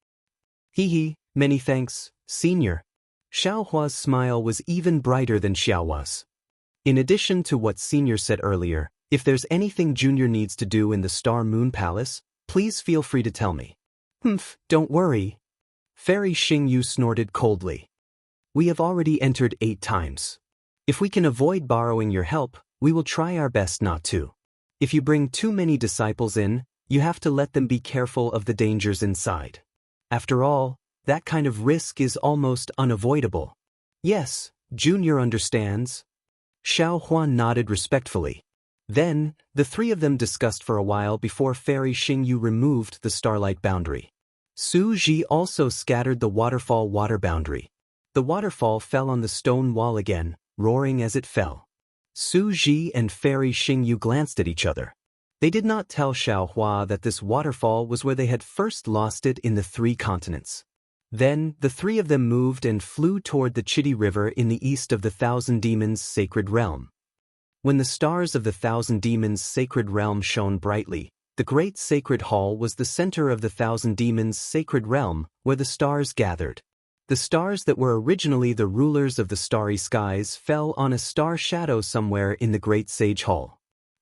Speaker 1: Many thanks, senior. Xiaohua's smile was even brighter than Xiaohua's. In addition to what senior said earlier, if there's anything junior needs to do in the Star Moon Palace, please feel free to tell me. Don't worry. Fairy Xingyu snorted coldly. We have already entered 8 times. If we can avoid borrowing your help, we will try our best not to. If you bring too many disciples in, you have to let them be careful of the dangers inside. After all, that kind of risk is almost unavoidable. Yes, Junior understands. Xiaohua nodded respectfully. Then, the 3 of them discussed for a while before Fairy Xingyu removed the starlight boundary. Su Ji also scattered the waterfall water boundary. The waterfall fell on the stone wall again, roaring as it fell. Su Ji and Fairy Xingyu glanced at each other. They did not tell Xiaohua that this waterfall was where they had first lost it in the 3 continents. Then, the 3 of them moved and flew toward the Chitty River in the east of the 1,000 Demons' sacred realm. When the stars of the 1,000 Demons' sacred realm shone brightly, the great sacred hall was the center of the 1,000 Demons' sacred realm, where the stars gathered. The stars that were originally the rulers of the starry skies fell on a star shadow somewhere in the great sage hall.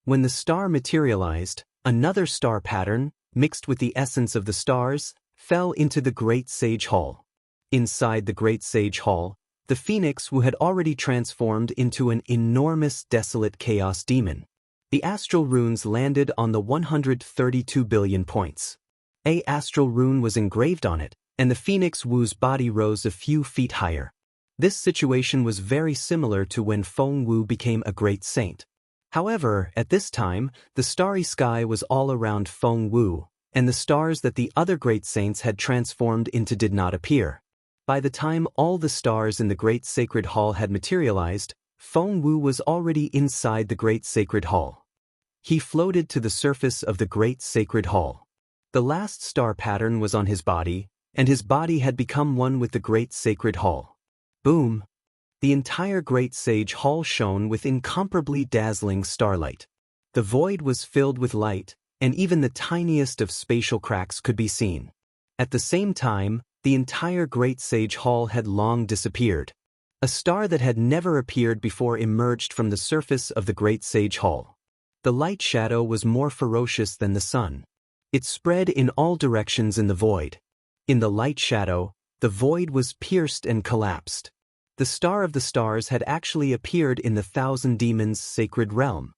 Speaker 1: When the star materialized, another star pattern, mixed with the essence of the stars, fell into the great sage hall. Inside the great sage hall, the phoenix Wu had already transformed into an enormous desolate chaos demon. The astral runes landed on the 132 billion points. A astral rune was engraved on it, and the phoenix Wu's body rose a few feet higher. This situation was very similar to when Feng Wu became a great saint. However, at this time, the starry sky was all around Feng Wu, and the stars that the other great saints had transformed into did not appear. By the time all the stars in the great sacred hall had materialized, Feng Wu was already inside the great sacred hall. He floated to the surface of the great sacred hall. The last star pattern was on his body, and his body had become one with the great sacred hall. Boom! The entire great sage hall shone with incomparably dazzling starlight. The void was filled with light, and even the tiniest of spatial cracks could be seen. At the same time, the entire great sage hall had long disappeared. A star that had never appeared before emerged from the surface of the great sage hall. The light shadow was more ferocious than the sun. It spread in all directions in the void. In the light shadow, the void was pierced and collapsed. The star of the stars had actually appeared in the 1,000 Demons' sacred realm.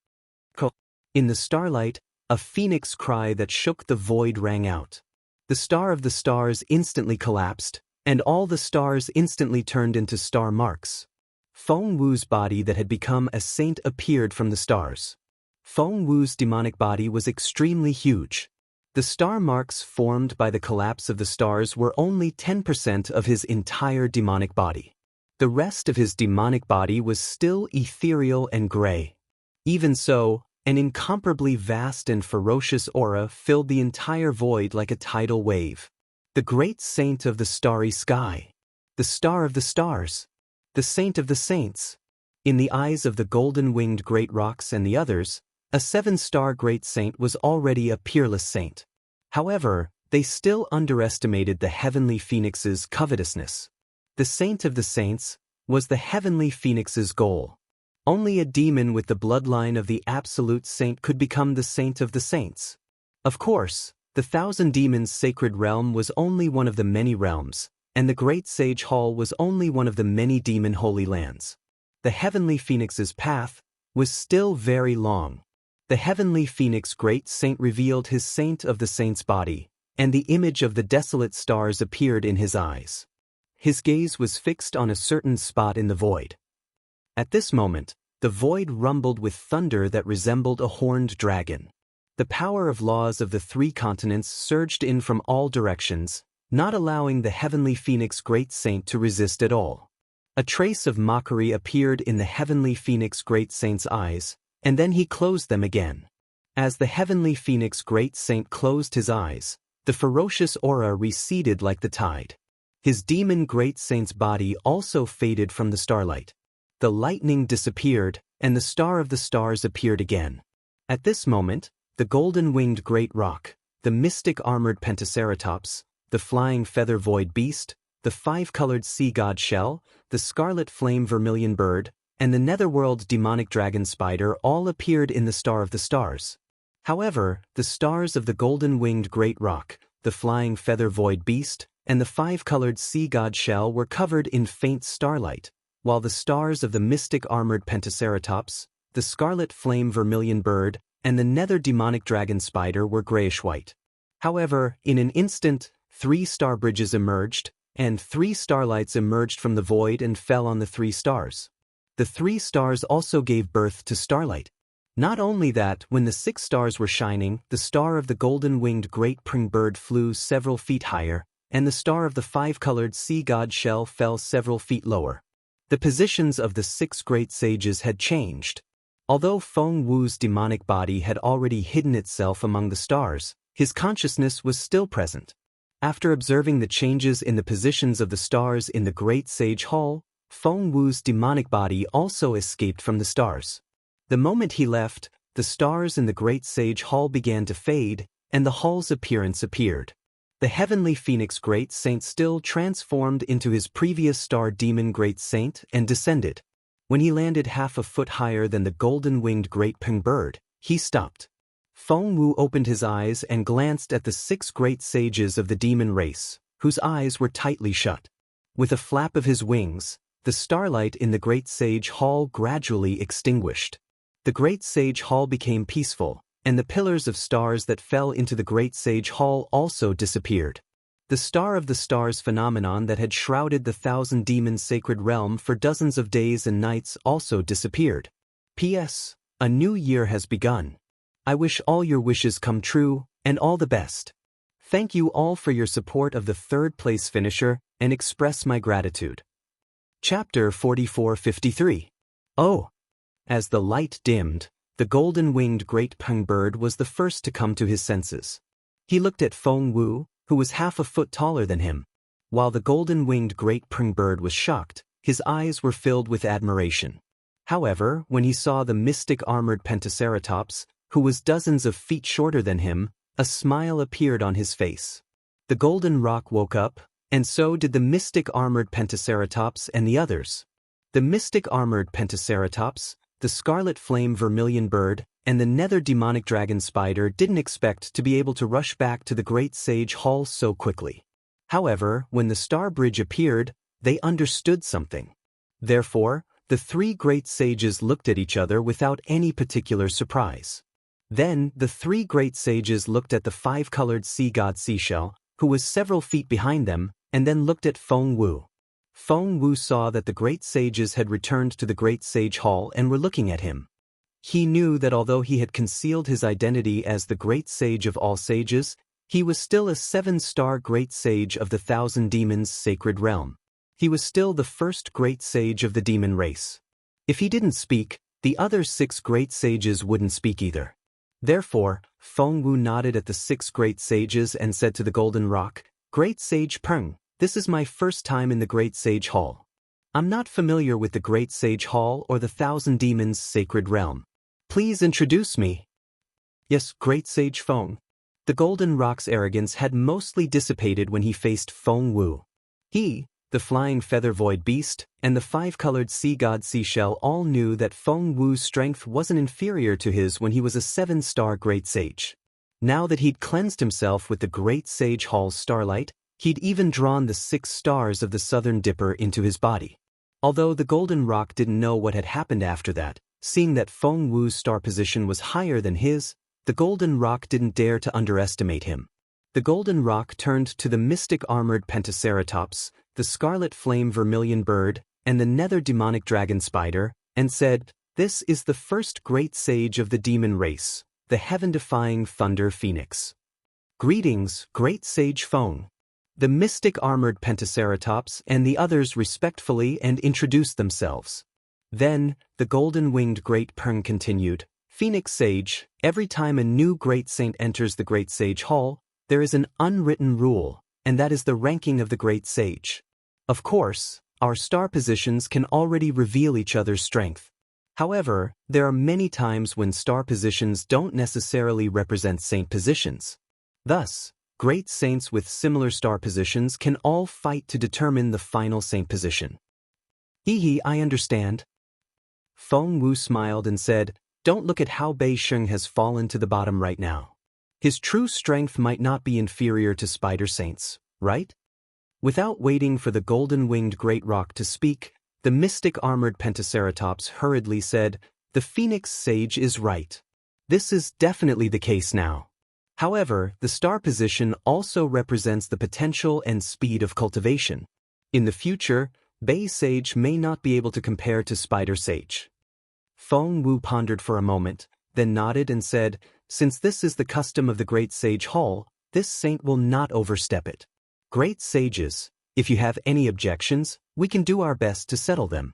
Speaker 1: In the starlight, a phoenix cry that shook the void rang out. The star of the stars instantly collapsed, and all the stars instantly turned into star marks. Feng Wu's body that had become a saint appeared from the stars. Feng Wu's demonic body was extremely huge. The star marks formed by the collapse of the stars were only 10% of his entire demonic body. The rest of his demonic body was still ethereal and gray. Even so, an incomparably vast and ferocious aura filled the entire void like a tidal wave. The great saint of the starry sky. The star of the stars. The saint of the saints. In the eyes of the golden-winged great rocks and the others, a 7-star great saint was already a peerless saint. However, they still underestimated the heavenly phoenix's covetousness. The saint of the saints was the heavenly phoenix's goal. Only a demon with the bloodline of the absolute saint could become the saint of the saints. Of course, the 1,000 demons' sacred realm was only one of the many realms, and the great sage hall was only one of the many demon holy lands. The heavenly phoenix's path was still very long. The heavenly phoenix great saint revealed his saint of the saints' body, and the image of the desolate stars appeared in his eyes. His gaze was fixed on a certain spot in the void. At this moment, the void rumbled with thunder that resembled a horned dragon. The power of laws of the 3 continents surged in from all directions, not allowing the heavenly phoenix great saint to resist at all. A trace of mockery appeared in the heavenly phoenix great saint's eyes, and then he closed them again. As the heavenly phoenix great saint closed his eyes, the ferocious aura receded like the tide. His demon great saint's body also faded from the starlight. The lightning disappeared, and the star of the stars appeared again. At this moment, the golden-winged great rock, the mystic armored pentaceratops, the flying feather void beast, the 5-colored sea god shell, the scarlet flame vermilion bird, and the netherworld demonic dragon spider all appeared in the star of the stars. However, the stars of the golden-winged great rock, the flying feather void beast, and the 5-colored sea god shell were covered in faint starlight, while the stars of the mystic armored pentaceratops, the scarlet flame vermilion bird, and the nether demonic dragon spider were grayish-white. However, in an instant, 3 star bridges emerged, and 3 starlights emerged from the void and fell on the 3 stars. The 3 stars also gave birth to starlight. Not only that, when the 6 stars were shining, the star of the golden-winged great pring bird flew several feet higher, and the star of the 5-colored sea god shell fell several feet lower. The positions of the 6 great sages had changed. Although Feng Wu's demonic body had already hidden itself among the stars, his consciousness was still present. After observing the changes in the positions of the stars in the great sage hall, Feng Wu's demonic body also escaped from the stars. The moment he left, the stars in the great sage hall began to fade, and the hall's appearance appeared. The heavenly phoenix great saint still transformed into his previous star demon great saint and descended. When he landed half a foot higher than the golden-winged great ping bird, he stopped. Feng Wu opened his eyes and glanced at the 6 great sages of the demon race, whose eyes were tightly shut. With a flap of his wings, the starlight in the great sage hall gradually extinguished. The great sage hall became peaceful, and the pillars of stars that fell into the great sage hall also disappeared. The star of the stars phenomenon that had shrouded the 1,000 demons' sacred realm for dozens of days and nights also disappeared. P.S. A new year has begun. I wish all your wishes come true, and all the best. Thank you all for your support of the 3rd place finisher, and express my gratitude. Chapter 4453. Oh! As the light dimmed, the golden-winged great peng bird was the first to come to his senses. He looked at Feng Wu, who was half a foot taller than him. While the golden-winged great peng bird was shocked, his eyes were filled with admiration. However, when he saw the mystic armored pentaceratops, who was dozens of feet shorter than him, a smile appeared on his face. The golden rock woke up, and so did the mystic armored pentaceratops and the others. The mystic armored pentaceratops, the scarlet flame vermilion bird, and the nether demonic dragon spider didn't expect to be able to rush back to the great sage hall so quickly. However, when the star bridge appeared, they understood something. Therefore, the 3 great sages looked at each other without any particular surprise. Then, the 3 great sages looked at the 5-colored sea god seashell, who was several feet behind them, and then looked at Feng Wu. Feng Wu saw that the great sages had returned to the Great Sage Hall and were looking at him. He knew that although he had concealed his identity as the Great Sage of all sages, he was still a 7-star Great Sage of the Thousand Demons' sacred realm. He was still the first Great Sage of the demon race. If he didn't speak, the other 6 Great Sages wouldn't speak either. Therefore, Feng Wu nodded at the 6 Great Sages and said to the Golden Rock, "Great Sage Peng, this is my first time in the Great Sage Hall. I'm not familiar with the Great Sage Hall or the Thousand Demons' sacred realm. Please introduce me." "Yes, Great Sage Feng." The Golden Rock's arrogance had mostly dissipated when he faced Feng Wu. He, the flying feather void beast, and the 5-colored sea god Seashell all knew that Feng Wu's strength wasn't inferior to his when he was a 7-star Great Sage. Now that he'd cleansed himself with the Great Sage Hall's starlight, he'd even drawn the 6 stars of the Southern Dipper into his body. Although the Golden Rock didn't know what had happened after that, seeing that Feng Wu's star position was higher than his, the Golden Rock didn't dare to underestimate him. The Golden Rock turned to the mystic armored Pentaceratops, the scarlet flame vermilion bird, and the nether demonic dragon spider, and said, "This is the first great sage of the demon race, the heaven-defying thunder phoenix. Greetings, great sage Feng." The mystic armored Pentaceratops and the others respectfully and introduced themselves. Then, the golden-winged Great Peng continued, "Phoenix Sage, every time a new Great Saint enters the Great Sage Hall, there is an unwritten rule, and that is the ranking of the Great Sage. Of course, our star positions can already reveal each other's strength. However, there are many times when star positions don't necessarily represent saint positions. Thus, great saints with similar star positions can all fight to determine the final saint position." "Hee, I understand." Feng Wu smiled and said, "Don't look at how Bei Sheng has fallen to the bottom right now. His true strength might not be inferior to spider saints, right?" Without waiting for the golden-winged great rock to speak, the mystic armored Pentaceratops hurriedly said, "The Phoenix Sage is right. This is definitely the case now. However, the star position also represents the potential and speed of cultivation. In the future, Bei Sage may not be able to compare to Spider Sage." Feng Wu pondered for a moment, then nodded and said, "Since this is the custom of the Great Sage Hall, this saint will not overstep it. Great sages, if you have any objections, we can do our best to settle them."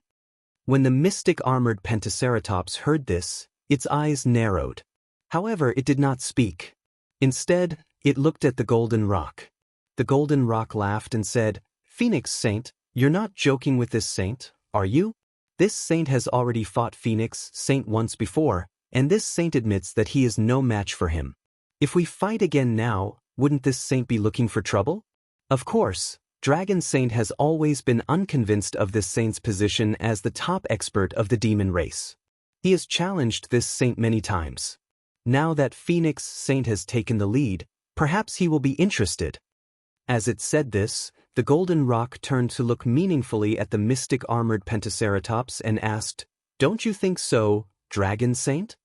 Speaker 1: When the mystic armored Pentaceratops heard this, its eyes narrowed. However, it did not speak. Instead, it looked at the Golden Rock. The Golden Rock laughed and said, "Phoenix Saint, you're not joking with this saint, are you? This saint has already fought Phoenix Saint once before, and this saint admits that he is no match for him. If we fight again now, wouldn't this saint be looking for trouble?" Of course, Dragon Saint has always been unconvinced of this saint's position as the top expert of the demon race. He has challenged this saint many times. Now that Phoenix Saint has taken the lead, perhaps he will be interested. As it said this, the Golden Rock turned to look meaningfully at the mystic armored Pentaceratops and asked, "Don't you think so, Dragon Saint?"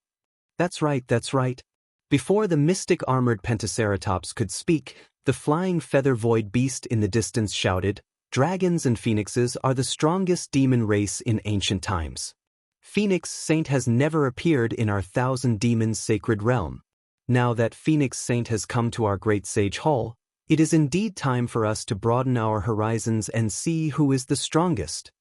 Speaker 1: That's right. Before the mystic armored Pentaceratops could speak, the flying feather void beast in the distance shouted, "Dragons and phoenixes are the strongest demon race in ancient times. Phoenix Saint has never appeared in our Thousand Demons sacred realm. Now that Phoenix Saint has come to our Great Sage Hall, it is indeed time for us to broaden our horizons and see who is the strongest."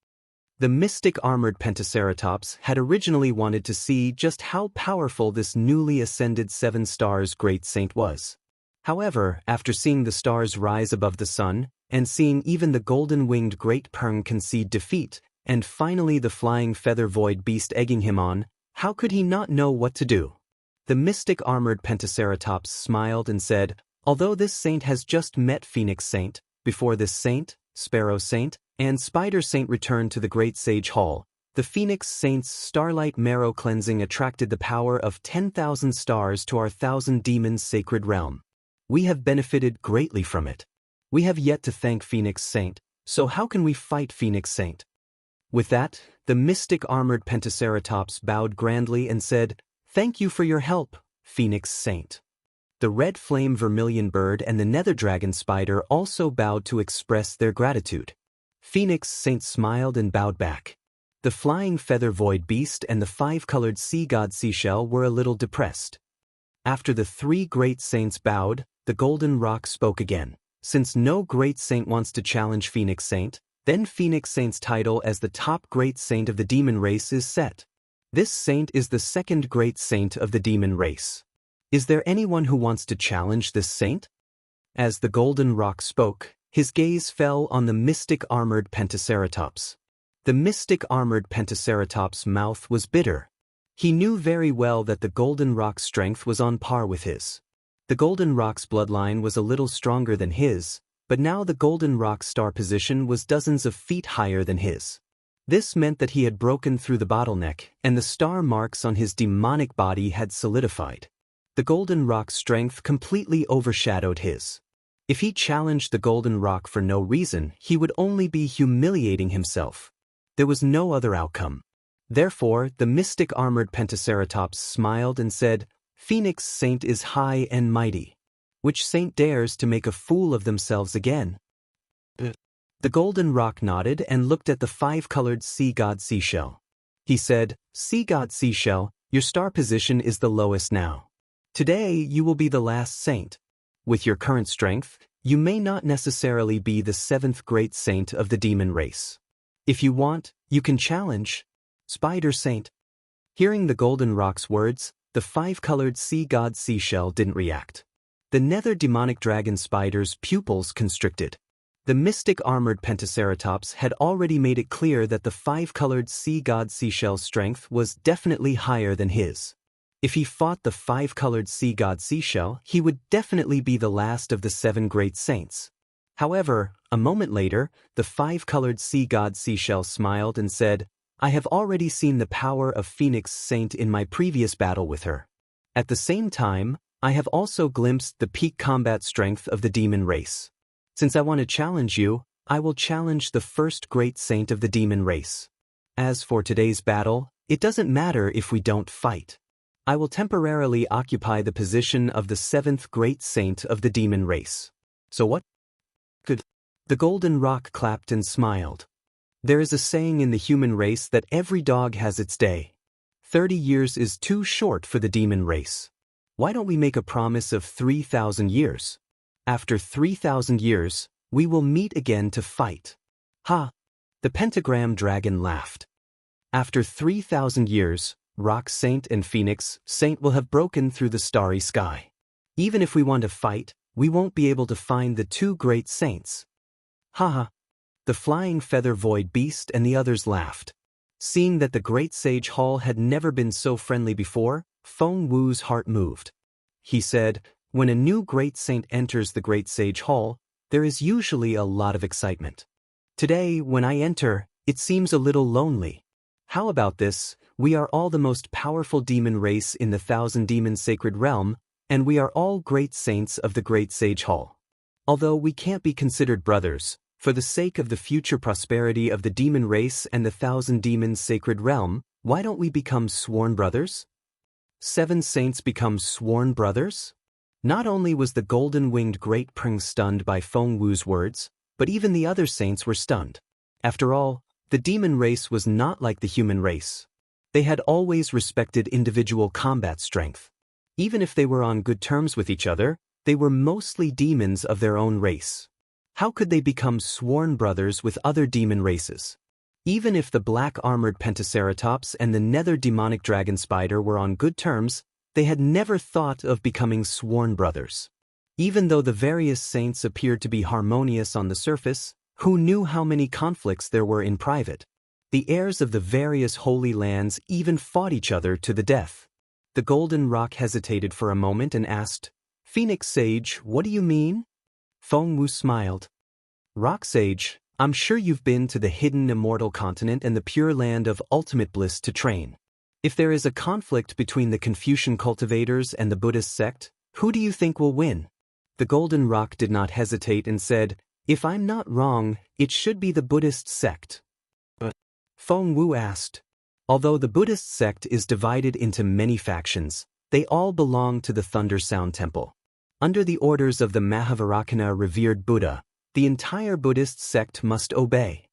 Speaker 1: The mystic armored Pentaceratops had originally wanted to see just how powerful this newly ascended 7 stars Great Saint was. However, after seeing the stars rise above the sun, and seeing even the golden-winged Great Peng concede defeat, and finally the flying feather void beast egging him on, how could he not know what to do? The mystic armored Pentaceratops smiled and said, "Although this saint has just met Phoenix Saint, before this saint, Sparrow Saint, and Spider Saint returned to the Great Sage Hall, the Phoenix Saint's starlight marrow cleansing attracted the power of 10,000 stars to our Thousand Demons sacred realm. We have benefited greatly from it. We have yet to thank Phoenix Saint, so how can we fight Phoenix Saint?" With that, the mystic armored Pentaceratops bowed grandly and said, "Thank you for your help, Phoenix Saint." The red flame vermilion bird and the nether dragon spider also bowed to express their gratitude. Phoenix Saint smiled and bowed back. The flying feather void beast and the five-colored sea god seashell were a little depressed. After the three great saints bowed, the golden rock spoke again. Since no great saint wants to challenge Phoenix Saint, then Phoenix Saint's title as the top great saint of the demon race is set. This saint is the second great saint of the demon race. Is there anyone who wants to challenge this saint? As the golden rock spoke, his gaze fell on the mystic armored pentaceratops. The mystic armored pentaceratops' mouth was bitter. He knew very well that the golden rock's strength was on par with his. The golden rock's bloodline was a little stronger than his, but now the golden rock's star position was dozens of feet higher than his. This meant that he had broken through the bottleneck, and the star marks on his demonic body had solidified. The golden rock's strength completely overshadowed his. If he challenged the golden rock for no reason, he would only be humiliating himself. There was no other outcome. Therefore, the mystic armored pentaceratops smiled and said, "Phoenix Saint is high and mighty. Which saint dares to make a fool of themselves again?" The golden rock nodded and looked at the five-colored sea god seashell. He said, "Sea god seashell, your star position is the lowest now. Today you will be the last saint. With your current strength, you may not necessarily be the seventh great saint of the demon race. If you want, you can challenge Spider Saint." Hearing the golden rock's words, the five-colored sea god seashell didn't react. The nether demonic dragon spider's pupils constricted. The mystic armored pentaceratops had already made it clear that the five-colored sea god seashell's strength was definitely higher than his. If he fought the five-colored sea god seashell, he would definitely be the last of the seven great saints. However, a moment later, the five-colored sea god seashell smiled and said, "I have already seen the power of Phoenix Saint in my previous battle with her. At the same time, I have also glimpsed the peak combat strength of the demon race. Since I want to challenge you, I will challenge the first great saint of the demon race. As for today's battle, it doesn't matter if we don't fight. I will temporarily occupy the position of the seventh great saint of the demon race. So what? Good." The golden rock clapped and smiled. There is a saying in the human race that every dog has its day. 30 years is too short for the demon race. Why don't we make a promise of 3,000 years? After 3,000 years, we will meet again to fight. Ha! The pentagram dragon laughed. After 3,000 years, Rock Saint and Phoenix Saint will have broken through the starry sky. Even if we want to fight, we won't be able to find the two great saints. Haha. The flying feather void beast and the others laughed. Seeing that the great sage hall had never been so friendly before, Feng Wu's heart moved. He said, "When a new great saint enters the great sage hall, there is usually a lot of excitement. Today, when I enter, it seems a little lonely. How about this? We are all the most powerful demon race in the Thousand Demon Sacred Realm, and we are all great saints of the Great Sage Hall. Although we can't be considered brothers, for the sake of the future prosperity of the demon race and the Thousand Demons Sacred Realm, why don't we become sworn brothers?" 7 saints become sworn brothers? Not only was the golden-winged Great Pring stunned by Feng Wu's words, but even the other saints were stunned. After all, the demon race was not like the human race. They had always respected individual combat strength. Even if they were on good terms with each other, they were mostly demons of their own race. How could they become sworn brothers with other demon races? Even if the black-armored pentaceratops and the nether demonic dragon spider were on good terms, they had never thought of becoming sworn brothers. Even though the various saints appeared to be harmonious on the surface, who knew how many conflicts there were in private? The heirs of the various holy lands even fought each other to the death. The golden rock hesitated for a moment and asked, "Phoenix Sage, what do you mean?" Feng Wu smiled. "Rock Sage, I'm sure you've been to the hidden immortal continent and the pure land of ultimate bliss to train. If there is a conflict between the Confucian cultivators and the Buddhist sect, who do you think will win?" The golden rock did not hesitate and said, "If I'm not wrong, it should be the Buddhist sect." But Feng Wu asked, "Although the Buddhist sect is divided into many factions, they all belong to the Thunder Sound Temple. Under the orders of the Mahavairakana revered Buddha, the entire Buddhist sect must obey.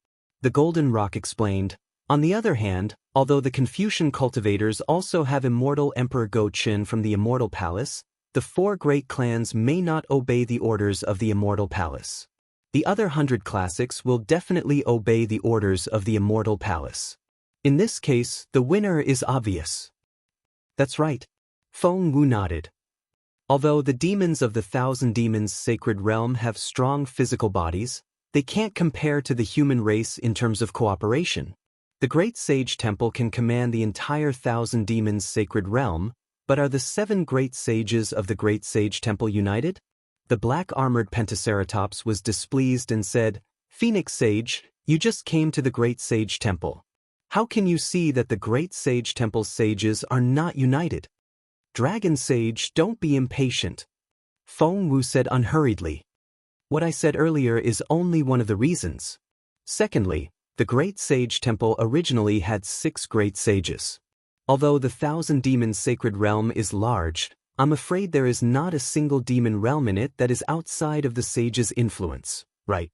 Speaker 1: The Golden Rock explained. On the other hand, although the Confucian cultivators also have immortal Emperor Go-Chin from the Immortal Palace, the 4 great clans may not obey the orders of the Immortal Palace. The other 100 classics will definitely obey the orders of the Immortal Palace. In this case, the winner is obvious. That's right. Feng Wu nodded. Although the demons of the Thousand Demons sacred realm have strong physical bodies, they can't compare to the human race in terms of cooperation. The Great Sage Temple can command the entire Thousand Demons sacred realm, but are the 7 great sages of the Great Sage Temple united? The black-armored Pentaceratops was displeased and said, Phoenix Sage, you just came to the Great Sage Temple. How can you see that the Great Sage Temple's sages are not united? Dragon Sage, don't be impatient. Feng Wu said unhurriedly. What I said earlier is only one of the reasons. Secondly, the Great Sage Temple originally had 6 great sages. Although the Thousand Demons sacred realm is large, I'm afraid there is not a single demon realm in it that is outside of the sage's influence, right?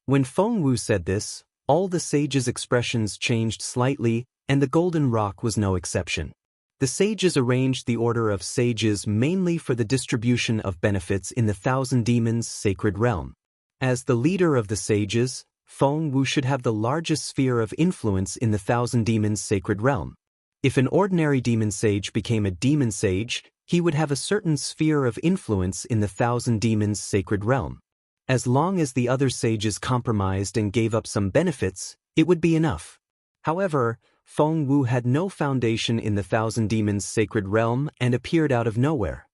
Speaker 1: When Feng Wu said this, all the sages' expressions changed slightly, and the Golden Rock was no exception. The sages arranged the order of sages mainly for the distribution of benefits in the Thousand Demons sacred realm. As the leader of the sages, Feng Wu should have the largest sphere of influence in the Thousand Demons sacred realm. If an ordinary demon sage became a demon sage, he would have a certain sphere of influence in the Thousand Demons sacred realm. As long as the other sages compromised and gave up some benefits, it would be enough. However, Feng Wu had no foundation in the Thousand Demons sacred realm and appeared out of nowhere.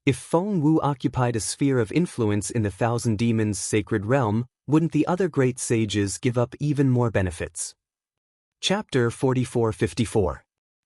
Speaker 1: If Feng Wu occupied a sphere of influence in the Thousand Demons sacred realm, wouldn't the other great sages give up even more benefits? Chapter 44-54.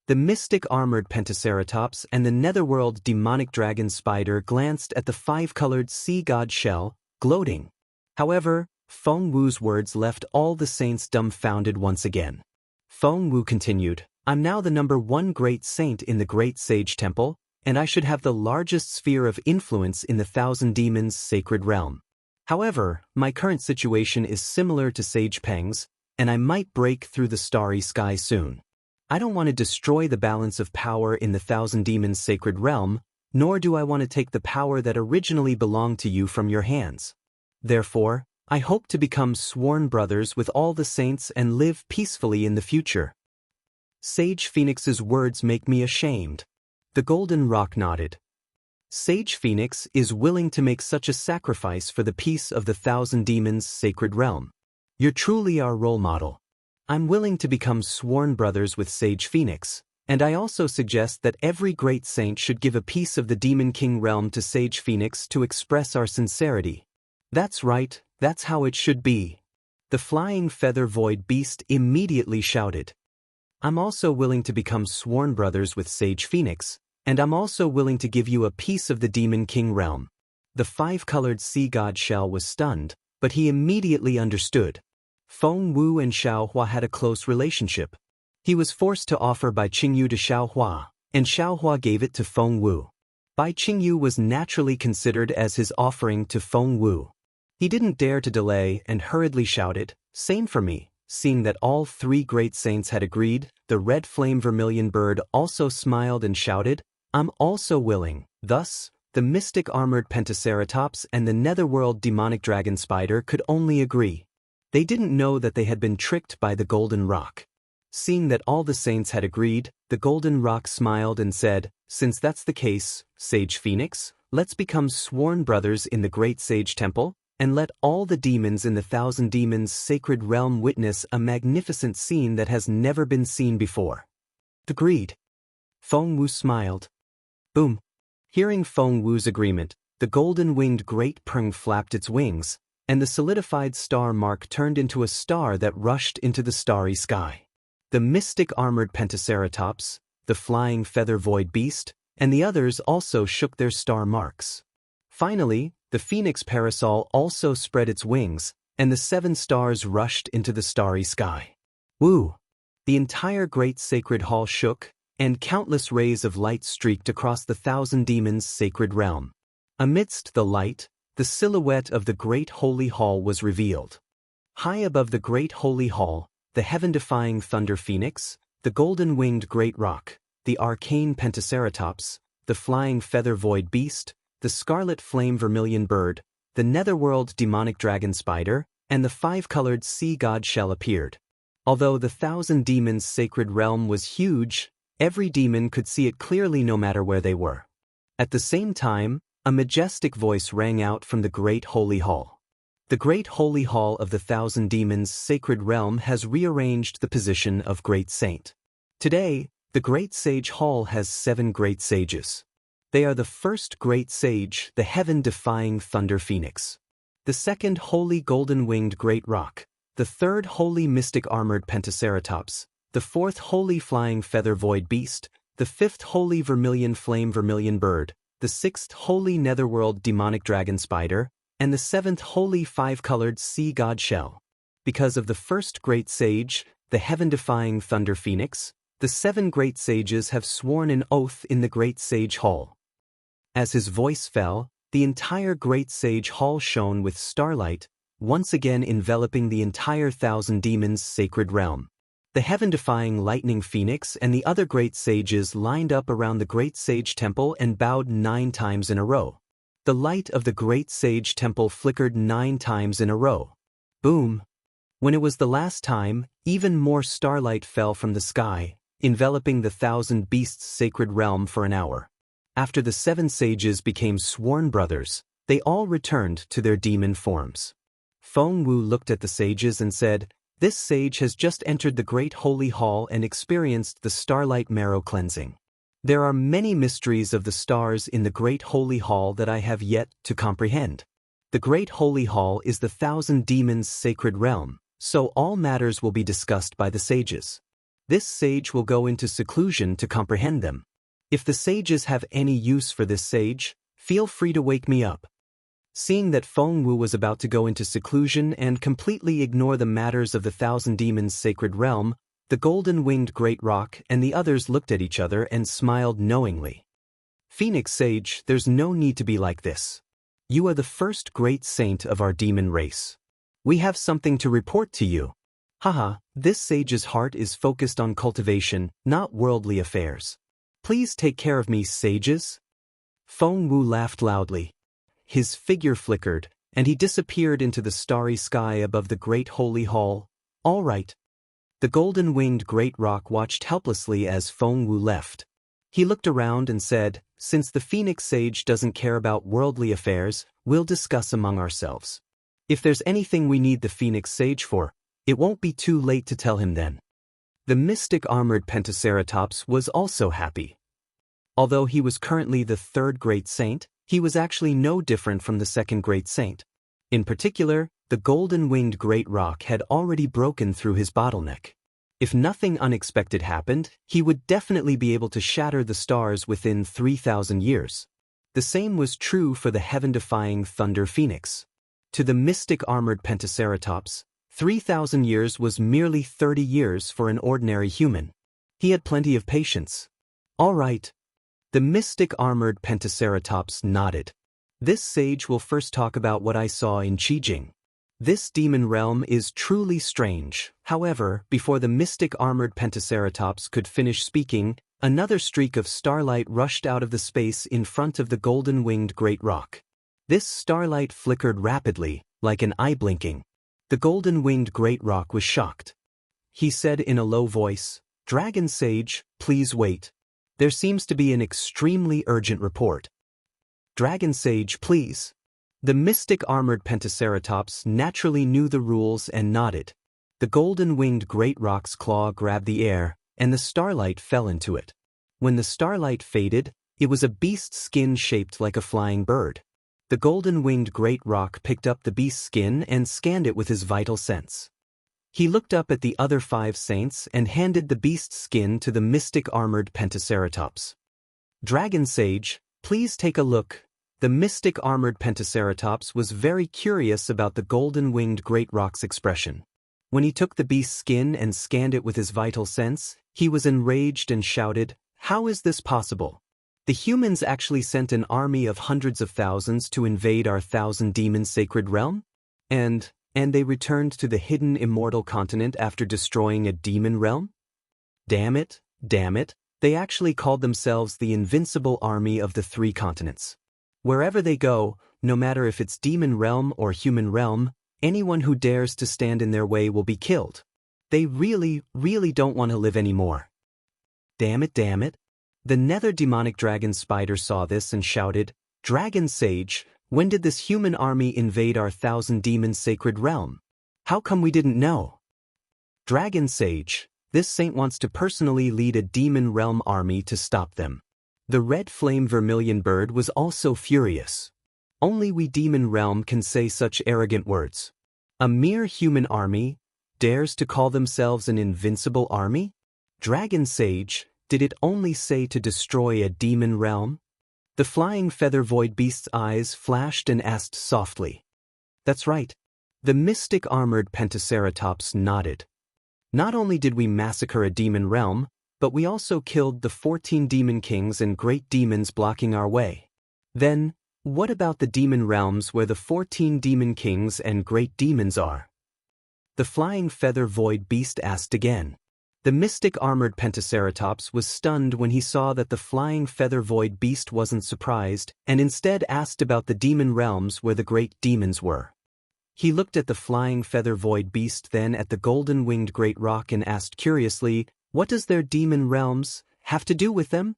Speaker 1: The mystic armored Pentaceratops and the netherworld demonic dragon spider glanced at the 5-colored sea god shell, gloating. However, Feng Wu's words left all the saints dumbfounded once again. Feng Wu continued, I'm now the number 1 great saint in the Great Sage Temple, and I should have the largest sphere of influence in the Thousand Demons sacred realm. However, my current situation is similar to Sage Peng's, and I might break through the starry sky soon. I don't want to destroy the balance of power in the Thousand Demons sacred realm, nor do I want to take the power that originally belonged to you from your hands. Therefore, I hope to become sworn brothers with all the saints and live peacefully in the future. Sage Phoenix's words make me ashamed. The Golden Rock nodded. Sage Phoenix is willing to make such a sacrifice for the peace of the Thousand Demons sacred realm. You're truly our role model. I'm willing to become sworn brothers with Sage Phoenix, and I also suggest that every great saint should give a piece of the Demon King realm to Sage Phoenix to express our sincerity. That's right, that's how it should be. The flying feather void beast immediately shouted. I'm also willing to become sworn brothers with Sage Phoenix, and I'm also willing to give you a piece of the Demon King realm. The 5-colored sea god shell was stunned, but he immediately understood. Feng Wu and Xiaohua had a close relationship. He was forced to offer Bai Qingyu to Xiaohua, and Xiaohua gave it to Feng Wu. Bai Qingyu was naturally considered as his offering to Feng Wu. He didn't dare to delay and hurriedly shouted, Same for me. Seeing that all 3 great saints had agreed, the red flame vermilion bird also smiled and shouted, I'm also willing. Thus, the mystic armored Pentaceratops and the netherworld demonic dragon spider could only agree. They didn't know that they had been tricked by the Golden Rock. Seeing that all the saints had agreed, the Golden Rock smiled and said, Since that's the case, Sage Phoenix, let's become sworn brothers in the Great Sage Temple, and let all the demons in the Thousand Demons sacred realm witness a magnificent scene that has never been seen before. Agreed. Feng Wu smiled. Boom. Hearing Feng Wu's agreement, the golden-winged great prung flapped its wings, and the solidified star mark turned into a star that rushed into the starry sky. The mystic armored Pentaceratops, the flying feather void beast, and the others also shook their star marks. Finally, the phoenix parasol also spread its wings, and the 7 stars rushed into the starry sky. Woo! The entire great sacred hall shook, and countless rays of light streaked across the Thousand Demons sacred realm. Amidst the light, the silhouette of the Great Holy Hall was revealed. High above the Great Holy Hall, the heaven-defying Thunder Phoenix, the golden-winged Great Rock, the arcane Pentaceratops, the flying feather-void beast, the scarlet flame vermilion bird, the netherworld demonic dragon spider, and the five-colored sea god shell appeared. Although the 1,000 demons' sacred realm was huge, every demon could see it clearly no matter where they were. At the same time, a majestic voice rang out from the Great Holy Hall. The Great Holy Hall of the 1,000 demons' sacred realm has rearranged the position of Great Saint. Today, the Great Sage Hall has 7 great sages. They are the first great sage, the heaven-defying Thunder Phoenix, the second holy golden-winged Great Rock, the third holy mystic armored Pentaceratops, the fourth holy flying feather void beast, the fifth holy vermilion flame vermilion bird, the sixth holy netherworld demonic dragon spider, and the seventh holy five-colored sea god shell. Because of the first great sage, the heaven-defying Thunder Phoenix, the 7 great sages have sworn an oath in the Great Sage Hall. As his voice fell, the entire Great Sage Hall shone with starlight, once again enveloping the entire 1,000 demons' sacred realm. The heaven-defying Lightning Phoenix and the other great sages lined up around the Great Sage Temple and bowed 9 times in a row. The light of the Great Sage Temple flickered 9 times in a row. Boom! When it was the last time, even more starlight fell from the sky, enveloping the 1,000 beasts' sacred realm for an hour. After the 7 sages became sworn brothers, they all returned to their demon forms. Feng Wu looked at the sages and said, "This sage has just entered the Great Holy Hall and experienced the starlight marrow cleansing. There are many mysteries of the stars in the Great Holy Hall that I have yet to comprehend. The Great Holy Hall is the 1,000 demons' sacred realm, so all matters will be discussed by the sages. This sage will go into seclusion to comprehend them. If the sages have any use for this sage, feel free to wake me up." Seeing that Feng Wu was about to go into seclusion and completely ignore the matters of the 1,000 demons' sacred realm, the golden-winged Great Rock and the others looked at each other and smiled knowingly. "Phoenix Sage, there's no need to be like this. You are the first great saint of our demon race. We have something to report to you. Haha, this sage's heart is focused on cultivation, not worldly affairs. Please take care of me, sages." Feng Wu laughed loudly. His figure flickered, and he disappeared into the starry sky above the Great Holy Hall. "All right." The golden-winged Great Rock watched helplessly as Feng Wu left. He looked around and said, "Since the Phoenix Sage doesn't care about worldly affairs, we'll discuss among ourselves. If there's anything we need the Phoenix Sage for, it won't be too late to tell him then." The mystic armored Pentaceratops was also happy. Although he was currently the 3rd great saint, he was actually no different from the 2nd great saint. In particular, the golden-winged Great Rock had already broken through his bottleneck. If nothing unexpected happened, he would definitely be able to shatter the stars within 3,000 years. The same was true for the heaven-defying Thunder Phoenix. To the mystic armored Pentaceratops, 3,000 years was merely 30 years for an ordinary human. He had plenty of patience. "All right." The mystic armored Pentaceratops nodded. "This sage will first talk about what I saw in Qijing. This demon realm is truly strange." However, before the mystic armored Pentaceratops could finish speaking, another streak of starlight rushed out of the space in front of the golden-winged Great Rock. This starlight flickered rapidly, like an eye blinking. The golden-winged Great Rock was shocked. He said in a low voice, "Dragon Sage, please wait. There seems to be an extremely urgent report." "Dragon Sage, please." The mystic armored Pentaceratops naturally knew the rules and nodded. The golden-winged Great Rock's claw grabbed the air, and the starlight fell into it. When the starlight faded, it was a beast's skin shaped like a flying bird. The golden-winged Great Rock picked up the beast's skin and scanned it with his vital sense. He looked up at the other 5 saints and handed the beast's skin to the mystic armored Pentaceratops. "Dragon Sage, please take a look." The mystic armored Pentaceratops was very curious about the golden-winged Great Rock's expression. When he took the beast's skin and scanned it with his vital sense, he was enraged and shouted, "How is this possible? The humans actually sent an army of hundreds of thousands to invade our thousand-demon sacred realm? And they returned to the hidden immortal continent after destroying a demon realm? Damn it, they actually called themselves the invincible army of the three continents. Wherever they go, no matter if it's demon realm or human realm, anyone who dares to stand in their way will be killed. They really don't want to live anymore. Damn it. The nether demonic dragon spider saw this and shouted, "Dragon Sage, when did this human army invade our thousand-demon sacred realm? How come we didn't know?" "Dragon Sage, this saint wants to personally lead a demon realm army to stop them." The red flame vermilion bird was also furious. Only we demon realm can say such arrogant words. A mere human army dares to call themselves an invincible army? Dragon Sage, did it only say to destroy a demon realm? The flying feather void beast's eyes flashed and asked softly. "That's right." The mystic armored pentaceratops nodded. "Not only did we massacre a demon realm, but we also killed the 14 demon kings and great demons blocking our way. Then, what about the demon realms where the 14 demon kings and great demons are?" The flying feather void beast asked again. The mystic armored pentaceratops was stunned when he saw that the flying feather void beast wasn't surprised and instead asked about the demon realms where the great demons were. He looked at the flying feather void beast, then at the golden-winged great rock, and asked curiously, "What does their demon realms have to do with them?"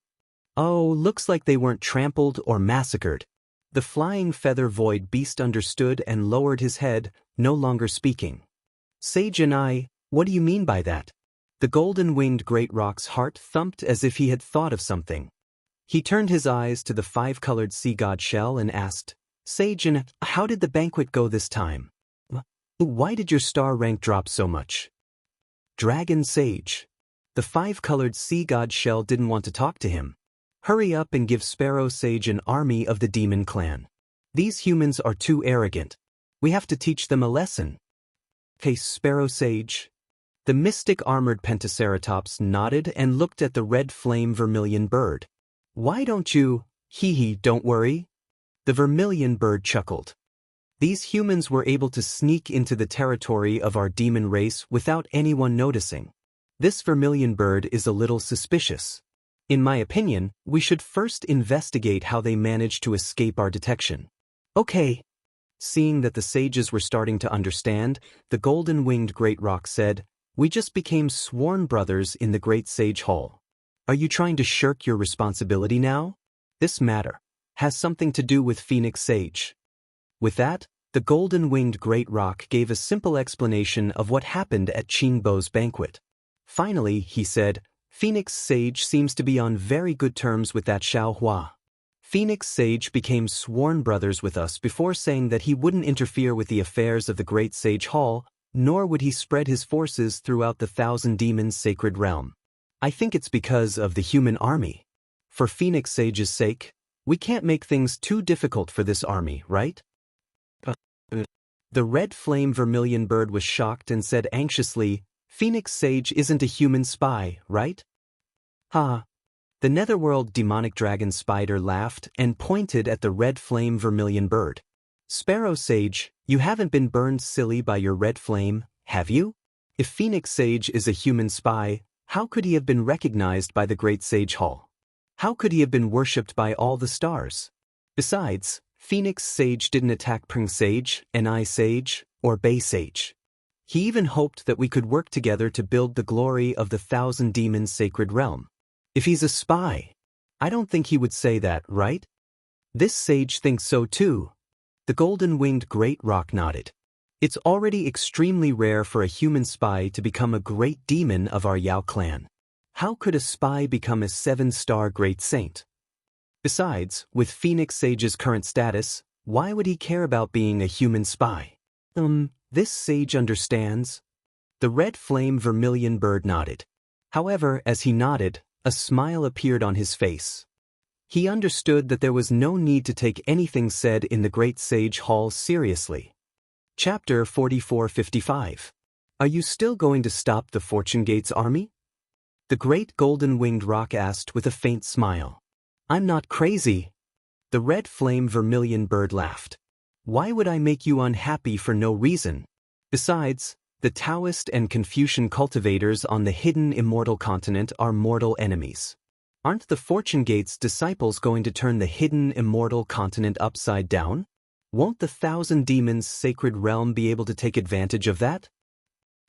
Speaker 1: "Oh, looks like they weren't trampled or massacred." The flying feather void beast understood and lowered his head, no longer speaking. "Sage and I, what do you mean by that?" The golden-winged great rock's heart thumped as if he had thought of something. He turned his eyes to the five-colored sea god shell and asked, "Sage, and how did the banquet go this time? Why did your star rank drop so much?" "Dragon Sage." The five-colored sea god shell didn't want to talk to him. "Hurry up and give Sparrow Sage an army of the demon clan. These humans are too arrogant. We have to teach them a lesson." "Hey, Sparrow Sage." The mystic armored pentaceratops nodded and looked at the red flame vermilion bird. "Why don't you, don't worry." The vermilion bird chuckled. "These humans were able to sneak into the territory of our demon race without anyone noticing. This vermilion bird is a little suspicious. In my opinion, we should first investigate how they managed to escape our detection." "Okay." Seeing that the sages were starting to understand, the golden-winged great rock said, "We just became sworn brothers in the Great Sage Hall. Are you trying to shirk your responsibility now? This matter has something to do with Phoenix Sage." With that, the golden-winged great rock gave a simple explanation of what happened at Qingbo's banquet. Finally, he said, "Phoenix Sage seems to be on very good terms with that Xiaohua. Phoenix Sage became sworn brothers with us before saying that he wouldn't interfere with the affairs of the Great Sage Hall, nor would he spread his forces throughout the Thousand Demons sacred realm. I think it's because of the human army. For Phoenix Sage's sake, we can't make things too difficult for this army, right?" The red flame vermilion bird was shocked and said anxiously, "Phoenix Sage isn't a human spy, right?" "Ha." The netherworld demonic dragon spider laughed and pointed at the red flame vermilion bird. "Sparrow Sage, you haven't been burned silly by your red flame, have you? If Phoenix Sage is a human spy, how could he have been recognized by the Great Sage Hall? How could he have been worshipped by all the stars? Besides, Phoenix Sage didn't attack Pring Sage, Ni Sage, or Bay Sage. He even hoped that we could work together to build the glory of the Thousand Demons sacred realm. If he's a spy, I don't think he would say that, right?" "This sage thinks so too." The golden-winged great rock nodded. "It's already extremely rare for a human spy to become a great demon of our Yao clan. How could a spy become a 7-star great saint? Besides, with Phoenix Sage's current status, why would he care about being a human spy?" This sage understands." The red flame vermilion bird nodded. However, as he nodded, a smile appeared on his face. He understood that there was no need to take anything said in the Great Sage Hall seriously. Chapter 4455. Are you still going to stop the Fortune Gates army? The great golden-winged rock asked with a faint smile. I'm not crazy. The red flame vermilion bird laughed. Why would I make you unhappy for no reason? Besides, the Taoist and Confucian cultivators on the hidden immortal continent are mortal enemies. Aren't the Fortune Gate's disciples going to turn the hidden immortal continent upside down? Won't the Thousand Demons' sacred realm be able to take advantage of that?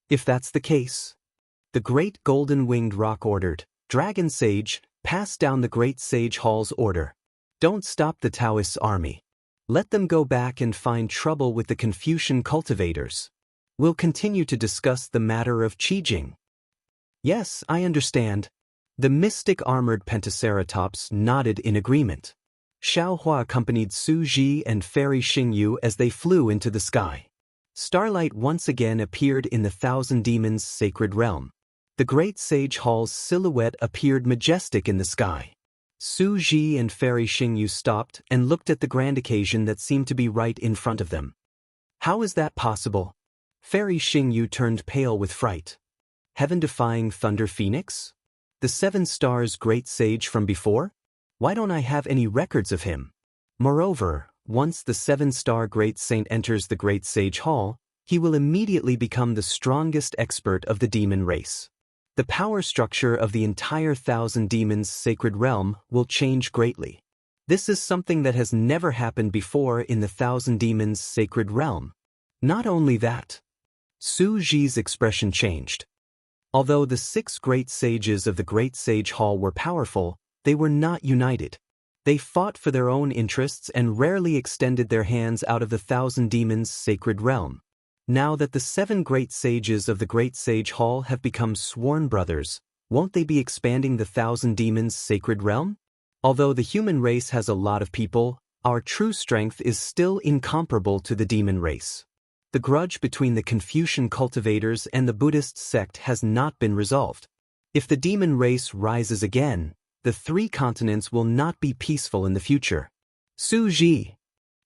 Speaker 1: If that's the case, the great golden-winged rock ordered, Dragon Sage, pass down the great Sage Hall's order. Don't stop the Taoists' army. Let them go back and find trouble with the Confucian cultivators. We'll continue to discuss the matter of Qijing. Yes, I understand. The mystic armored pentaceratops nodded in agreement. Xiaohua accompanied Su Ji and Fairy Xingyu as they flew into the sky. Starlight once again appeared in the Thousand Demons' sacred realm. The great Sage Hall's silhouette appeared majestic in the sky. Su Ji and Fairy Xingyu stopped and looked at the grand occasion that seemed to be right in front of them. How is that possible? Fairy Xingyu turned pale with fright. Heaven-defying Thunder Phoenix? The Seven Stars' great sage from before? Why don't I have any records of him? Moreover, once the Seven-Star Great Saint enters the Great Sage Hall, he will immediately become the strongest expert of the demon race. The power structure of the entire Thousand Demons' sacred realm will change greatly. This is something that has never happened before in the Thousand Demons' sacred realm. Not only that, Su Ji's expression changed. Although the 6 great sages of the Great Sage Hall were powerful, they were not united. They fought for their own interests and rarely extended their hands out of the Thousand Demons' sacred realm. Now that the 7 great sages of the Great Sage Hall have become sworn brothers, won't they be expanding the Thousand Demons' sacred realm? Although the human race has a lot of people, our true strength is still incomparable to the demon race. The grudge between the Confucian cultivators and the Buddhist sect has not been resolved. If the demon race rises again, the 3 continents will not be peaceful in the future. Su Ji.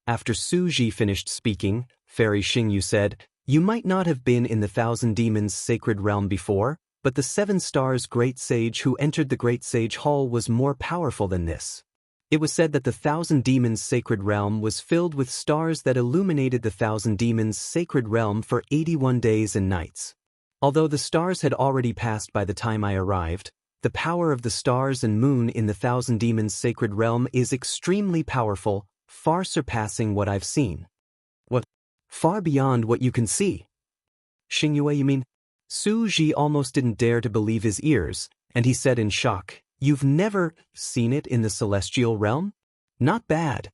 Speaker 1: After Su Ji finished speaking, Fairy Xingyu said, "You might not have been in the Thousand Demons' sacred realm before, but the 7 Stars' great sage who entered the Great Sage Hall was more powerful than this." It was said that the Thousand Demons' sacred realm was filled with stars that illuminated the Thousand Demons' sacred realm for 81 days and nights. Although the stars had already passed by the time I arrived, the power of the stars and moon in the Thousand Demons' sacred realm is extremely powerful, far surpassing what I've seen. What? Far beyond what you can see? Xingyue, you mean? Su Ji almost didn't dare to believe his ears, and he said in shock, "You've never seen it in the celestial realm? Not bad."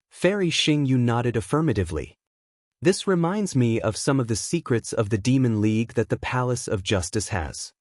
Speaker 1: Fairy Xingyu nodded affirmatively. This reminds me of some of the secrets of the Demon League that the Palace of Justice has.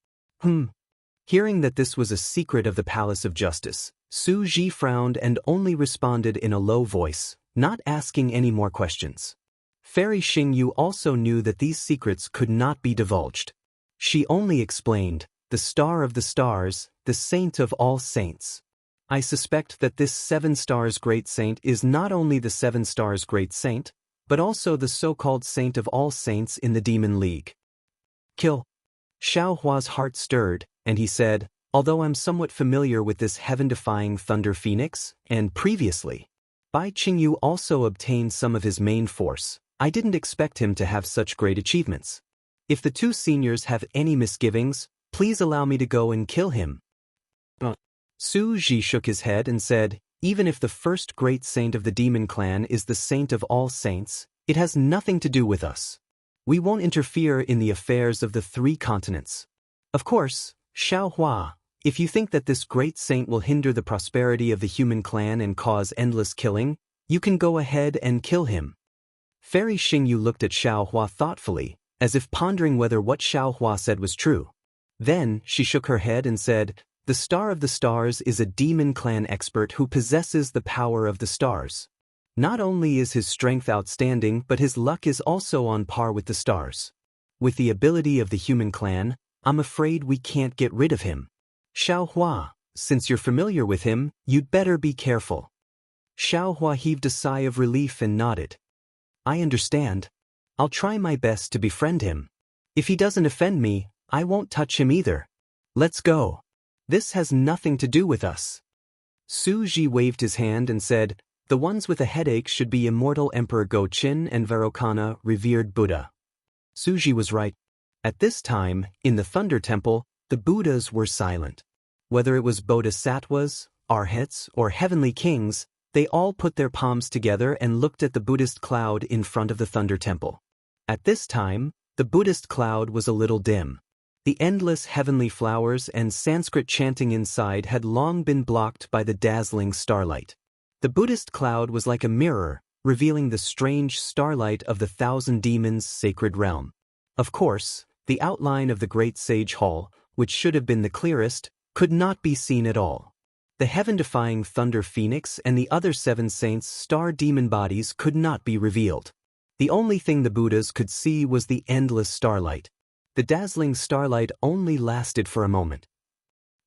Speaker 1: Hearing that this was a secret of the Palace of Justice, Su Ji frowned and only responded in a low voice, not asking any more questions. Fairy Xingyu also knew that these secrets could not be divulged. She only explained, "The Star of the Stars, the Saint of all Saints. I suspect that this 7 Stars Great Saint is not only the 7 Stars Great Saint, but also the so-called Saint of all Saints in the Demon League." Kill. Xiaohua's heart stirred, and he said, "Although I'm somewhat familiar with this heaven-defying Thunder Phoenix, and previously, Bai Qingyu also obtained some of his main force, I didn't expect him to have such great achievements. If the 2 seniors have any misgivings, please allow me to go and kill him." Su Ji shook his head and said, "Even if the first great saint of the demon clan is the saint of all saints, it has nothing to do with us. We won't interfere in the affairs of the 3 continents. Of course, Xiaohua, if you think that this great saint will hinder the prosperity of the human clan and cause endless killing, you can go ahead and kill him." Fairy Xingyu looked at Xiaohua thoughtfully, as if pondering whether what Xiaohua said was true. Then she shook her head and said, "The Star of the Stars is a demon clan expert who possesses the power of the stars. Not only is his strength outstanding, but his luck is also on par with the stars. With the ability of the human clan, I'm afraid we can't get rid of him. Xiaohua, since you're familiar with him, you'd better be careful." Xiaohua heaved a sigh of relief and nodded. "I understand. I'll try my best to befriend him. If he doesn't offend me, I won't touch him either. Let's go. This has nothing to do with us." Su Ji waved his hand and said, "The ones with a headache should be Immortal Emperor Go-Chin and Vairocana, revered Buddha." Su Ji was right. At this time, in the Thunder Temple, the Buddhas were silent. Whether it was bodhisattvas, arhats, or heavenly kings, they all put their palms together and looked at the Buddhist cloud in front of the Thunder Temple. At this time, the Buddhist cloud was a little dim. The endless heavenly flowers and Sanskrit chanting inside had long been blocked by the dazzling starlight. The Buddhist cloud was like a mirror, revealing the strange starlight of the Thousand Demons' sacred realm. Of course, the outline of the Great Sage Hall, which should have been the clearest, could not be seen at all. The heaven-defying Thunder Phoenix and the other 7 saints' star demon bodies could not be revealed. The only thing the Buddhas could see was the endless starlight. The dazzling starlight only lasted for a moment.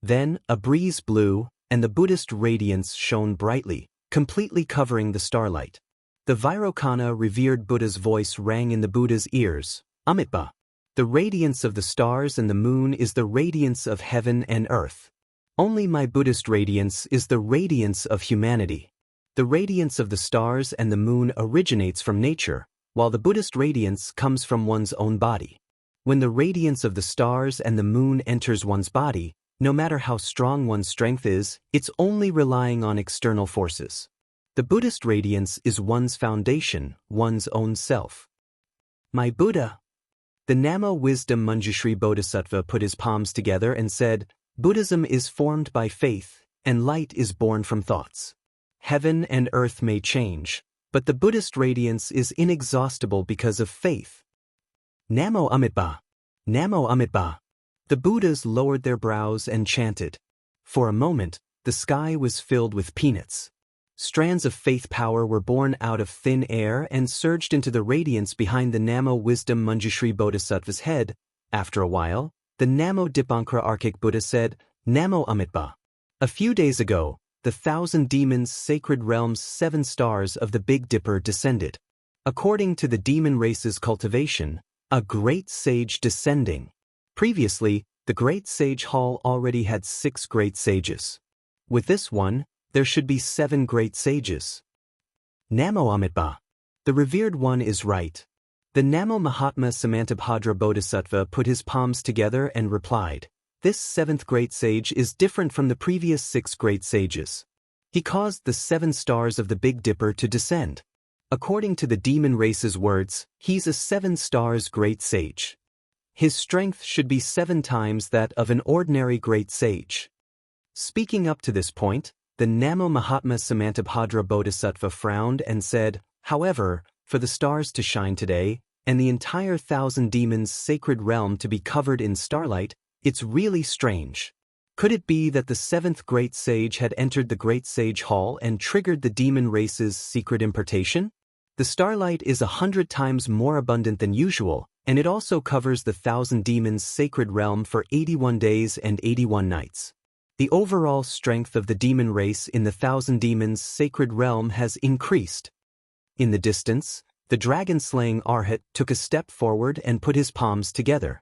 Speaker 1: Then, a breeze blew, and the Buddhist radiance shone brightly, completely covering the starlight. The Vairocana revered Buddha's voice rang in the Buddha's ears, "Amitabha. The radiance of the stars and the moon is the radiance of heaven and earth. Only my Buddhist radiance is the radiance of humanity. The radiance of the stars and the moon originates from nature, while the Buddhist radiance comes from one's own body. When the radiance of the stars and the moon enters one's body, no matter how strong one's strength is, it's only relying on external forces. The Buddhist radiance is one's foundation, one's own self. My Buddha." The Namo Wisdom Manjushri Bodhisattva put his palms together and said, "Buddhism is formed by faith, and light is born from thoughts. Heaven and earth may change, but the Buddhist radiance is inexhaustible because of faith. Namo Amitabha. Namo Amitabha." The Buddhas lowered their brows and chanted. For a moment, the sky was filled with peanuts. Strands of faith power were born out of thin air and surged into the radiance behind the Namo Wisdom Manjushri Bodhisattva's head. After a while, the Namo Dipankara Archaic Buddha said, "Namo Amitabha." A few days ago, the Thousand Demons' sacred realm's 7 stars of the Big Dipper descended. According to the demon race's cultivation, a great sage descending. Previously, the Great Sage Hall already had 6 great sages. With this one, there should be 7 great sages. Namo Amitabha. The revered one is right. The Namo Mahatma Samantabhadra Bodhisattva put his palms together and replied, "This 7th great sage is different from the previous 6 great sages. He caused the 7 stars of the Big Dipper to descend. According to the demon race's words, he's a 7 stars great sage. His strength should be 7 times that of an ordinary great sage." Speaking up to this point, the Namo Mahatma Samantabhadra Bodhisattva frowned and said, "However, for the stars to shine today, and the entire Thousand Demons' sacred realm to be covered in starlight, it's really strange. Could it be that the 7th great sage had entered the Great Sage Hall and triggered the demon race's secret impartation? The starlight is 100 times more abundant than usual, and it also covers the Thousand Demons' sacred realm for 81 days and 81 nights. The overall strength of the demon race in the Thousand Demons' sacred realm has increased." In the distance, the dragon-slaying Arhat took a step forward and put his palms together.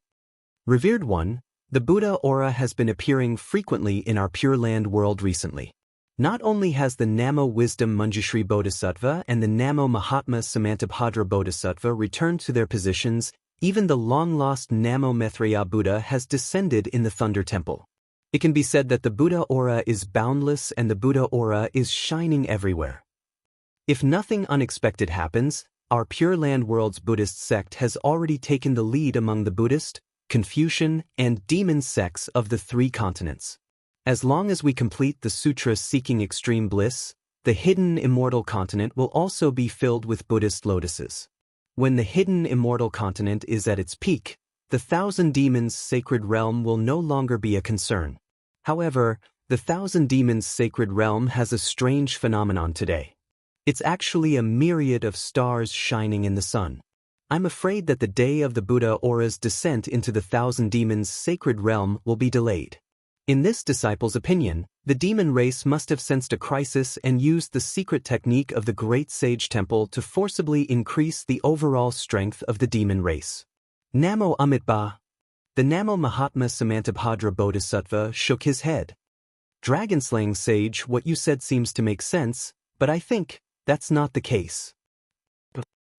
Speaker 1: "Revered one, the Buddha aura has been appearing frequently in our Pure Land world recently. Not only has the Namo Wisdom Manjushri Bodhisattva and the Namo Mahatma Samantabhadra Bodhisattva returned to their positions, even the long-lost Namo Maitreya Buddha has descended in the Thunder Temple. It can be said that the Buddha aura is boundless and the Buddha aura is shining everywhere. If nothing unexpected happens, our Pure Land world's Buddhist sect has already taken the lead among the Buddhist, Confucian, and demon sects of the 3 continents. As long as we complete the sutra seeking extreme bliss, the hidden immortal continent will also be filled with Buddhist lotuses. When the hidden immortal continent is at its peak, the Thousand Demons' sacred realm will no longer be a concern. However, the Thousand Demons' sacred realm has a strange phenomenon today. It's actually a myriad of stars shining in the sun. I'm afraid that the day of the Buddha aura's descent into the Thousand Demons' sacred realm will be delayed. In this disciple's opinion, the demon race must have sensed a crisis and used the secret technique of the Great Sage Temple to forcibly increase the overall strength of the demon race. Namo Amitabha. The Namo Mahatma Samantabhadra Bodhisattva shook his head. Dragon-slaying sage, what you said seems to make sense, but I think that's not the case.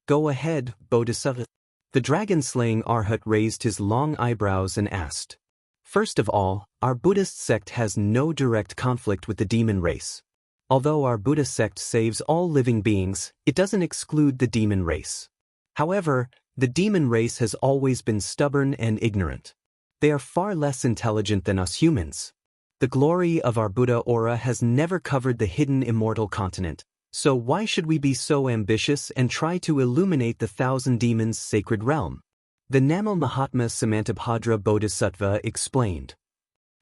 Speaker 1: Go ahead, Bodhisattva. The dragon-slaying Arhat raised his long eyebrows and asked. First of all, our Buddhist sect has no direct conflict with the demon race. Although our Buddhist sect saves all living beings, it doesn't exclude the demon race. However, the demon race has always been stubborn and ignorant. They are far less intelligent than us humans. The glory of our Buddha aura has never covered the hidden immortal continent, so why should we be so ambitious and try to illuminate the thousand demons' sacred realm? The Namo Mahatma Samantabhadra Bodhisattva explained.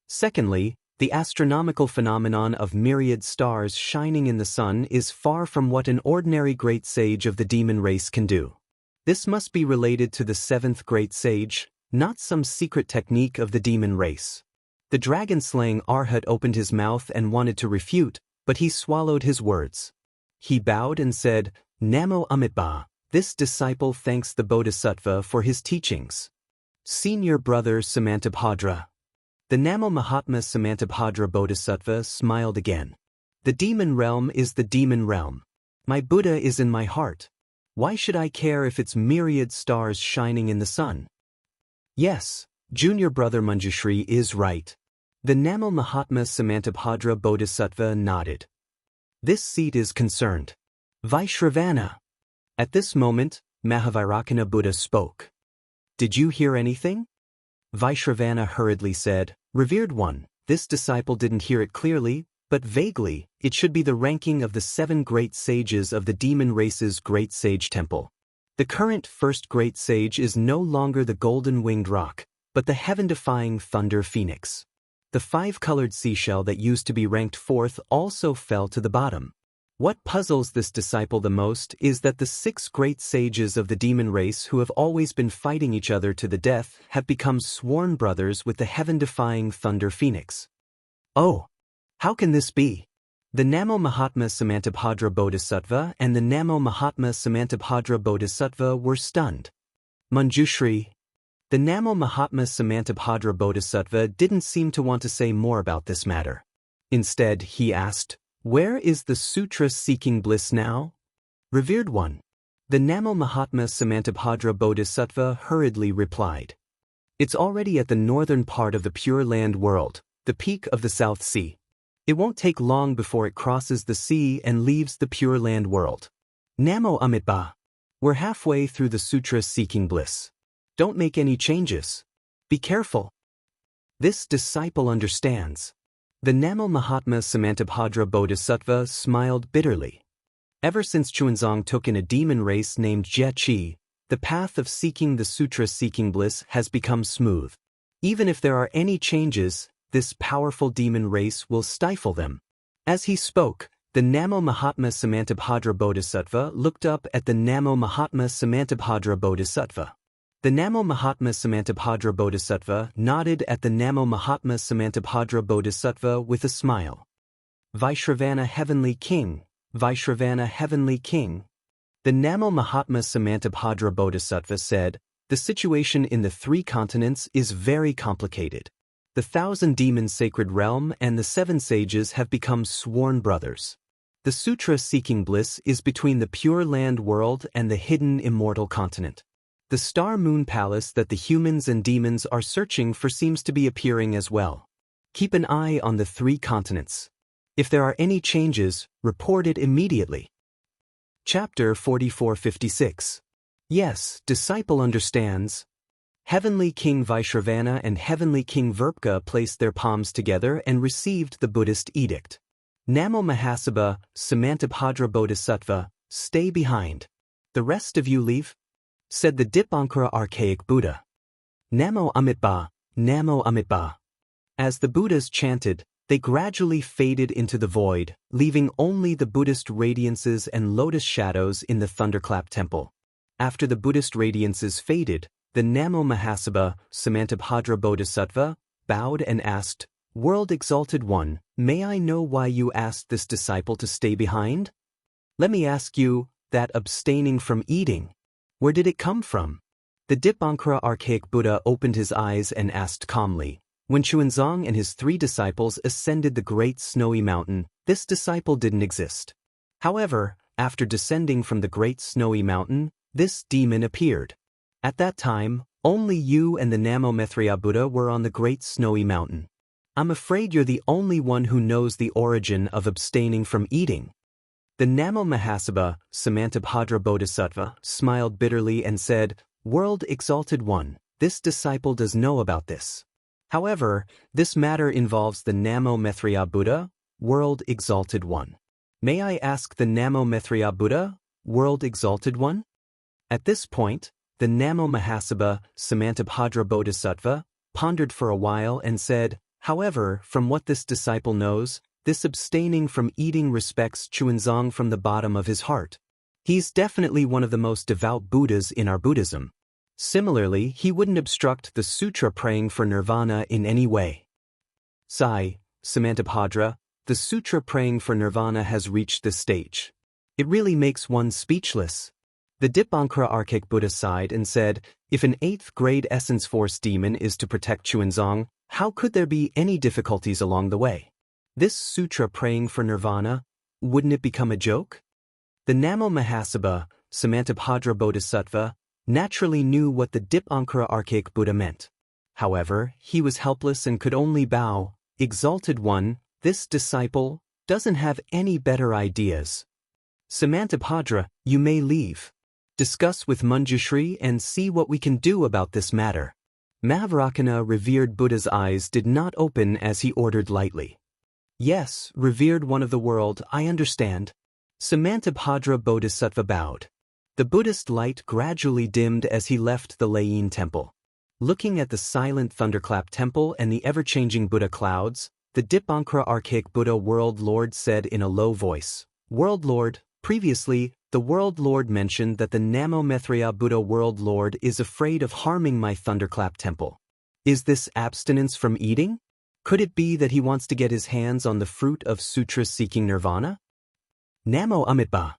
Speaker 1: Secondly, the astronomical phenomenon of myriad stars shining in the sun is far from what an ordinary great sage of the demon race can do. This must be related to the seventh great sage, not some secret technique of the demon race. The dragon-slaying Arhat opened his mouth and wanted to refute, but he swallowed his words. He bowed and said, Namo Amitabha, this disciple thanks the Bodhisattva for his teachings. Senior brother Samantabhadra. The Namo Mahatma Samantabhadra Bodhisattva smiled again. The demon realm is the demon realm. My Buddha is in my heart. Why should I care if it's myriad stars shining in the sun? Yes, junior brother Manjushri is right. The Namo Mahatma Samantabhadra Bodhisattva nodded. This seat is concerned. Vaishravana. At this moment, Mahavairakana Buddha spoke. Did you hear anything? Vaishravana hurriedly said, Revered one, this disciple didn't hear it clearly, but vaguely, it should be the ranking of the 7 great sages of the demon race's great sage temple. The current first great sage is no longer the golden-winged roc, but the heaven-defying thunder phoenix. The 5-colored seashell that used to be ranked 4th also fell to the bottom. What puzzles this disciple the most is that the 6 great sages of the demon race who have always been fighting each other to the death have become sworn brothers with the heaven-defying thunder phoenix. Oh! How can this be? The Namo Mahatma Samantabhadra Bodhisattva and the Namo Mahatma Samantabhadra Bodhisattva were stunned. Manjushri. The Namo Mahatma Samantabhadra Bodhisattva didn't seem to want to say more about this matter. Instead, he asked, Where is the sutra seeking bliss now? Revered one. The Namo Mahatma Samantabhadra Bodhisattva hurriedly replied. It's already at the northern part of the Pure Land world, the peak of the South Sea. It won't take long before it crosses the sea and leaves the Pure Land world. Namo Amitabha. We're halfway through the sutra seeking bliss. Don't make any changes. Be careful. This disciple understands. The Namo Mahatma Samantabhadra Bodhisattva smiled bitterly. Ever since Chuanzong took in a demon race named Jie Qi, the path of seeking the sutra seeking bliss has become smooth. Even if there are any changes, this powerful demon race will stifle them. As he spoke, the Namo Mahatma Samantabhadra Bodhisattva looked up at the Namo Mahatma Samantabhadra Bodhisattva. The Namo Mahatma Samantabhadra Bodhisattva nodded at the Namo Mahatma Samantabhadra Bodhisattva with a smile. Vaishravana Heavenly King, Vaishravana Heavenly King. The Namo Mahatma Samantabhadra Bodhisattva said, The situation in the 3 continents is very complicated. The 1,000 demons sacred realm and the 7 sages have become sworn brothers. The sutra seeking bliss is between the Pure Land world and the hidden immortal continent. The star moon palace that the humans and demons are searching for seems to be appearing as well. Keep an eye on the 3 continents. If there are any changes, report it immediately. Chapter 4456. Yes, disciple understands. Heavenly King Vaishravana and Heavenly King Verpka placed their palms together and received the Buddhist edict. Namo Mahasabha, Samantabhadra Bodhisattva, stay behind. The rest of you leave, said the Dipankara archaic Buddha. Namo Amitabha, Namo Amitabha. As the Buddhas chanted, they gradually faded into the void, leaving only the Buddhist radiances and lotus shadows in the Thunderclap Temple. After the Buddhist radiances faded, the Namo Mahasabha, Samantabhadra Bodhisattva, bowed and asked, World Exalted One, may I know why you asked this disciple to stay behind? Let me ask you, that abstaining from eating, where did it come from? The Dipankara archaic Buddha opened his eyes and asked calmly, When Chuanzang and his 3 disciples ascended the great snowy mountain, this disciple didn't exist. However, after descending from the great snowy mountain, this demon appeared. At that time, only you and the Namo-Maitreya Buddha were on the great snowy mountain. I'm afraid you're the only one who knows the origin of abstaining from eating. The Namo-Mahasabha, Samantabhadra Bodhisattva, smiled bitterly and said, World Exalted One, this disciple does know about this. However, this matter involves the Namo-Maitreya Buddha, World Exalted One. May I ask the Namo-Maitreya Buddha, World Exalted One? At this point, the Namo-Mahasabha, Samantabhadra Bodhisattva, pondered for a while and said, However, from what this disciple knows, this abstaining from eating respects Chuanzang from the bottom of his heart. He's definitely one of the most devout Buddhas in our Buddhism. Similarly, he wouldn't obstruct the sutra praying for nirvana in any way. Sai, Samantabhadra, the sutra praying for nirvana has reached this stage. It really makes one speechless. The Dipankara Archaic Buddha sighed and said, If an 8th grade essence force demon is to protect Chuanzang, how could there be any difficulties along the way? This sutra praying for nirvana, wouldn't it become a joke? The Namo-Mahasabha, Samantabhadra Bodhisattva, naturally knew what the Dipankara Archaic Buddha meant. However, he was helpless and could only bow. Exalted One, this disciple doesn't have any better ideas. Samantabhadra, you may leave. Discuss with Manjushri and see what we can do about this matter. Mahavarakana revered Buddha's eyes did not open as he ordered lightly. Yes, revered one of the world, I understand. Samantabhadra Bodhisattva bowed. The Buddhist light gradually dimmed as he left the Layin temple. Looking at the silent thunderclap temple and the ever-changing Buddha clouds, the Dipankara Archaic Buddha World Lord said in a low voice, World Lord, previously, the World Lord mentioned that the Namo-Maitreya Buddha World Lord is afraid of harming my thunderclap temple. Is this abstinence from eating? Could it be that he wants to get his hands on the fruit of sutra-seeking nirvana? Namo Amitabha.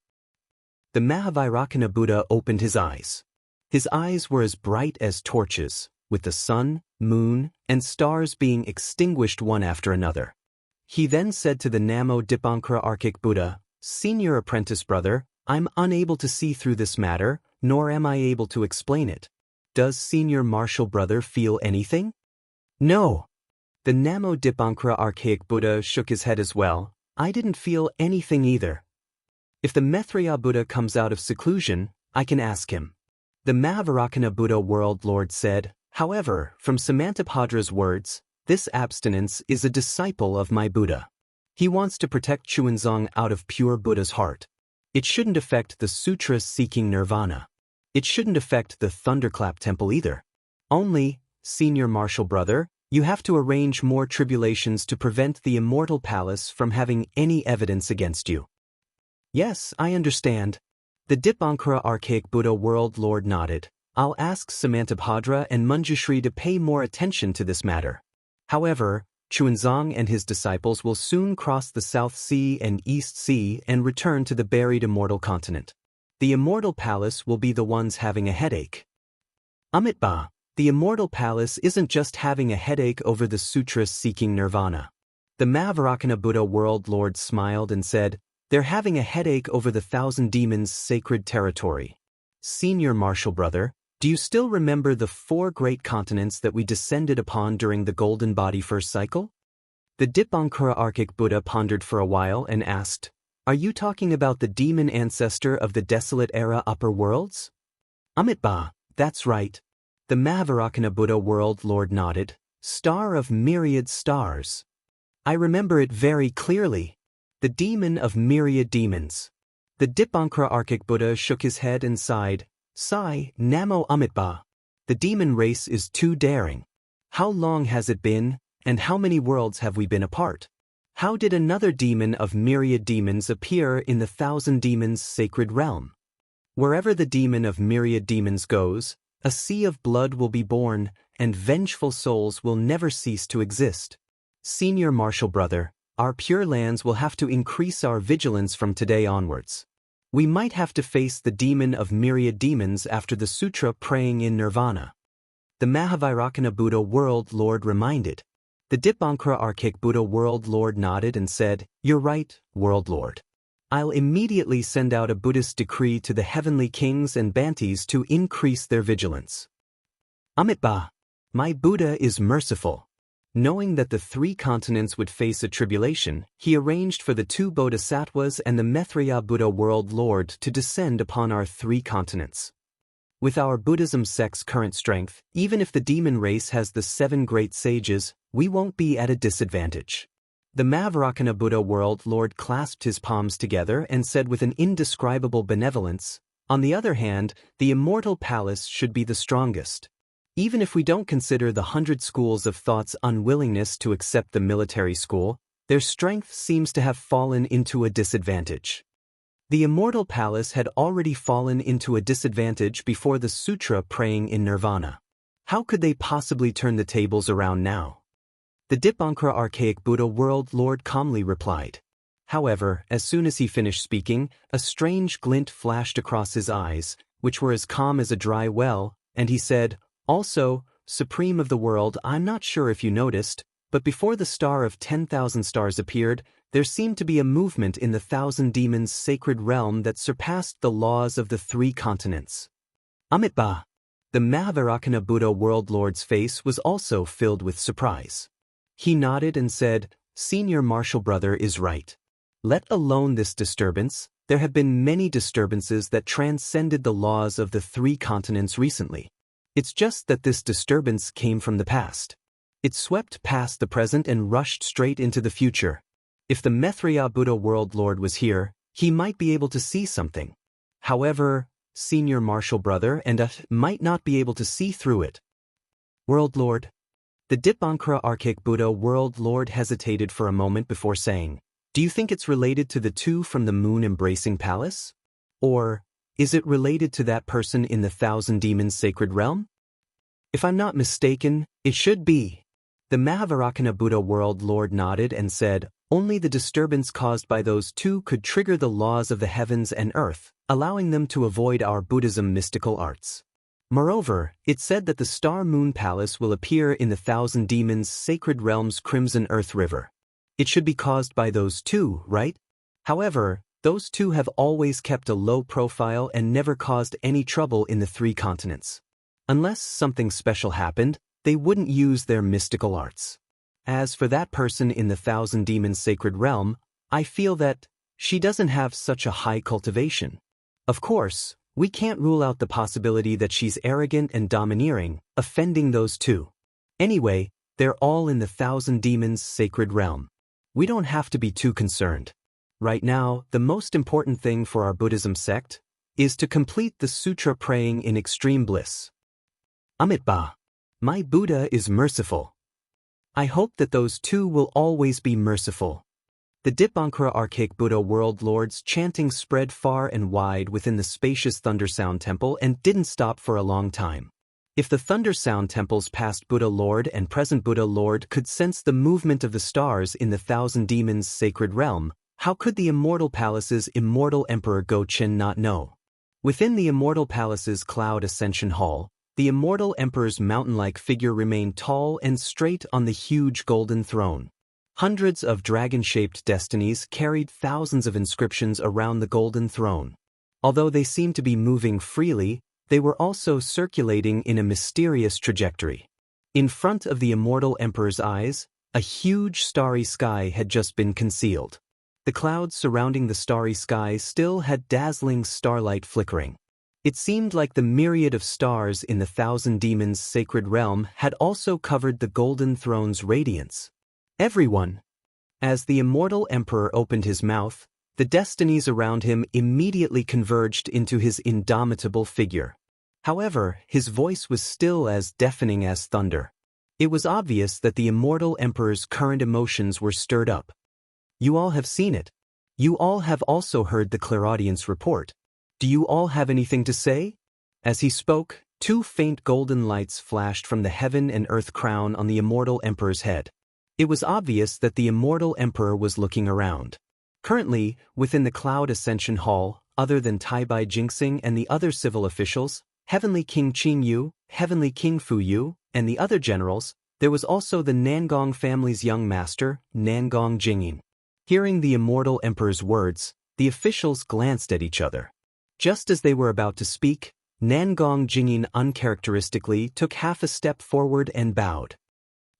Speaker 1: The Mahavairocana Buddha opened his eyes. His eyes were as bright as torches, with the sun, moon, and stars being extinguished one after another. He then said to the Namo Dipankara Archaic Buddha, Senior apprentice brother, I'm unable to see through this matter, nor am I able to explain it. Does senior martial brother feel anything? No. The Namo Dipankara Archaic Buddha shook his head as well. I didn't feel anything either. If the Maitreya Buddha comes out of seclusion, I can ask him. The Mahavarakana Buddha World Lord said, However, from Samantabhadra's words, this abstinence is a disciple of my Buddha. He wants to protect Chuanzang out of pure Buddha's heart. It shouldn't affect the sutra seeking nirvana. It shouldn't affect the thunderclap temple either. Only, senior martial brother, you have to arrange more tribulations to prevent the Immortal Palace from having any evidence against you. Yes, I understand. The Dipankara Archaic Buddha World Lord nodded. I'll ask Samantabhadra and Manjushri to pay more attention to this matter. However, Chuanzang and his disciples will soon cross the South Sea and East Sea and return to the buried Immortal Continent. The Immortal Palace will be the ones having a headache. Amitabha, the Immortal Palace isn't just having a headache over the sutra seeking nirvana. The Mahavarakana Buddha World Lord smiled and said, They're having a headache over the 1,000 demons' sacred territory. Senior martial brother, do you still remember the 4 great continents that we descended upon during the Golden Body First cycle? The Dipankara Archaic Buddha pondered for a while and asked, Are you talking about the demon ancestor of the desolate era upper worlds? Amitabha, that's right. The Mahavarakana Buddha World Lord nodded. Star of myriad stars. I remember it very clearly. The demon of myriad demons. The Dipankara Archaic Buddha shook his head and sighed. Sigh, Namo Amitabha. The demon race is too daring. How long has it been, and how many worlds have we been apart? How did another demon of myriad demons appear in the 1,000 demons' sacred realm? Wherever the demon of myriad demons goes, a sea of blood will be born, and vengeful souls will never cease to exist. Senior martial brother, our Pure Lands will have to increase our vigilance from today onwards. We might have to face the demon of myriad demons after the sutra praying in nirvana. The Mahavairocana Buddha World Lord reminded. The Dipankara Archaic Buddha World Lord nodded and said, "You're right, World Lord. I'll immediately send out a Buddhist decree to the heavenly kings and Bantis to increase their vigilance." Amitabha, my Buddha is merciful. Knowing that the 3 continents would face a tribulation, he arranged for the 2 Bodhisattvas and the Maitreya Buddha World Lord to descend upon our 3 continents. With our Buddhism sect's current strength, even if the demon race has the 7 great sages, we won't be at a disadvantage. The Mavarakana Buddha World Lord clasped his palms together and said with an indescribable benevolence, "On the other hand, the Immortal Palace should be the strongest. Even if we don't consider the 100 schools of thought's unwillingness to accept the military school, their strength seems to have fallen into a disadvantage." The Immortal Palace had already fallen into a disadvantage before the sutra praying in nirvana. How could they possibly turn the tables around now? The Dipankara Archaic Buddha World Lord calmly replied. However, as soon as he finished speaking, a strange glint flashed across his eyes, which were as calm as a dry well, and he said, "Also, Supreme of the world, I'm not sure if you noticed, but before the star of 10,000 stars appeared, there seemed to be a movement in the 1,000 demons' sacred realm that surpassed the laws of the 3 continents." Amitabha, the Mahavarakana Buddha World Lord's face was also filled with surprise. He nodded and said, "Senior Marshal Brother is right. Let alone this disturbance, there have been many disturbances that transcended the laws of the 3 continents recently. It's just that this disturbance came from the past. It swept past the present and rushed straight into the future. If the Maitreya Buddha World Lord was here, he might be able to see something. However, Senior Marshal Brother and might not be able to see through it." World Lord. The Dipankara Archaic Buddha World Lord hesitated for a moment before saying, "Do you think it's related to the 2 from the Moon Embracing Palace? Or is it related to that person in the 1,000 demons sacred realm?" "If I'm not mistaken, it should be." The Mahavarakana Buddha World Lord nodded and said, "Only the disturbance caused by those 2 could trigger the laws of the heavens and earth, allowing them to avoid our Buddhism mystical arts. Moreover, it said that the Star Moon Palace will appear in the 1,000 demons' sacred realm's Crimson Earth River. It should be caused by those 2, right? However, those 2 have always kept a low profile and never caused any trouble in the 3 continents. Unless something special happened, they wouldn't use their mystical arts. As for that person in the 1,000 demons sacred realm, I feel that she doesn't have such a high cultivation. Of course, we can't rule out the possibility that she's arrogant and domineering, offending those 2. Anyway, they're all in the 1,000 demons sacred realm. We don't have to be too concerned. Right now, the most important thing for our Buddhism sect is to complete the sutra praying in extreme bliss." Amitabha, my Buddha is merciful. I hope that those 2 will always be merciful. The Dipankara Archaic Buddha World Lord's chanting spread far and wide within the spacious Thunder Sound Temple and didn't stop for a long time. If the Thunder Sound Temple's past Buddha Lord and present Buddha Lord could sense the movement of the stars in the 1,000 demons' sacred realm, how could the Immortal Palace's Immortal Emperor Go-Chen not know? Within the Immortal Palace's Cloud Ascension Hall, the Immortal Emperor's mountain-like figure remained tall and straight on the huge golden throne. Hundreds of dragon-shaped destinies carried thousands of inscriptions around the golden throne. Although they seemed to be moving freely, they were also circulating in a mysterious trajectory. In front of the Immortal Emperor's eyes, a huge starry sky had just been concealed. The clouds surrounding the starry sky still had dazzling starlight flickering. It seemed like the myriad of stars in the 1,000 demons' sacred realm had also covered the golden throne's radiance. Everyone. As the Immortal Emperor opened his mouth, the destinies around him immediately converged into his indomitable figure. However, his voice was still as deafening as thunder. It was obvious that the Immortal Emperor's current emotions were stirred up. "You all have seen it. You all have also heard the clairaudience report. Do you all have anything to say?" As he spoke, 2 faint golden lights flashed from the heaven and earth crown on the Immortal Emperor's head. It was obvious that the Immortal Emperor was looking around. Currently, within the Cloud Ascension Hall, other than Taibai Jingxing and the other civil officials, Heavenly King Qing Yu, Heavenly King Fu Yu, and the other generals, There was also the Nangong family's young master, Nangong Jingyin. Hearing the immortal emperor's words, the officials glanced at each other. Just as they were about to speak, Nangong Jingyin uncharacteristically took half a step forward and bowed.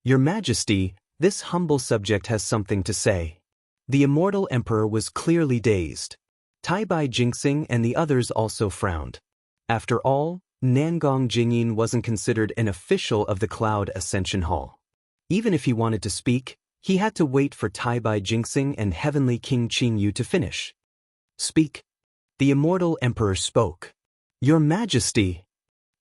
Speaker 1: "Your Majesty, this humble subject has something to say." The immortal emperor was clearly dazed. Taibai Jingxing and the others also frowned. After all, Nangong Jingyin wasn't considered an official of the Cloud Ascension Hall. Even if he wanted to speak, he had to wait for Taibai Jingxing and Heavenly King Qingyu to finish. "Speak." The immortal emperor spoke. "Your Majesty."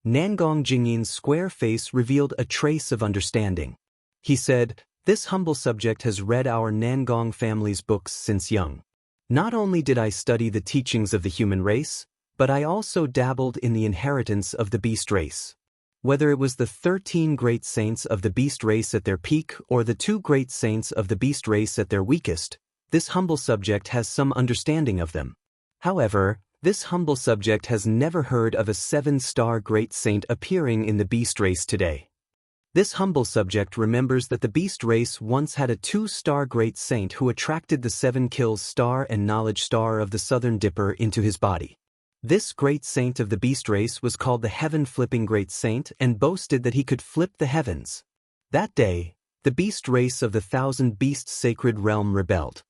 Speaker 1: Nangong Jingyin's square face revealed a trace of understanding. He said, "This humble subject has read our Nangong family's books since young. Not only did I study the teachings of the human race, but I also dabbled in the inheritance of the beast race. Whether it was the 13 great saints of the beast race at their peak or the 2 great saints of the beast race at their weakest, this humble subject has some understanding of them. However, this humble subject has never heard of a 7-star great saint appearing in the beast race today. This humble subject remembers that the beast race once had a 2-star great saint who attracted the 7 kills star and knowledge star of the Southern Dipper into his body. This great saint of the beast race was called the heaven-flipping great saint and boasted that he could flip the heavens. That day, the beast race of the 1,000 beasts sacred realm rebelled.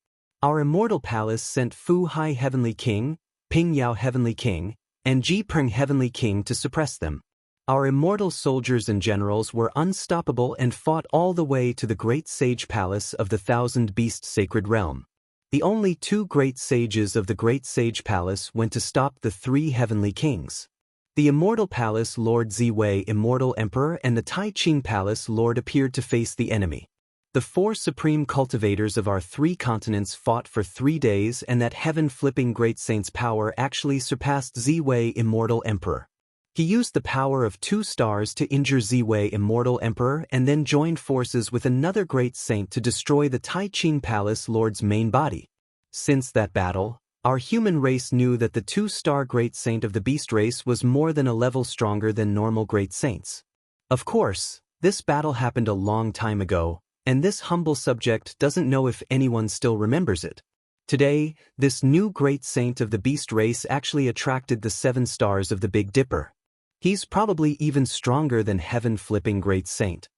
Speaker 1: Our immortal palace sent Fu Hai Heavenly King, Ping Yao Heavenly King, and Ji Peng Heavenly King to suppress them. Our immortal soldiers and generals were unstoppable and fought all the way to the great sage palace of the 1,000 beast sacred realm. The only 2 great sages of the great sage palace went to stop the 3 heavenly kings. The immortal palace Lord Ziwei Immortal Emperor and the Tai Ching palace Lord appeared to face the enemy. The 4 supreme cultivators of our 3 continents fought for 3 days, and that heaven-flipping great saint's power actually surpassed Ziwei Immortal Emperor. He used the power of 2 stars to injure Ziwei Immortal Emperor and then joined forces with another great saint to destroy the Tai Ching Palace Lord's main body. Since that battle, our human race knew that the 2-star great saint of the beast race was more than a level stronger than normal great saints. Of course, this battle happened a long time ago, and this humble subject doesn't know if anyone still remembers it. Today, this new great saint of the beast race actually attracted the 7 stars of the Big Dipper. He's probably even stronger than heaven-flipping great saint.